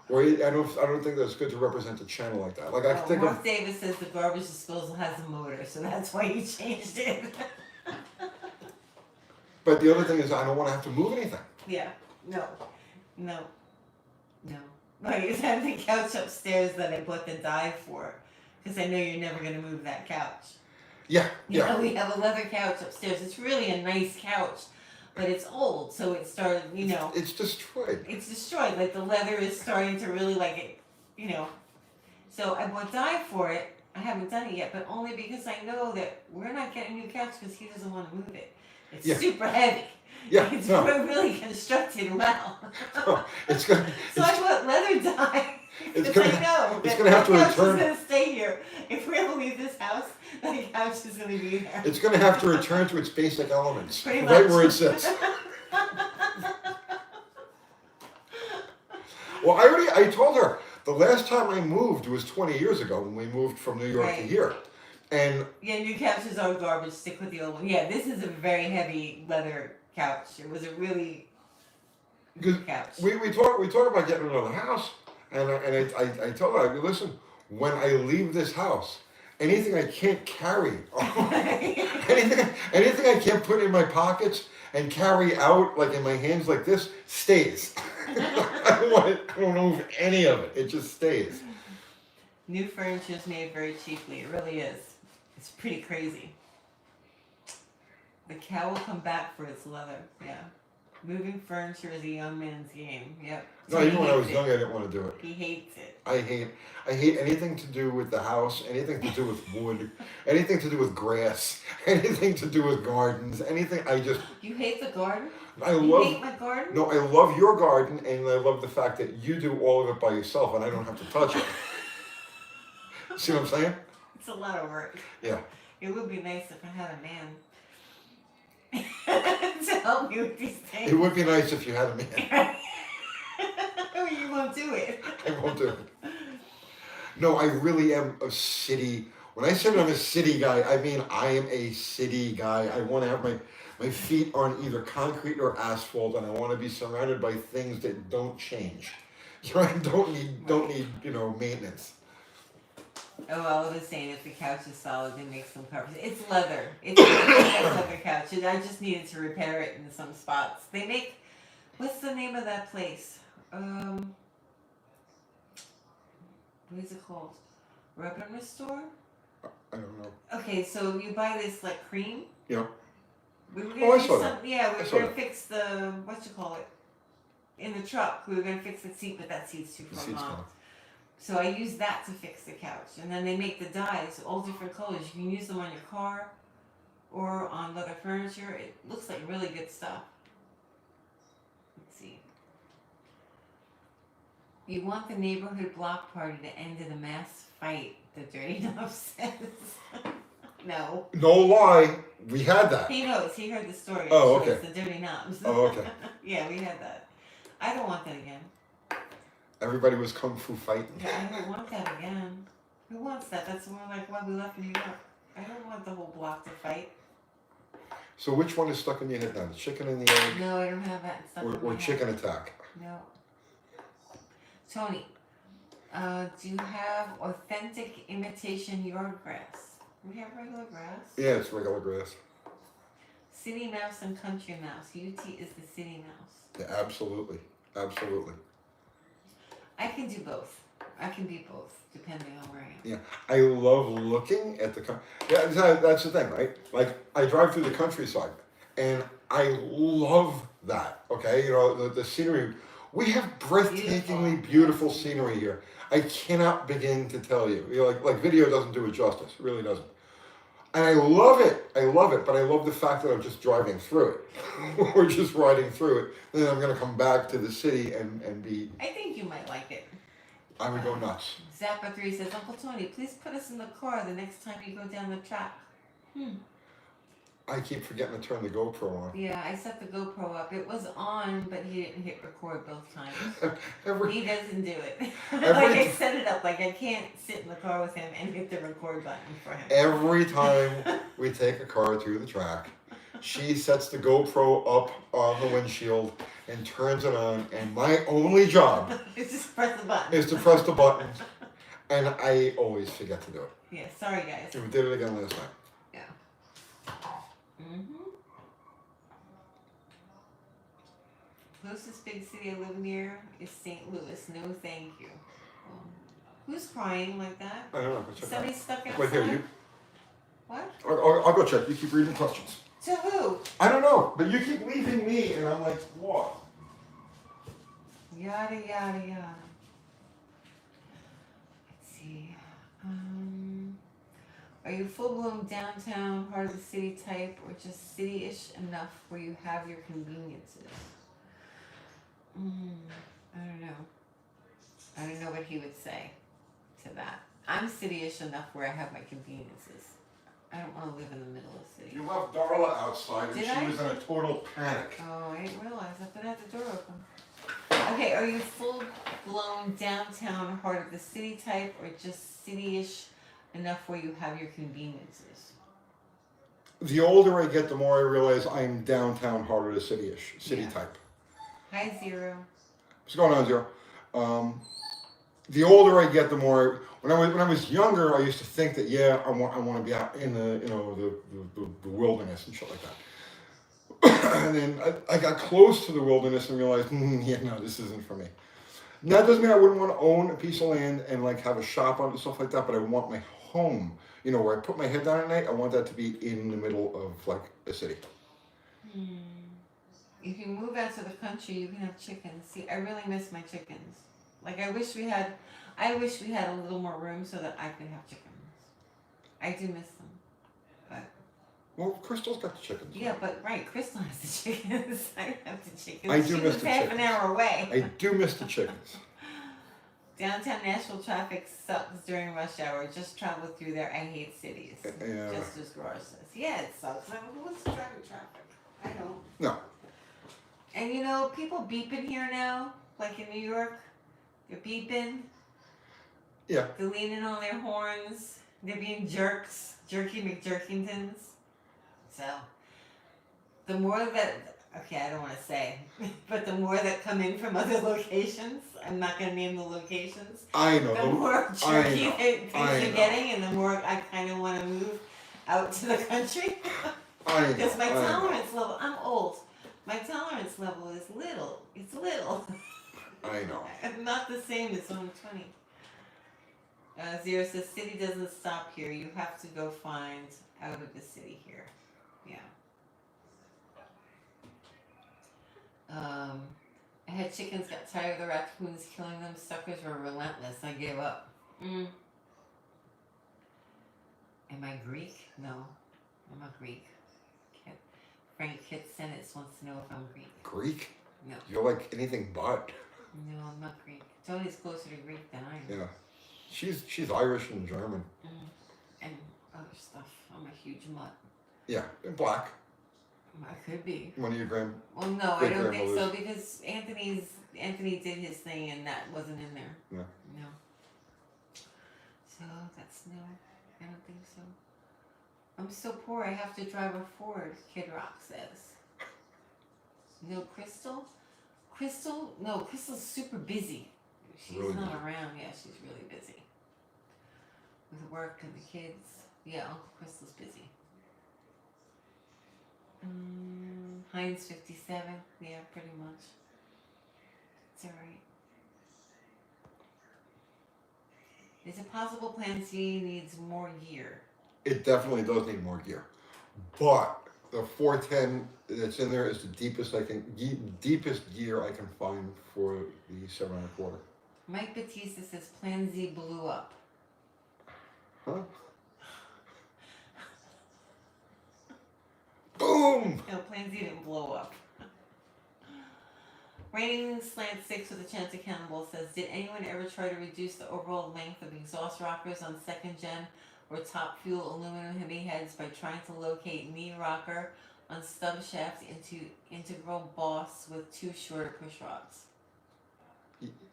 [SPEAKER 1] Or I don't think that's good to represent the channel like that. Like I
[SPEAKER 2] Well,
[SPEAKER 1] think
[SPEAKER 2] Mark
[SPEAKER 1] of,
[SPEAKER 2] Davis says the garbage disposal has a motor, so that's why you changed it.
[SPEAKER 1] but the other thing is I don't want to have to move anything.
[SPEAKER 2] Yeah. No. Like, you have the couch upstairs that I bought the dye for, because I know you're never going to move that couch.
[SPEAKER 1] Yeah,
[SPEAKER 2] You
[SPEAKER 1] yeah.
[SPEAKER 2] know, we have a leather couch upstairs. It's really a nice couch, but it's old, so it started,
[SPEAKER 1] It's destroyed.
[SPEAKER 2] it's destroyed. Like, the leather is starting to really, like, it. So I bought dye for it. I haven't done it yet, but only because I know that we're not getting a new couch because he doesn't want to move it. It's
[SPEAKER 1] Yeah.
[SPEAKER 2] super heavy.
[SPEAKER 1] Yeah,
[SPEAKER 2] It's
[SPEAKER 1] no.
[SPEAKER 2] really constructed well.
[SPEAKER 1] No, it's gonna.
[SPEAKER 2] So I bought leather dye.
[SPEAKER 1] It's
[SPEAKER 2] Because
[SPEAKER 1] gonna-
[SPEAKER 2] I know
[SPEAKER 1] it's
[SPEAKER 2] that
[SPEAKER 1] gonna have to
[SPEAKER 2] the couch
[SPEAKER 1] return-
[SPEAKER 2] is going to stay here. If we ever leave this house, the couch is going to be there.
[SPEAKER 1] It's going to have to return to its basic elements,
[SPEAKER 2] Pretty
[SPEAKER 1] right
[SPEAKER 2] much.
[SPEAKER 1] where it sits. Well, I told her the last time I moved was 20 years ago when we moved from New York to
[SPEAKER 2] Right.
[SPEAKER 1] here, and
[SPEAKER 2] Yeah, new couches are garbage. Stick with the old one. Yeah, this is a very heavy leather couch. It was a really good couch.
[SPEAKER 1] we talk about getting another house, and I told her, listen, when I leave this house, anything I can't carry, anything I can't put in my pockets and carry out like in my hands like this stays. I don't move any of it. It just stays.
[SPEAKER 2] New furniture is made very cheaply. It really is. It's pretty crazy. The cow will come back for its leather. Yeah. Moving furniture is a young man's game. Yep.
[SPEAKER 1] No,
[SPEAKER 2] He
[SPEAKER 1] even when I was
[SPEAKER 2] hates
[SPEAKER 1] young,
[SPEAKER 2] it.
[SPEAKER 1] I didn't want to do it.
[SPEAKER 2] He hates it.
[SPEAKER 1] I hate anything to do with the house, anything to do with wood, anything to do with grass, anything to do with gardens, anything.
[SPEAKER 2] You hate the garden?
[SPEAKER 1] I
[SPEAKER 2] You
[SPEAKER 1] love.
[SPEAKER 2] hate my garden?
[SPEAKER 1] No, I love your garden, and I love the fact that you do all of it by yourself, and I don't have to touch it. See what I'm saying?
[SPEAKER 2] It's a lot of work.
[SPEAKER 1] Yeah.
[SPEAKER 2] It would be nice if I had a man to help me with these things.
[SPEAKER 1] It would be nice if you had a man.
[SPEAKER 2] Or you won't do it.
[SPEAKER 1] I won't do it. No, I really am a city. When I say I'm a city guy, I mean I am a city guy. I want to have my feet on either concrete or asphalt, and I want to be surrounded by things that don't change. I don't need maintenance.
[SPEAKER 2] Oh, well, I was saying if the couch is solid, then make some covers. It's leather. It's a leather couch. And I just needed to repair it in some spots. They make, what's the name of that place? What is it called? Rub and Restore?
[SPEAKER 1] I don't know.
[SPEAKER 2] Okay, so you buy this like cream.
[SPEAKER 1] Yeah.
[SPEAKER 2] We were
[SPEAKER 1] Oh,
[SPEAKER 2] gonna
[SPEAKER 1] I
[SPEAKER 2] do
[SPEAKER 1] saw
[SPEAKER 2] some,
[SPEAKER 1] that.
[SPEAKER 2] yeah,
[SPEAKER 1] I
[SPEAKER 2] we
[SPEAKER 1] saw
[SPEAKER 2] were gonna
[SPEAKER 1] that.
[SPEAKER 2] fix the in the truck. We were gonna fix the seat, but that seat's too
[SPEAKER 1] The
[SPEAKER 2] far
[SPEAKER 1] seat's
[SPEAKER 2] long.
[SPEAKER 1] gone.
[SPEAKER 2] So I used that to fix the couch, and then they make the dyes, all different colors. You can use them on your car, or on leather furniture. It looks like really good stuff. Let's see. You want the neighborhood block party to end in a mass fight, the Dirty Knob says. No.
[SPEAKER 1] No lie, we had that.
[SPEAKER 2] He knows. He heard the story.
[SPEAKER 1] Oh,
[SPEAKER 2] It shows
[SPEAKER 1] okay.
[SPEAKER 2] The Dirty Knobs.
[SPEAKER 1] Oh, okay.
[SPEAKER 2] Yeah, we had that. I don't want that again.
[SPEAKER 1] Everybody was kung fu fighting.
[SPEAKER 2] Yeah, I don't want that again. Who wants that? That's more like why we left New York. I don't want the whole block to fight.
[SPEAKER 1] So which one is stuck in your head now? The chicken and the egg,
[SPEAKER 2] No, I don't have that stuff. in my
[SPEAKER 1] or
[SPEAKER 2] head.
[SPEAKER 1] chicken attack?
[SPEAKER 2] No. Tony, do you have authentic imitation yard grass? We have regular grass.
[SPEAKER 1] Yeah, it's regular grass.
[SPEAKER 2] City mouse and country mouse. UT is the city mouse.
[SPEAKER 1] Yeah, absolutely, absolutely.
[SPEAKER 2] I can do both. I can be both, depending on where I am.
[SPEAKER 1] Yeah, I love looking at the. Yeah, that's the thing, right? Like I drive through the countryside, and I love that. Okay, the scenery. We have breathtakingly beautiful scenery here. I cannot begin to tell you. Like video doesn't do it justice. It really doesn't. And I love it. But I love the fact that I'm just driving through it. We're just riding through it. Then I'm gonna come back to the city and be.
[SPEAKER 2] I think you might like it.
[SPEAKER 1] I would go nuts.
[SPEAKER 2] Zappa3 says, Uncle Tony, please put us in the car the next time you go down the track.
[SPEAKER 1] I keep forgetting to turn the GoPro on.
[SPEAKER 2] Yeah, I set the GoPro up. It was on, but he didn't hit record both times.
[SPEAKER 1] Every,
[SPEAKER 2] He doesn't do it.
[SPEAKER 1] Every-
[SPEAKER 2] Like I set it up, like I can't sit in the car with him and hit the record button for him.
[SPEAKER 1] every time we take a car to the track, she sets the GoPro up on the windshield and turns it on, and my only job
[SPEAKER 2] It's just press the button.
[SPEAKER 1] is to press the button, and I always forget to do it.
[SPEAKER 2] Yeah, sorry guys.
[SPEAKER 1] And we did it again last night.
[SPEAKER 2] Closest big city I live near is St. Louis. No, thank you. Who's crying like that?
[SPEAKER 1] I don't know. Go check
[SPEAKER 2] Somebody stuck outside?
[SPEAKER 1] Wait, here, you.
[SPEAKER 2] What?
[SPEAKER 1] I'll go check. You keep reading questions.
[SPEAKER 2] To who?
[SPEAKER 1] I don't know, but you keep leaving me, and I'm like, what?
[SPEAKER 2] Yada, yada, yada. Let's see. Are you full-blown downtown, part of the city type, or just city-ish enough where you have your conveniences? I don't know. I don't know what he would say to that. I'm city-ish enough where I have my conveniences. I don't want to live in the middle of the city.
[SPEAKER 1] You left Darla outside, and
[SPEAKER 2] Did
[SPEAKER 1] she
[SPEAKER 2] I?
[SPEAKER 1] was in a total panic.
[SPEAKER 2] Oh, I didn't realize. I thought I had the door open. Okay, are you full-blown downtown, heart of the city type, or just city-ish enough where you have your conveniences?
[SPEAKER 1] The older I get, the more I realize I'm downtown, heart of the city-ish, city
[SPEAKER 2] Yeah.
[SPEAKER 1] type.
[SPEAKER 2] Hi, Zero.
[SPEAKER 1] What's going on, Zero? The older I get, the more. When I was younger, I used to think that I want to be out in the wilderness and shit like that. And then I got close to the wilderness and realized, no, this isn't for me. Now, that doesn't mean I wouldn't want to own a piece of land and like have a shop on it and stuff like that, but I want my home, where I put my head down at night, I want that to be in the middle of like a city.
[SPEAKER 2] If you move out to the country, you can have chickens. See, I really miss my chickens. Like, I wish we had a little more room so that I could have chickens. I do miss them. But
[SPEAKER 1] Well, Crystal's got the chickens.
[SPEAKER 2] yeah, but right, Crystal has the chickens. I don't have the chickens.
[SPEAKER 1] I do
[SPEAKER 2] she
[SPEAKER 1] miss
[SPEAKER 2] lives
[SPEAKER 1] the
[SPEAKER 2] half
[SPEAKER 1] chickens.
[SPEAKER 2] an hour away.
[SPEAKER 1] I do miss the chickens.
[SPEAKER 2] Downtown Nashville traffic sucks during rush hour. Just travel through there. I hate cities.
[SPEAKER 1] Yeah.
[SPEAKER 2] Just as Garage says. Yeah, it sucks. I mean, what's driving traffic? I don't.
[SPEAKER 1] No.
[SPEAKER 2] And people beeping here now, like in New York. They're beeping.
[SPEAKER 1] Yeah.
[SPEAKER 2] They're leaning on their horns. They're being jerks. Jerky McJerkingtons. So, the more that, okay, I don't want to say, but the more that come in from other locations, I'm not going to name the locations,
[SPEAKER 1] I know.
[SPEAKER 2] the more jerky things
[SPEAKER 1] I
[SPEAKER 2] are
[SPEAKER 1] know.
[SPEAKER 2] getting, and the more I kind of want to move out to the country.
[SPEAKER 1] I know.
[SPEAKER 2] Because my
[SPEAKER 1] I know.
[SPEAKER 2] tolerance level, I'm old. My tolerance level is little. It's little.
[SPEAKER 1] I know.
[SPEAKER 2] I'm not the same as I'm 20. Zero says, city doesn't stop here. You have to go find out of the city here. Yeah. I had chickens, got tired of the raccoons killing them. Suckers were relentless. I gave up. Am I Greek? No. I'm not Greek. Frank Kitsenitz wants to know if I'm Greek.
[SPEAKER 1] Greek?
[SPEAKER 2] No.
[SPEAKER 1] You're like anything but.
[SPEAKER 2] No, I'm not Greek. Tony's closer to Greek than I am.
[SPEAKER 1] Yeah. She's Irish and German.
[SPEAKER 2] And other stuff. I'm a huge mutt.
[SPEAKER 1] Yeah, and black.
[SPEAKER 2] I could be.
[SPEAKER 1] One of your
[SPEAKER 2] Well, no, I don't think so
[SPEAKER 1] great-grandmothers.
[SPEAKER 2] because Anthony did his thing and that wasn't in there.
[SPEAKER 1] Yeah.
[SPEAKER 2] No. So that's no. I don't think so. I'm so poor. I have to drive a Ford. Kid Rock says. No, Crystal. No, Crystal's super busy. She's
[SPEAKER 1] Really
[SPEAKER 2] not
[SPEAKER 1] busy.
[SPEAKER 2] around. Yeah, she's really busy. With work and the kids. Yeah, Uncle Crystal's busy. Heinz 57. Yeah, pretty much. It's alright. Is it possible Plan C needs more gear?
[SPEAKER 1] It definitely does need more gear. But the 410 that's in there is the deepest deepest gear I can find for the 7.25.
[SPEAKER 2] Mike Batista says Plan Z blew up.
[SPEAKER 1] Huh? Boom!
[SPEAKER 2] No, Plan Z didn't blow up. Raining Slant 6 with a chance of cannonball says, did anyone ever try to reduce the overall length of exhaust rockers on second gen or top fuel aluminum heavy heads by trying to locate knee rocker on stub shaft into integral boss with two shorter push rods?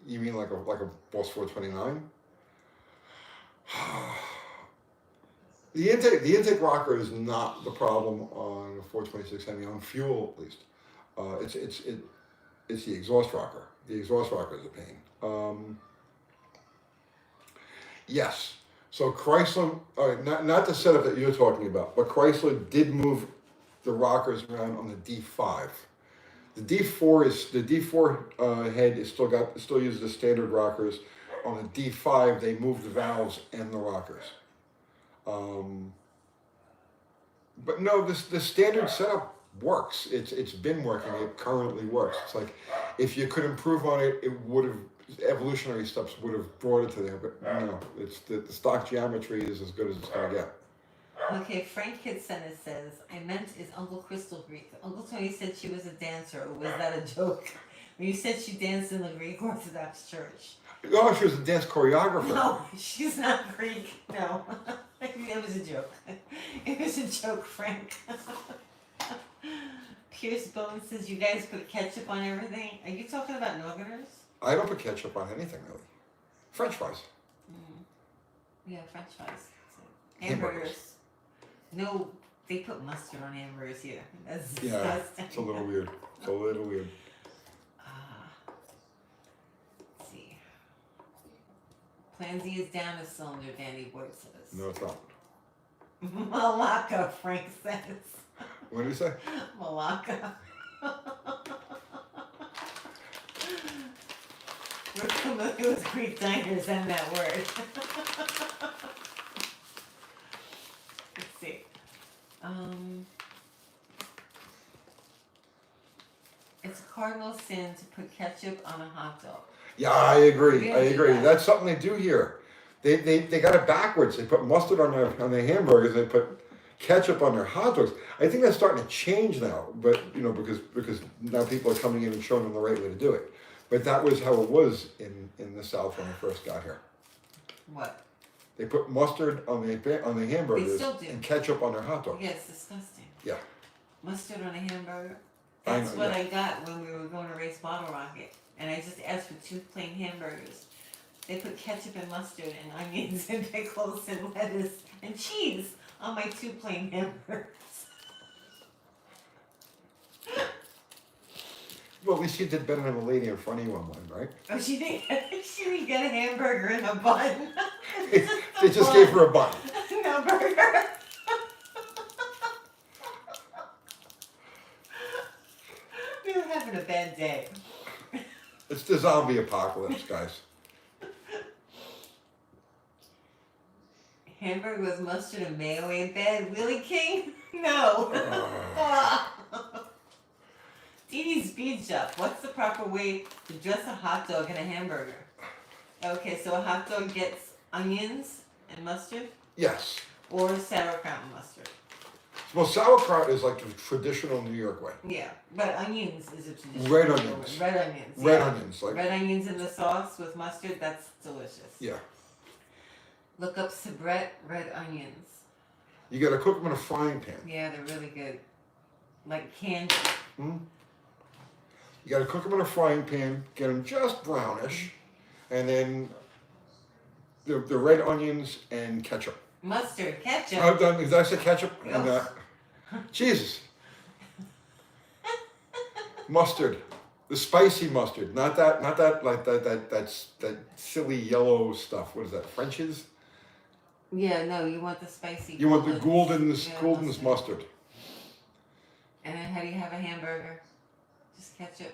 [SPEAKER 1] You mean like a Boss 429? The intake rocker is not the problem on a 426 Hemi, on fuel at least. It's the exhaust rocker. The exhaust rocker is a pain. Yes. So Chrysler, not the setup that you're talking about, but Chrysler did move the rockers around on the D5. The D4 head is still uses the standard rockers. On the D5, they moved the valves and the rockers. But no, the standard setup works. It's been working. It currently works. It's like if you could improve on it, it would have evolutionary steps would have brought it to there. But no, it's the stock geometry is as good as it's gonna get.
[SPEAKER 2] Okay, Frank Kitsenis says, I meant is Uncle Crystal Greek. Uncle Tony said she was a dancer, or was that a joke? When you said she danced in the Greek Orthodox Church.
[SPEAKER 1] Oh, she was a dance choreographer.
[SPEAKER 2] No, she's not Greek. No, it was a joke. It was a joke, Frank. Pierce Bone says, you guys put ketchup on everything. Are you talking about Northerners?
[SPEAKER 1] I don't put ketchup on anything really. French fries.
[SPEAKER 2] Yeah, French fries. Hamburgers. No, they put mustard on hamburgers here. That's disgusting.
[SPEAKER 1] It's a little weird. It's a little weird.
[SPEAKER 2] Let's see. Plan Z is down a cylinder, Danny Boyd says.
[SPEAKER 1] No, it's not.
[SPEAKER 2] Malacca, Frank says.
[SPEAKER 1] What did he say?
[SPEAKER 2] Malacca. We're familiar with Greek diners and that word. Let's see. It's a cardinal sin to put ketchup on a hot dog.
[SPEAKER 1] Yeah, I agree.
[SPEAKER 2] Really?
[SPEAKER 1] I agree. That's something they do here. They got it backwards. They put mustard on their hamburgers. They put ketchup on their hot dogs. I think that's starting to change now. But because now people are coming in and showing them the right way to do it. But that was how it was in the South when I first got here.
[SPEAKER 2] What?
[SPEAKER 1] They put mustard on the hamburgers
[SPEAKER 2] They still do.
[SPEAKER 1] and ketchup on their hot dogs.
[SPEAKER 2] Yeah, it's disgusting.
[SPEAKER 1] Yeah.
[SPEAKER 2] Mustard on a hamburger.
[SPEAKER 1] I
[SPEAKER 2] That's
[SPEAKER 1] know,
[SPEAKER 2] what
[SPEAKER 1] yeah.
[SPEAKER 2] I got when we were going to race Bottle Rocket. And I just asked for 2 plain hamburgers. They put ketchup and mustard and onions and pickles and lettuce and cheese on my 2 plain hamburgers.
[SPEAKER 1] Well, at least you did better than the lady in front of you on one, right?
[SPEAKER 2] Oh, she didn't get a hamburger in a bun.
[SPEAKER 1] They just gave her a bun.
[SPEAKER 2] No burger. We were having a bad day.
[SPEAKER 1] It's the zombie apocalypse, guys.
[SPEAKER 2] Hamburger with mustard and mayo ain't bad. Really, King? No. Dee Dee's Speed Shop. What's the proper way to dress a hot dog and a hamburger? Okay, so a hot dog gets onions and mustard?
[SPEAKER 1] Yes.
[SPEAKER 2] Or sauerkraut and mustard?
[SPEAKER 1] Well, sauerkraut is like the traditional New York way.
[SPEAKER 2] Yeah, but onions is a traditional.
[SPEAKER 1] Red onions.
[SPEAKER 2] Red onions.
[SPEAKER 1] Red
[SPEAKER 2] yeah.
[SPEAKER 1] onions, like
[SPEAKER 2] Red onions in the sauce with mustard, that's delicious.
[SPEAKER 1] yeah.
[SPEAKER 2] Look up Sabret red onions.
[SPEAKER 1] You got to cook them in a frying pan.
[SPEAKER 2] Yeah, they're really good. Like candy.
[SPEAKER 1] You got to cook them in a frying pan, get them just brownish, and then the red onions and ketchup.
[SPEAKER 2] Mustard, ketchup.
[SPEAKER 1] Did I say ketchup? And, Jesus. Mustard, the spicy mustard, not that like that silly yellow stuff. What is that? French's?
[SPEAKER 2] Yeah, no, you want the spicy.
[SPEAKER 1] You want the
[SPEAKER 2] Gouldens.
[SPEAKER 1] Gouldens mustard.
[SPEAKER 2] And then how do you have a hamburger? Just ketchup.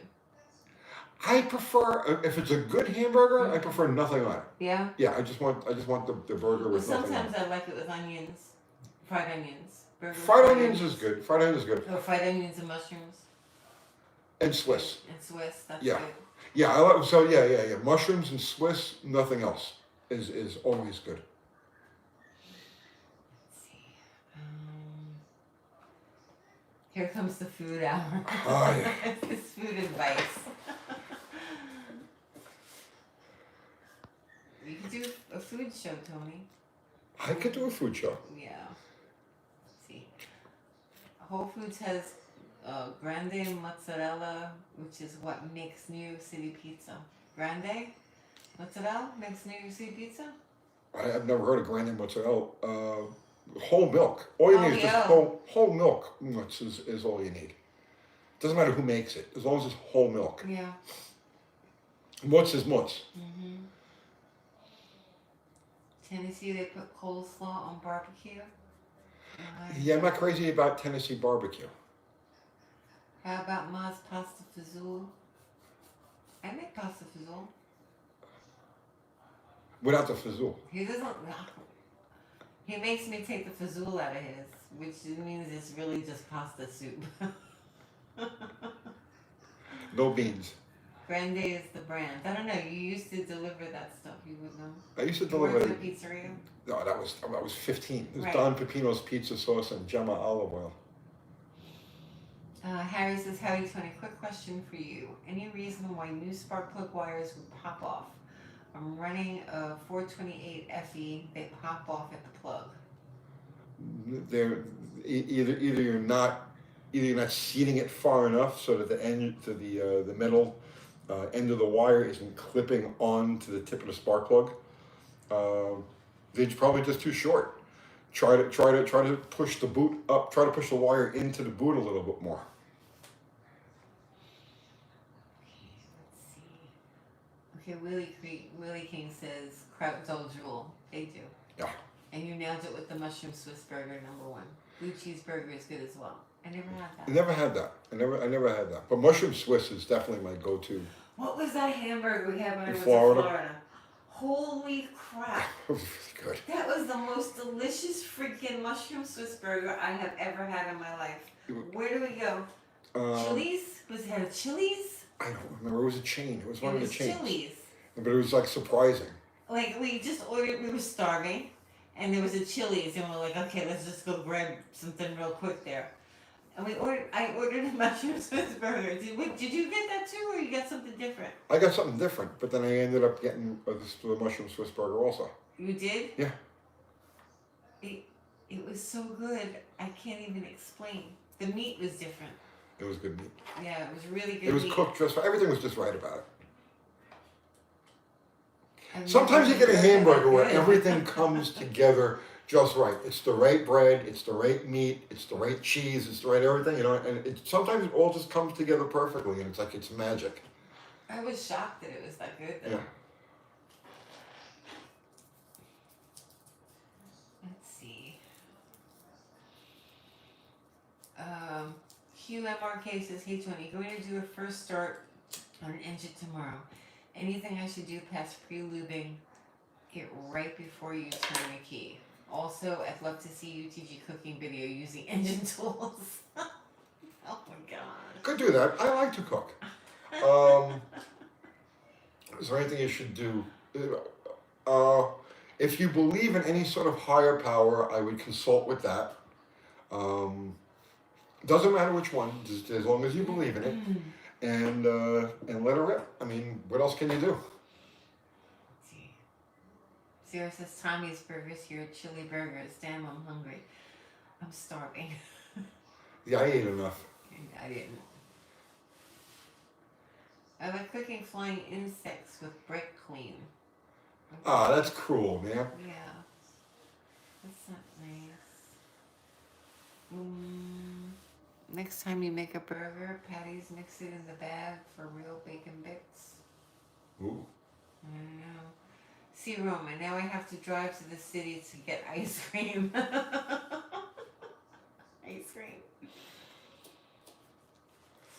[SPEAKER 1] I prefer if it's a good hamburger. I prefer nothing on it.
[SPEAKER 2] Yeah.
[SPEAKER 1] Yeah, I just want the burger with nothing on
[SPEAKER 2] Sometimes
[SPEAKER 1] it.
[SPEAKER 2] I like it with onions, fried onions. Burger with
[SPEAKER 1] Fried onions is good. Fried onions is good.
[SPEAKER 2] Or fried onions and mushrooms.
[SPEAKER 1] And Swiss.
[SPEAKER 2] And Swiss, that's
[SPEAKER 1] Yeah.
[SPEAKER 2] good.
[SPEAKER 1] Yeah, I like so yeah. Mushrooms and Swiss, nothing else is always good.
[SPEAKER 2] Let's see. Here comes the food hour.
[SPEAKER 1] Oh, yeah.
[SPEAKER 2] It's food advice. You could do a food show, Tony.
[SPEAKER 1] I could do a food show.
[SPEAKER 2] Yeah. Let's see. Whole Foods has grande mozzarella, which is what makes New York City pizza. Grande mozzarella makes New York City pizza?
[SPEAKER 1] I've never heard of grande mozzarella. Whole milk. All you need is just whole milk. Which is all you need. Doesn't matter who makes it, as long as it's whole milk.
[SPEAKER 2] Yeah.
[SPEAKER 1] Mutz is mutz.
[SPEAKER 2] Mm-hmm. Tennessee, they put coleslaw on barbecue.
[SPEAKER 1] Yeah, I'm not crazy about Tennessee barbecue.
[SPEAKER 2] How about Ma's pasta fazool? I make pasta fazool.
[SPEAKER 1] Without the fazool.
[SPEAKER 2] He doesn't. He makes me take the fazool out of his, which means it's really just pasta soup.
[SPEAKER 1] No beans.
[SPEAKER 2] Grande is the brand. I don't know. You used to deliver that stuff. You would know.
[SPEAKER 1] I used to
[SPEAKER 2] You
[SPEAKER 1] deliver
[SPEAKER 2] worked
[SPEAKER 1] it.
[SPEAKER 2] at a pizzeria.
[SPEAKER 1] No, that was 15. It was
[SPEAKER 2] Right.
[SPEAKER 1] Don Pepino's pizza sauce and Gemma olive oil.
[SPEAKER 2] Harry says, "Howdy, Tony. Quick question for you. Any reason why new spark plug wires would pop off? I'm running a 428 FE. They pop off at the plug."
[SPEAKER 1] They're either you're not seating it far enough so that the metal end of the wire isn't clipping on to the tip of the spark plug. They're probably just too short. Try to push the boot up. Try to push the wire into the boot a little bit more.
[SPEAKER 2] Let's see. Okay, Willie King says Kraut Dull Drool. They do.
[SPEAKER 1] Yeah.
[SPEAKER 2] And you nailed it with the mushroom Swiss burger #1. Blue cheeseburger is good as well. I never had that.
[SPEAKER 1] I never had that. I never had that. But mushroom Swiss is definitely my go-to.
[SPEAKER 2] What was that hamburger we had when I was
[SPEAKER 1] Florida?
[SPEAKER 2] in Florida? Holy crap.
[SPEAKER 1] It was really good.
[SPEAKER 2] That was the most delicious freaking mushroom Swiss burger I have ever had in my life. Where do we go? Chili's? Was it a Chili's?
[SPEAKER 1] I don't remember. It was a chain. It was one of the chains.
[SPEAKER 2] Chili's.
[SPEAKER 1] But it was like surprising.
[SPEAKER 2] Like we just ordered, we were starving, and there was a Chili's, and we're like, okay, let's just go grab something real quick there. And I ordered a mushroom Swiss burger. Did you get that too, or you got something different?
[SPEAKER 1] I got something different, but then I ended up getting the mushroom Swiss burger also.
[SPEAKER 2] You did?
[SPEAKER 1] Yeah.
[SPEAKER 2] It was so good, I can't even explain. The meat was different.
[SPEAKER 1] It was good meat.
[SPEAKER 2] Yeah, it was really good.
[SPEAKER 1] It was
[SPEAKER 2] meat.
[SPEAKER 1] cooked just right. Everything was just right about it.
[SPEAKER 2] I've
[SPEAKER 1] Sometimes you
[SPEAKER 2] never
[SPEAKER 1] get a
[SPEAKER 2] had that
[SPEAKER 1] hamburger where
[SPEAKER 2] good.
[SPEAKER 1] everything comes together just right. It's the right bread, it's the right meat, it's the right cheese, it's the right everything, and sometimes it all just comes together perfectly, and it's like it's magic.
[SPEAKER 2] I was shocked that it was that good, though.
[SPEAKER 1] Yeah.
[SPEAKER 2] Let's see. Hugh MRK says, "Hey Tony, going to do a first start on an engine tomorrow. Anything I should do past pre-lubing it right before you turn the key? Also, I'd love to see UTG cooking video using engine tools." Oh my god.
[SPEAKER 1] Could do that. I like to cook. Is there anything you should do? If you believe in any sort of higher power, I would consult with that. Doesn't matter which one, just as long as you believe in it, and let her rip. I mean, what else can you do?
[SPEAKER 2] Let's see. Sarah says, "Tommy's Burgers here, chili burgers. Damn, I'm hungry. I'm starving."
[SPEAKER 1] Yeah, I ate enough.
[SPEAKER 2] I didn't. I like cooking flying insects with brake clean.
[SPEAKER 1] Ah, that's cruel, man.
[SPEAKER 2] Yeah. That's not nice. Next time you make a burger, patties, mix it in the bag for real bacon bits.
[SPEAKER 1] Ooh.
[SPEAKER 2] I don't know. See, Roman, now I have to drive to the city to get ice cream. Ice cream.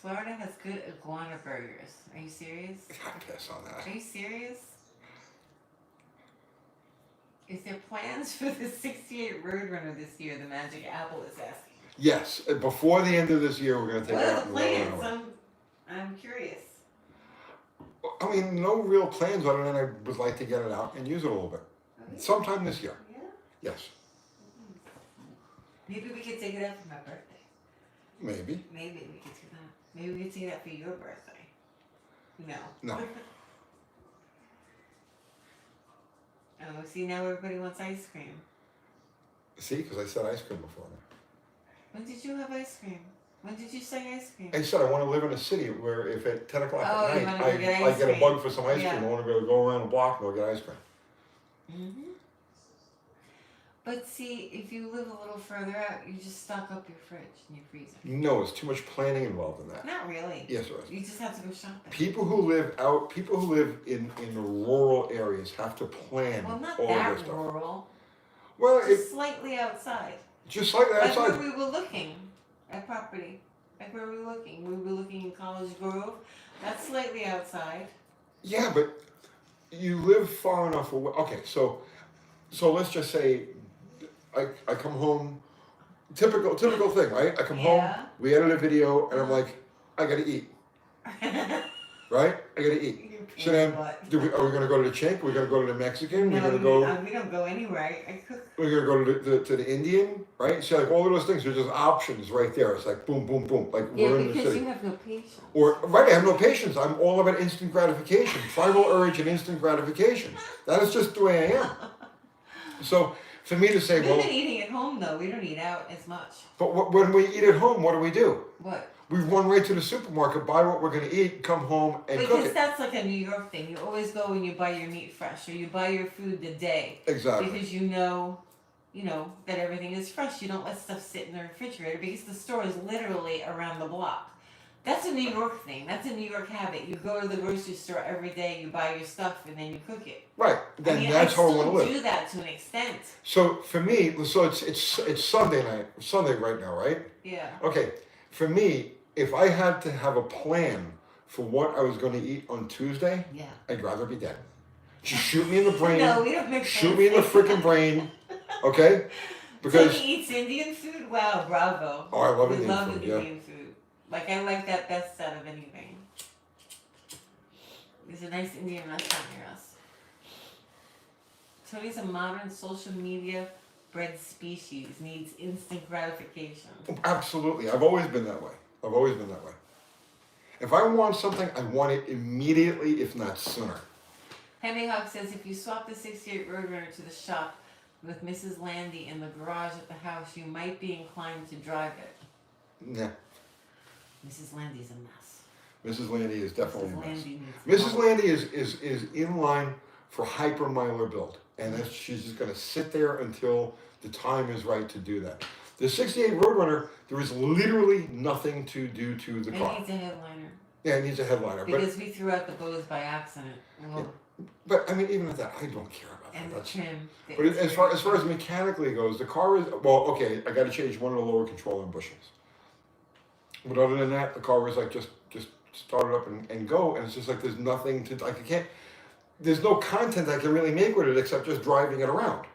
[SPEAKER 2] Florida has good iguana burgers. Are you serious?
[SPEAKER 1] I pass on that.
[SPEAKER 2] Are you serious? Is there plans for the 68 Roadrunner this year? The Magic Apple is asking.
[SPEAKER 1] Yes, before the end of this year, we're going to take
[SPEAKER 2] What
[SPEAKER 1] it
[SPEAKER 2] are
[SPEAKER 1] out
[SPEAKER 2] the
[SPEAKER 1] and roll it
[SPEAKER 2] plans?
[SPEAKER 1] over.
[SPEAKER 2] I'm curious.
[SPEAKER 1] I mean, no real plans other than I would like to get it out and use it a little bit.
[SPEAKER 2] Okay.
[SPEAKER 1] Sometime this year.
[SPEAKER 2] Yeah?
[SPEAKER 1] Yes.
[SPEAKER 2] Maybe we could take it out for my birthday.
[SPEAKER 1] Maybe.
[SPEAKER 2] Maybe we could do that. Maybe we could take it out for your birthday. No.
[SPEAKER 1] No.
[SPEAKER 2] Oh, see, now everybody wants ice cream.
[SPEAKER 1] See, because I said ice cream before.
[SPEAKER 2] When did you have ice cream? When did you say ice cream?
[SPEAKER 1] I said I want to live in a city where if at 10 o'clock
[SPEAKER 2] Oh,
[SPEAKER 1] at
[SPEAKER 2] you
[SPEAKER 1] night
[SPEAKER 2] wanna go get
[SPEAKER 1] I
[SPEAKER 2] ice
[SPEAKER 1] get a
[SPEAKER 2] cream.
[SPEAKER 1] bug for some ice
[SPEAKER 2] Yeah.
[SPEAKER 1] cream, I want to be able to go around the block and go get ice cream.
[SPEAKER 2] Mm-hmm. But see, if you live a little further out, you just stock up your fridge and your freezer.
[SPEAKER 1] No, it's too much planning involved in that.
[SPEAKER 2] Not really.
[SPEAKER 1] Yes, there is.
[SPEAKER 2] You just have to go shopping.
[SPEAKER 1] People who live in the rural areas have to plan
[SPEAKER 2] Well, not
[SPEAKER 1] all of their
[SPEAKER 2] that
[SPEAKER 1] stuff.
[SPEAKER 2] rural.
[SPEAKER 1] Well,
[SPEAKER 2] Just slightly outside.
[SPEAKER 1] just like that
[SPEAKER 2] Like where
[SPEAKER 1] outside.
[SPEAKER 2] we were looking at property. Like where we were looking. We were looking in College Grove. That's slightly outside.
[SPEAKER 1] Yeah, but you live far enough away. Okay, so let's just say I come home. Typical thing, right? I come home.
[SPEAKER 2] Yeah.
[SPEAKER 1] We edit a video, and I'm like, I gotta eat. Right? I gotta eat. So then, are we gonna go to the Chink? We're gonna go to the Mexican.
[SPEAKER 2] No,
[SPEAKER 1] We're gonna go.
[SPEAKER 2] we don't go anywhere. I cook.
[SPEAKER 1] We're gonna go to the Indian, right? So like all of those things, there's just options right there. It's like boom, boom, boom. Like
[SPEAKER 2] Yeah,
[SPEAKER 1] we're in the
[SPEAKER 2] because
[SPEAKER 1] city.
[SPEAKER 2] you have no patience.
[SPEAKER 1] Or right, I have no patience. I'm all about instant gratification, primal urge and instant gratification. That is just the way I am. So for me to say,
[SPEAKER 2] We've
[SPEAKER 1] well,
[SPEAKER 2] been eating at home though. We don't eat out as much.
[SPEAKER 1] but when we eat at home, what do?
[SPEAKER 2] What?
[SPEAKER 1] We run right to the supermarket, buy what we're gonna eat, come home and cook
[SPEAKER 2] Because
[SPEAKER 1] it.
[SPEAKER 2] that's like a New York thing. You always go and you buy your meat fresh, or you buy your food the day.
[SPEAKER 1] Exactly.
[SPEAKER 2] Because you know that everything is fresh. You don't let stuff sit in the refrigerator because the store is literally around the block. That's a New York thing. That's a New York habit. You go to the grocery store every day, you buy your stuff, and then you cook it.
[SPEAKER 1] Right. Then
[SPEAKER 2] I mean,
[SPEAKER 1] that's
[SPEAKER 2] I
[SPEAKER 1] how I
[SPEAKER 2] still
[SPEAKER 1] want to live.
[SPEAKER 2] do that to an extent.
[SPEAKER 1] So for me, so it's Sunday right now, right?
[SPEAKER 2] Yeah.
[SPEAKER 1] Okay. For me, if I had to have a plan for what I was going to eat on Tuesday,
[SPEAKER 2] Yeah.
[SPEAKER 1] I'd rather be dead. Just shoot me in the brain.
[SPEAKER 2] No, we don't make
[SPEAKER 1] Shoot me in the freaking brain, okay? Because
[SPEAKER 2] Tony eats Indian food? Wow, bravo.
[SPEAKER 1] oh, I love
[SPEAKER 2] We
[SPEAKER 1] Indian
[SPEAKER 2] love
[SPEAKER 1] food.
[SPEAKER 2] Indian food. Like, I like that best out of anything. There's a nice Indian restaurant near us. Tony's a modern social media bred species, needs instant gratification.
[SPEAKER 1] Yeah, absolutely. I've always been that way. If I want something, I want it immediately, if not sooner.
[SPEAKER 2] Henry Hawk says if you swap the 68 Roadrunner to the shop with Mrs. Landy in the garage at the house, you might be inclined to drive it.
[SPEAKER 1] Nah,
[SPEAKER 2] Mrs. Landy's a mess.
[SPEAKER 1] Mrs. Landy is definitely a
[SPEAKER 2] Mrs.
[SPEAKER 1] mess.
[SPEAKER 2] Landy needs
[SPEAKER 1] Mrs.
[SPEAKER 2] help.
[SPEAKER 1] Landy is in line for hypermiler build, and she's just going to sit there until the time is right to do that. The 68 Roadrunner, there is literally nothing to do to the car.
[SPEAKER 2] It needs a headliner.
[SPEAKER 1] Yeah, it needs a headliner,
[SPEAKER 2] Because we threw out the bows by accident. Well,
[SPEAKER 1] but I mean, even at that, I don't care about
[SPEAKER 2] and
[SPEAKER 1] that.
[SPEAKER 2] the trim.
[SPEAKER 1] But as far as mechanically goes, the car is well. Okay, I got to change one of the lower control and bushings. But other than that, the car was like just start it up and go, and it's just like there's nothing to like. I can't. There's no content I can really make with it except just driving it around.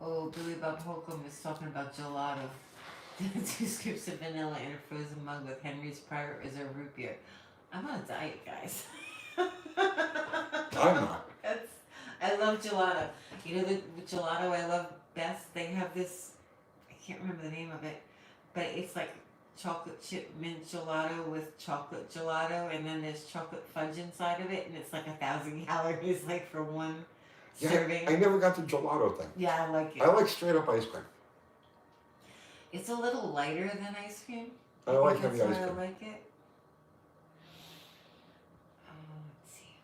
[SPEAKER 2] Oh, Billy Bob Holcomb is talking about gelato. 2 scoops of vanilla in a frozen mug with Henry's Private Reserve root beer. I'm on a diet, guys.
[SPEAKER 1] I'm not.
[SPEAKER 2] I love gelato. You know the gelato I love best? They have this, I can't remember the name of it, but it's like chocolate chip mint gelato with chocolate gelato, and then there's chocolate fudge inside of it, and it's like 1,000 calories, like for one serving.
[SPEAKER 1] I never got the gelato thing.
[SPEAKER 2] Yeah, I like it.
[SPEAKER 1] I like straight up ice cream.
[SPEAKER 2] It's a little lighter than ice cream.
[SPEAKER 1] I like
[SPEAKER 2] think
[SPEAKER 1] heavy
[SPEAKER 2] that's
[SPEAKER 1] ice
[SPEAKER 2] why
[SPEAKER 1] cream.
[SPEAKER 2] I like it. Let's see.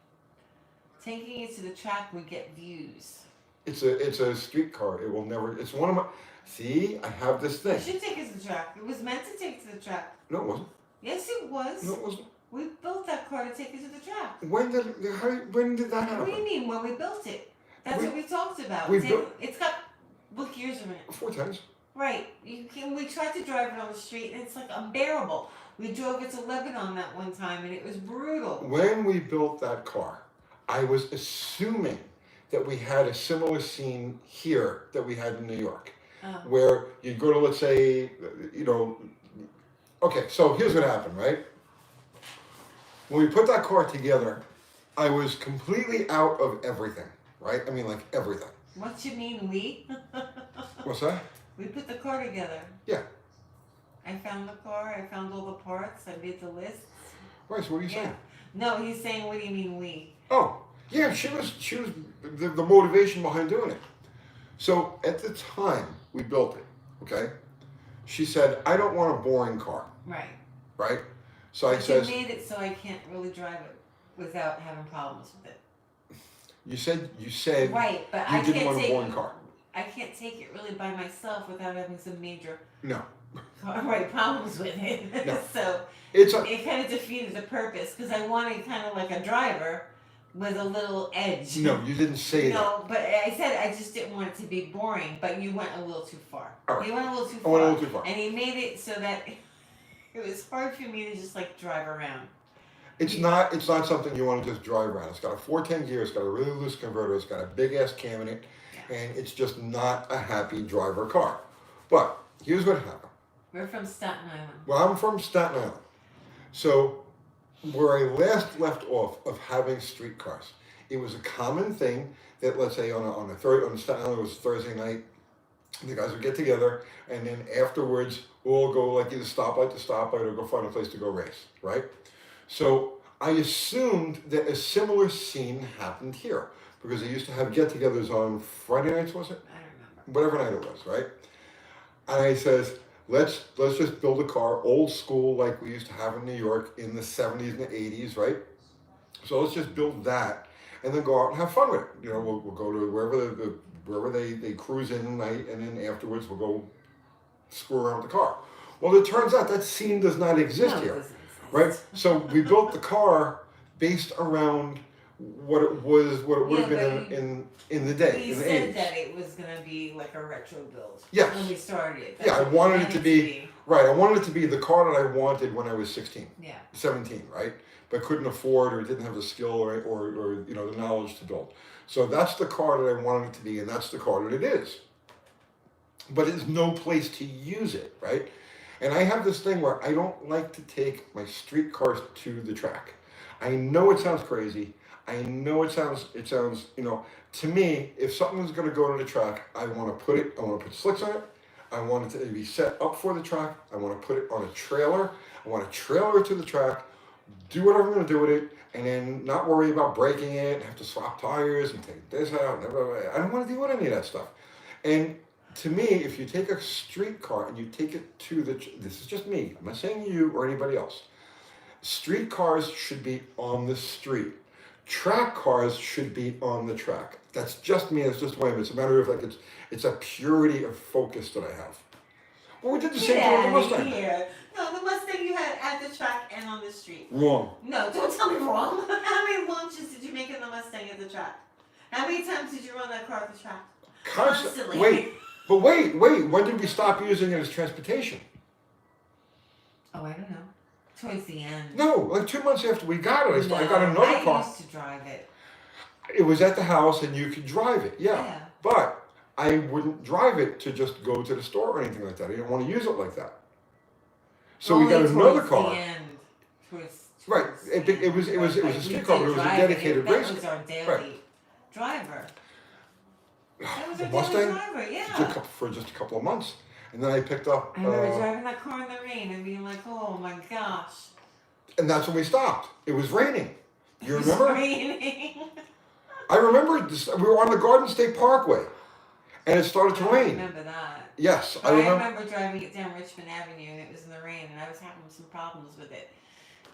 [SPEAKER 2] Taking it to the track would get views.
[SPEAKER 1] It's a street car. It will never. It's one of my. See, I have this thing.
[SPEAKER 2] It should take us to the track. It was meant to take to the track.
[SPEAKER 1] No, it wasn't.
[SPEAKER 2] Yes, it was.
[SPEAKER 1] No, it wasn't.
[SPEAKER 2] We built that car to take it to the track.
[SPEAKER 1] When did that happen?
[SPEAKER 2] What do you mean when we built it? That's what we talked about.
[SPEAKER 1] we
[SPEAKER 2] It's,
[SPEAKER 1] built-
[SPEAKER 2] it's got book years on it.
[SPEAKER 1] 4 times.
[SPEAKER 2] Right. We tried to drive it on the street and it's like unbearable. We drove it to Lebanon that one time and it was brutal.
[SPEAKER 1] When we built that car, I was assuming that we had a similar scene here that we had in New York, where you go to, let's say, okay, so here's what happened, right? When we put that car together, I was completely out of everything, right? I mean, like everything.
[SPEAKER 2] What you mean we?
[SPEAKER 1] What's that?
[SPEAKER 2] We put the car together.
[SPEAKER 1] Yeah.
[SPEAKER 2] I found the car, I found all the parts, I made the lists.
[SPEAKER 1] Right, so what are you saying?
[SPEAKER 2] No, he's saying, what do you mean we?
[SPEAKER 1] Oh, Yeah, she was the motivation behind doing it. So at the time we built it, okay, she said, I don't want a boring car,
[SPEAKER 2] Right.
[SPEAKER 1] right? So I
[SPEAKER 2] But you
[SPEAKER 1] says,
[SPEAKER 2] made it so I can't really drive it without having problems with it.
[SPEAKER 1] you said
[SPEAKER 2] Right, but
[SPEAKER 1] you
[SPEAKER 2] I
[SPEAKER 1] didn't
[SPEAKER 2] can't
[SPEAKER 1] want a
[SPEAKER 2] take
[SPEAKER 1] boring car.
[SPEAKER 2] I can't take it really by myself without having some major
[SPEAKER 1] No,
[SPEAKER 2] right problems with it.
[SPEAKER 1] No.
[SPEAKER 2] So
[SPEAKER 1] it's a
[SPEAKER 2] it kind of defeated the purpose because I wanted kind of like a driver with a little edge.
[SPEAKER 1] no. You didn't say that.
[SPEAKER 2] No, but I said I just didn't want it to be boring. But you went a little too far.
[SPEAKER 1] All right.
[SPEAKER 2] You went a little too
[SPEAKER 1] I
[SPEAKER 2] far.
[SPEAKER 1] went a little too far.
[SPEAKER 2] And he made it so that it was hard for me to just like drive around.
[SPEAKER 1] It's not something you want to just drive around. It's got a 410 gear. It's got a really loose converter. It's got a big ass cam in it,
[SPEAKER 2] Yeah.
[SPEAKER 1] and it's just not a happy driver car. But here's what happened.
[SPEAKER 2] We're from Staten Island.
[SPEAKER 1] Well, I'm from Staten Island, so where I last left off of having streetcars, it was a common thing that, let's say on Staten Island, it was Thursday night. The guys would get together, and then afterwards we'll all go like either stoplight to stoplight or go find a place to go race, right? So I assumed that a similar scene happened here because they used to have get-togethers on Friday nights, was it?
[SPEAKER 2] I don't remember.
[SPEAKER 1] Whatever night it was, right? And I says, let's just build a car, old school, like we used to have in New York in the 70s and the 80s, right? So let's just build that and then go out and have fun with it. You know, we'll go to wherever they cruise in at night, and then afterwards we'll go screw around with the car. Well, it turns out that scene does not exist
[SPEAKER 2] No, it
[SPEAKER 1] here,
[SPEAKER 2] doesn't exist.
[SPEAKER 1] right? So we built the car based around what it would have
[SPEAKER 2] Yeah,
[SPEAKER 1] been in the day,
[SPEAKER 2] We
[SPEAKER 1] in the
[SPEAKER 2] said
[SPEAKER 1] 80s.
[SPEAKER 2] that it was gonna be like a retro build.
[SPEAKER 1] Yes.
[SPEAKER 2] When we started.
[SPEAKER 1] Yeah, I
[SPEAKER 2] what we
[SPEAKER 1] wanted it
[SPEAKER 2] planned
[SPEAKER 1] to be- Right, I wanted it to be the car that I wanted when I was 16,
[SPEAKER 2] Yeah.
[SPEAKER 1] 17, right? But couldn't afford or didn't have the skill or you know the knowledge to build. So that's the car that I wanted it to be, and that's the car that it is. But there's no place to use it, right? And I have this thing where I don't like to take my street cars to the track. I know it sounds crazy. I know it sounds, you know, to me, if something's going to go to the track, I want to put slicks on it. I want it to be set up for the track. I want to put it on a trailer. I want to trailer it to the track, do whatever I'm going to do with it, and then not worry about breaking it, have to swap tires and take this out. I don't want to deal with any of that stuff. And to me, if you take a street car and you take it to this is just me, I'm not saying you or anybody else. Street cars should be on the street. Track cars should be on the track. That's just me, it's just the way I am. It's a matter of like, it's a purity of focus that I have. Well, we did the same thing with the Mustang.
[SPEAKER 2] Here. No, the Mustang you had at the track and on the street.
[SPEAKER 1] Wrong.
[SPEAKER 2] No, don't tell me wrong. How many launches did you make in the Mustang at the track? How many times did you run that car at the track? Constantly.
[SPEAKER 1] Wait, when did we stop using it as transportation?
[SPEAKER 2] Oh, I don't know. Towards the end.
[SPEAKER 1] No, like 2 months after we got it, I got another car.
[SPEAKER 2] I used to drive it.
[SPEAKER 1] It was at the house and you could drive it, yeah.
[SPEAKER 2] Yeah.
[SPEAKER 1] But I wouldn't drive it to just go to the store or anything like that. I didn't want to use it like that. So we got
[SPEAKER 2] Only
[SPEAKER 1] another
[SPEAKER 2] towards
[SPEAKER 1] car.
[SPEAKER 2] the end.
[SPEAKER 1] Right. It was a street car, but it was a dedicated race
[SPEAKER 2] That was our daily
[SPEAKER 1] Right.
[SPEAKER 2] driver. That was
[SPEAKER 1] The
[SPEAKER 2] our
[SPEAKER 1] Mustang?
[SPEAKER 2] daily driver, yeah.
[SPEAKER 1] for just a couple of months. And then I picked up,
[SPEAKER 2] I remember driving that car in the rain and being like, oh my gosh.
[SPEAKER 1] and that's when we stopped. It was raining. You
[SPEAKER 2] It was
[SPEAKER 1] remember?
[SPEAKER 2] raining.
[SPEAKER 1] I remember this, we were on the Garden State Parkway, and it started to
[SPEAKER 2] I
[SPEAKER 1] rain.
[SPEAKER 2] remember that.
[SPEAKER 1] Yes,
[SPEAKER 2] But
[SPEAKER 1] I
[SPEAKER 2] I
[SPEAKER 1] remember.
[SPEAKER 2] remember driving it down Richmond Avenue and it was in the rain and I was having some problems with it.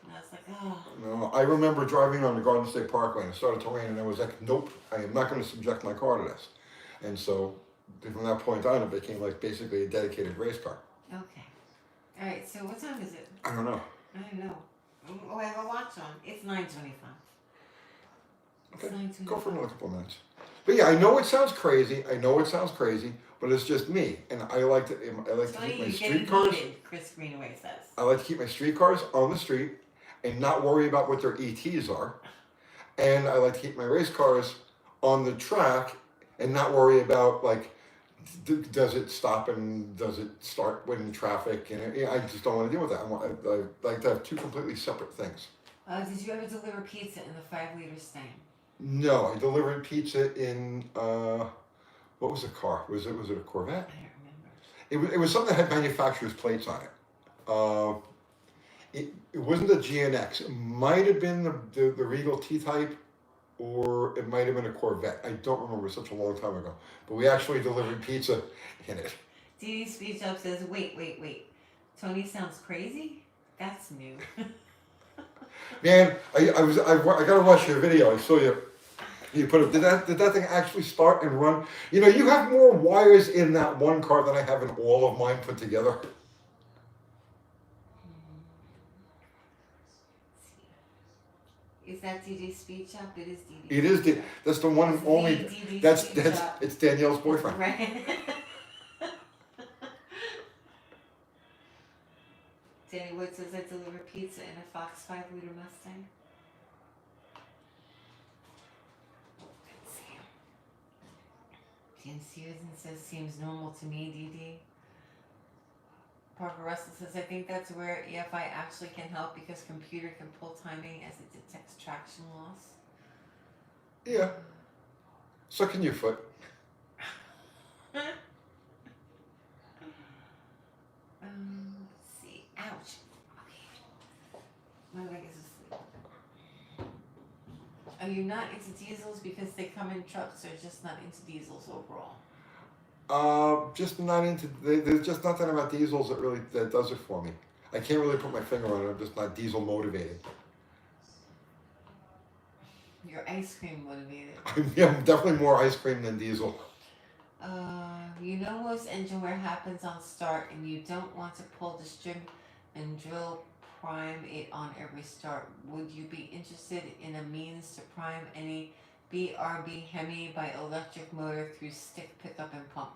[SPEAKER 2] And I was like, oh.
[SPEAKER 1] No, I remember driving on the Garden State Parkway, and it started to rain, and I was like, nope, I am not going to subject my car to this. And so, from that point on, it became like basically a dedicated race car.
[SPEAKER 2] Okay. Alright, so what time is it?
[SPEAKER 1] I don't know.
[SPEAKER 2] I don't know. Oh, I have a watch on. It's 9:25. It's
[SPEAKER 1] Okay,
[SPEAKER 2] 9:25.
[SPEAKER 1] go for another couple of minutes. But yeah, I know it sounds crazy. But it's just me, and I like to keep my street cars.
[SPEAKER 2] Chris Greenaway says.
[SPEAKER 1] I like to keep my street cars on the street, and not worry about what their ETs are. And I like to keep my race cars on the track, and not worry about like, does it stop and does it start when traffic? And I just don't want to deal with that. I like to have two completely separate things.
[SPEAKER 2] Did you ever deliver pizza in the 5-liter Stang?
[SPEAKER 1] No, I delivered pizza in what was the car? Was it a Corvette?
[SPEAKER 2] I don't remember.
[SPEAKER 1] It was something that had manufacturer's plates on it. It wasn't a GNX. It might have been the Regal T-Type. or it might have been a Corvette. I don't remember, such a long time ago. But we actually delivered pizza in it.
[SPEAKER 2] Dee Dee Speech Up says, wait. Tony sounds crazy? That's new.
[SPEAKER 1] Man, I gotta watch your video. I saw you. You put it. Did that thing actually start and run? You know, you have more wires in that one car than I have in all of mine put together.
[SPEAKER 2] Is that Dee Dee Speech Up? It is Dee Dee.
[SPEAKER 1] It is. That's the one and only.
[SPEAKER 2] Dee Dee
[SPEAKER 1] That's
[SPEAKER 2] Speech Up.
[SPEAKER 1] it's Danielle's boyfriend.
[SPEAKER 2] Right. Danny Wood says I deliver pizza in a Fox 5-liter Mustang. Let's see. Jan Susan says seems normal to me, Dee Dee. Parker Russell says I think that's where EFI actually can help because computer can pull timing as it detects traction loss.
[SPEAKER 1] Yeah. So can your foot.
[SPEAKER 2] Let's see. Ouch. Okay. My leg is asleep. Are you not into diesels because they come in trucks, or just not into diesels overall?
[SPEAKER 1] Just not into. There's just nothing about diesels that does it for me. I can't really put my finger on it. I'm just not diesel motivated.
[SPEAKER 2] You're ice cream motivated.
[SPEAKER 1] I'm definitely more ice cream than diesel.
[SPEAKER 2] You know most engine wear happens on start, and you don't want to pull the string and drill prime it on every start. Would you be interested in a means to prime any BRB Hemi by electric motor through stick pickup and pump?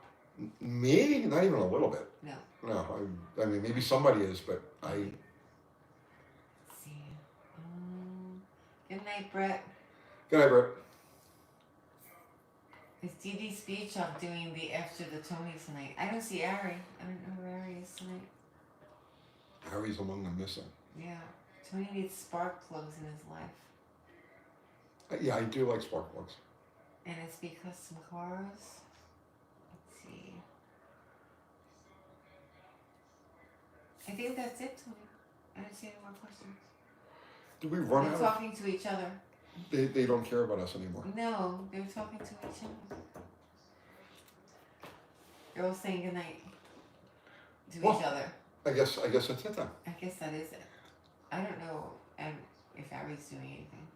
[SPEAKER 1] Me? Not even a little bit.
[SPEAKER 2] No.
[SPEAKER 1] No. I mean, maybe somebody is, but I.
[SPEAKER 2] Let's see. Good night, Brett.
[SPEAKER 1] Good night, Brett.
[SPEAKER 2] Is Dee Dee Speech Up doing the After the Tony tonight? I don't see Ari. I don't know where Ari is tonight.
[SPEAKER 1] Harry's among the missing.
[SPEAKER 2] Yeah. Tony needs spark plugs in his life.
[SPEAKER 1] Yeah, I do like spark plugs.
[SPEAKER 2] And it's because some cars. Let's see. I think that's it, Tony. I don't see any more questions.
[SPEAKER 1] Did we run
[SPEAKER 2] They're
[SPEAKER 1] out?
[SPEAKER 2] talking to each other.
[SPEAKER 1] They don't care about us anymore.
[SPEAKER 2] No, they were talking to each other. They're all saying goodnight to each other.
[SPEAKER 1] I guess that's it then.
[SPEAKER 2] I guess that is it. I don't know if Ari's doing anything.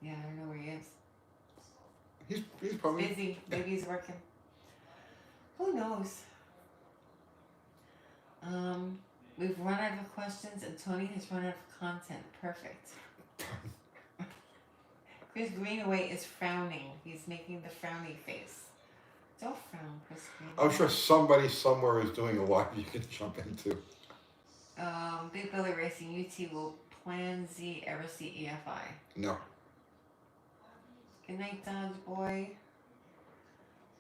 [SPEAKER 2] Yeah, I don't know where he is.
[SPEAKER 1] He's probably
[SPEAKER 2] Busy. Maybe he's working. Who knows? We've run out of questions and Tony has run out of content. Perfect. Chris Greenaway is frowning. He's making the frowny face. Don't frown, Chris Greenaway.
[SPEAKER 1] I'm sure somebody somewhere is doing a live you can jump into.
[SPEAKER 2] Big Billy Racing, UT will Plan Z ever see EFI?
[SPEAKER 1] No.
[SPEAKER 2] Good night, Dodge Boy.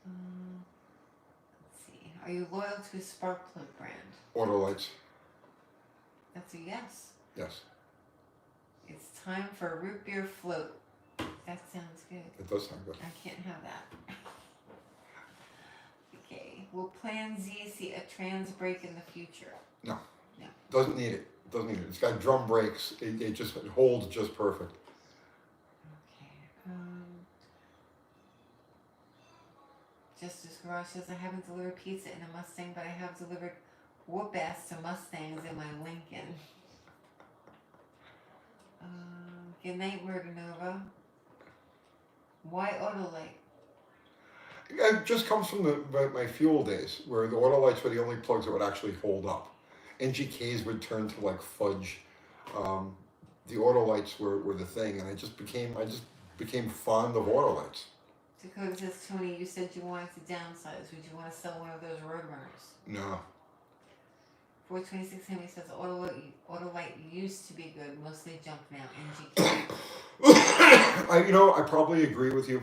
[SPEAKER 2] Let's see. Are you loyal to a spark plug brand?
[SPEAKER 1] Auto lights.
[SPEAKER 2] That's a yes.
[SPEAKER 1] Yes.
[SPEAKER 2] It's time for a root beer float. That sounds good.
[SPEAKER 1] It does sound good.
[SPEAKER 2] I can't have that. Okay. Will Plan Z see a trans brake in the future?
[SPEAKER 1] No.
[SPEAKER 2] No.
[SPEAKER 1] Doesn't need it. It's got drum brakes. It holds just perfect.
[SPEAKER 2] Okay. Justice Garage says I haven't delivered pizza in a Mustang, but I have delivered whoop ass to Mustangs in my Lincoln. Good night, Murder Nova. Why Autolite?
[SPEAKER 1] It just comes from my fuel days, where the auto lights were the only plugs that would actually hold up. NGKs would turn to like fudge. The auto lights were the thing, and I just became fond of auto lights.
[SPEAKER 2] Dakota says, Tony, you said you wanted to downsize. Would you want to sell one of those Roadrunners?
[SPEAKER 1] No.
[SPEAKER 2] 426 Hemi says Autolite used to be good, mostly junk now. NGK.
[SPEAKER 1] I probably agree with you.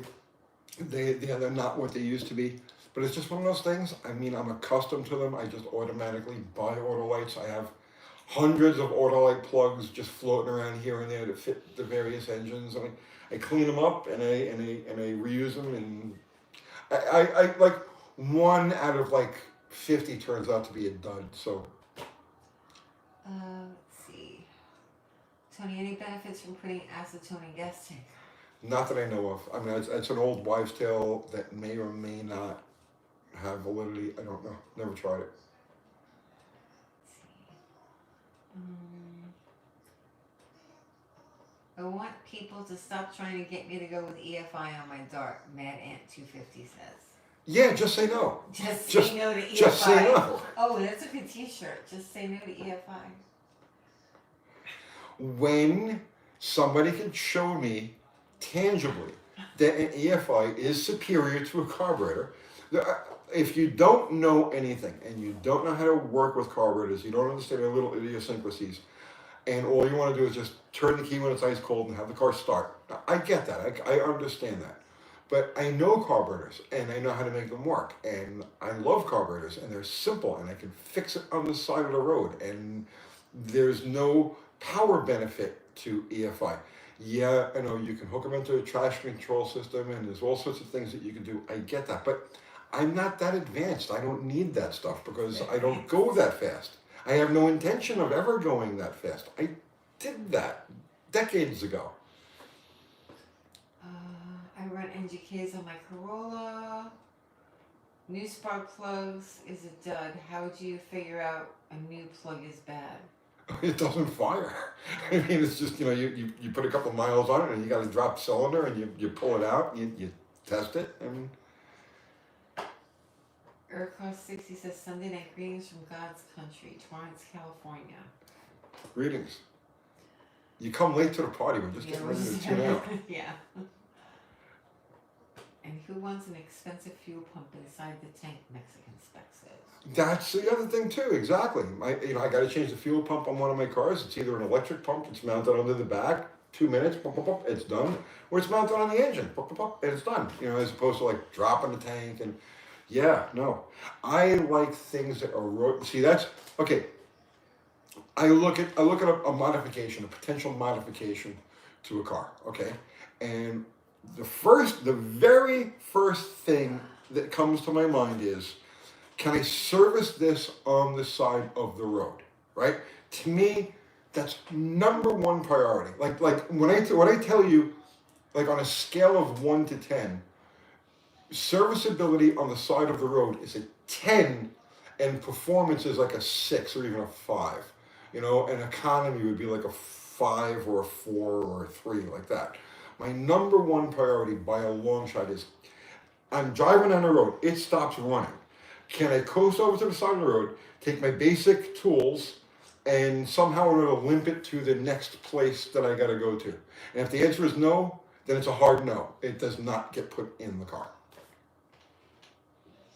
[SPEAKER 1] They're not what they used to be, but it's just one of those things. I mean, I'm accustomed to them. I just automatically buy Autolites. I have hundreds of Autolite plugs just floating around here and there to fit the various engines. I clean them up and I reuse them, and I like one out of like 50 turns out to be a dud. So.
[SPEAKER 2] Let's see. Tony, any benefits from putting acetone in gas tank?
[SPEAKER 1] Not that I know of. I mean, it's an old wives' tale that may or may not have validity. I don't know. Never tried it.
[SPEAKER 2] Let's see. I want people to stop trying to get me to go with EFI on my dart. Mad Ant 250 says.
[SPEAKER 1] Yeah, just say no.
[SPEAKER 2] Just
[SPEAKER 1] Just-
[SPEAKER 2] say no to EFI.
[SPEAKER 1] Just say no.
[SPEAKER 2] Oh, that's a good T-shirt. Just say no to EFI.
[SPEAKER 1] When somebody can show me tangibly that an EFI is superior to a carburetor, if you don't know anything and you don't know how to work with carburetors, you don't understand their little idiosyncrasies, and all you want to do is just turn the key when it's ice cold and have the car start. I get that. I understand that. But I know carburetors and I know how to make them work. And I love carburetors and they're simple and I can fix it on the side of the road. And there's no power benefit to EFI. Yeah, I know you can hook them into a traction control system and there's all sorts of things that you can do. I get that. But I'm not that advanced. I don't need that stuff because I don't go that fast. I have no intention of ever going that fast. I did that decades ago.
[SPEAKER 2] I run NGKs on my Corolla. New spark plugs is a dud. How do you figure out a new plug is bad?
[SPEAKER 1] It doesn't fire. I mean, it's just, you put a couple miles on it and you got to drop cylinder and you pull it out, you test it, and
[SPEAKER 2] Aircross 60 says Sunday night greetings from God's country, Torrance, California.
[SPEAKER 1] greetings. You come late to the party, we're just getting ready to tune out.
[SPEAKER 2] Yeah. And who wants an expensive fuel pump inside the tank, Mexican spec says.
[SPEAKER 1] That's the other thing too, exactly. I got to change the fuel pump on one of my cars. It's either an electric pump, it's mounted under the back, 2 minutes, pop, pop, pop, it's done, or it's mounted on the engine, pop, pop, pop, and it's done. As opposed to like dropping the tank and, yeah, no. I like things that are, see, that's, okay. I look at a modification, a potential modification to a car, okay? And the very first thing that comes to my mind is, can I service this on the side of the road, right? To me, that's number one priority. Like when I tell you, like on a scale of 1 to 10, serviceability on the side of the road is a 10, and performance is like a 6 or even a 5. And economy would be like a 5 or a 4 or a 3, like that. My number one priority by a long shot is, I'm driving on the road, it stops running. Can I coast over to the side of the road, take my basic tools, and somehow or other limp it to the next place that I gotta go to? And if the answer is no, then it's a hard no. It does not get put in the car.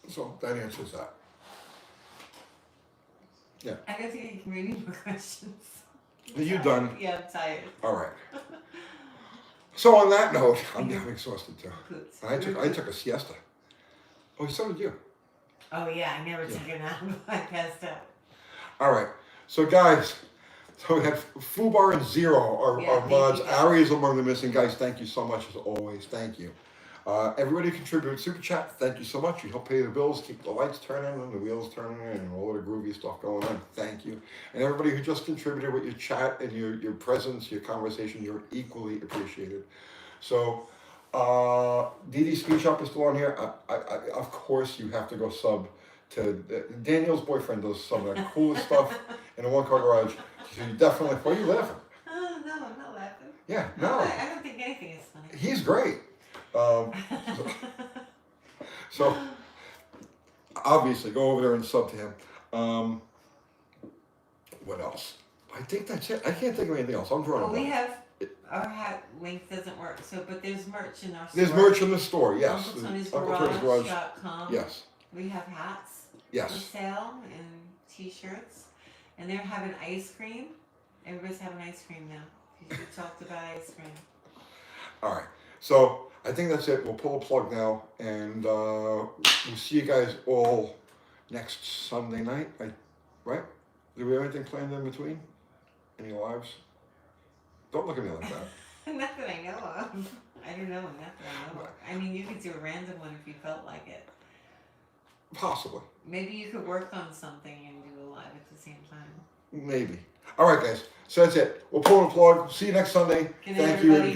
[SPEAKER 1] So that answers that. Yeah.
[SPEAKER 2] I don't think I can read any more questions.
[SPEAKER 1] Are you done?
[SPEAKER 2] Yeah, I'm tired.
[SPEAKER 1] All right. So on that note, I'm exhausted too.
[SPEAKER 2] Poops.
[SPEAKER 1] I took a siesta. Oh, so did you.
[SPEAKER 2] Oh yeah, I never took a nap. I passed out.
[SPEAKER 1] All right. So guys, so we have Fubar and Zero, our
[SPEAKER 2] Thank
[SPEAKER 1] mods.
[SPEAKER 2] you, guys.
[SPEAKER 1] Ari is among the missing. Guys, thank you so much as always. Thank you. Everybody who contributed Super Chat, thank you so much. You help pay the bills, keep the lights turning and the wheels turning and all of the groovy stuff going on. Thank you. And everybody who just contributed with your chat and your presence, your conversation, you're equally appreciated. So, DD Speed Shop is still on here. Of course, you have to go sub to Daniel's boyfriend does some of that coolest stuff in a one-car garage. So you definitely, why are you laughing?
[SPEAKER 2] Oh no, I'm not laughing.
[SPEAKER 1] Yeah, no.
[SPEAKER 2] I don't think anything is funny.
[SPEAKER 1] He's great. So obviously go over there and sub to him. What else? I think that's it. I can't think of anything else. I'm drawing.
[SPEAKER 2] Well, we have our hat link doesn't work, but there's merch in our store.
[SPEAKER 1] There's merch in the store, yes.
[SPEAKER 2] UncleTony'sGarage.com.
[SPEAKER 1] Yes.
[SPEAKER 2] We have hats for
[SPEAKER 1] Yes.
[SPEAKER 2] sale and t-shirts, and they're having ice cream. Everybody's having ice cream now. You should talk about ice cream.
[SPEAKER 1] All right. So I think that's it. We'll pull a plug now, and we'll see you guys all next Sunday night. Right? Do we have anything planned in between? Any lives? Don't look at me like that.
[SPEAKER 2] Not that I know of. I don't know. Not that I know of. I mean, you could do a random one if you felt like it.
[SPEAKER 1] Possibly.
[SPEAKER 2] Maybe you could work on something and do a live at the same time.
[SPEAKER 1] Maybe. All right, guys. So that's it. We'll pull a plug. See you next Sunday.
[SPEAKER 2] Good night,
[SPEAKER 1] Thank you.
[SPEAKER 2] everybody.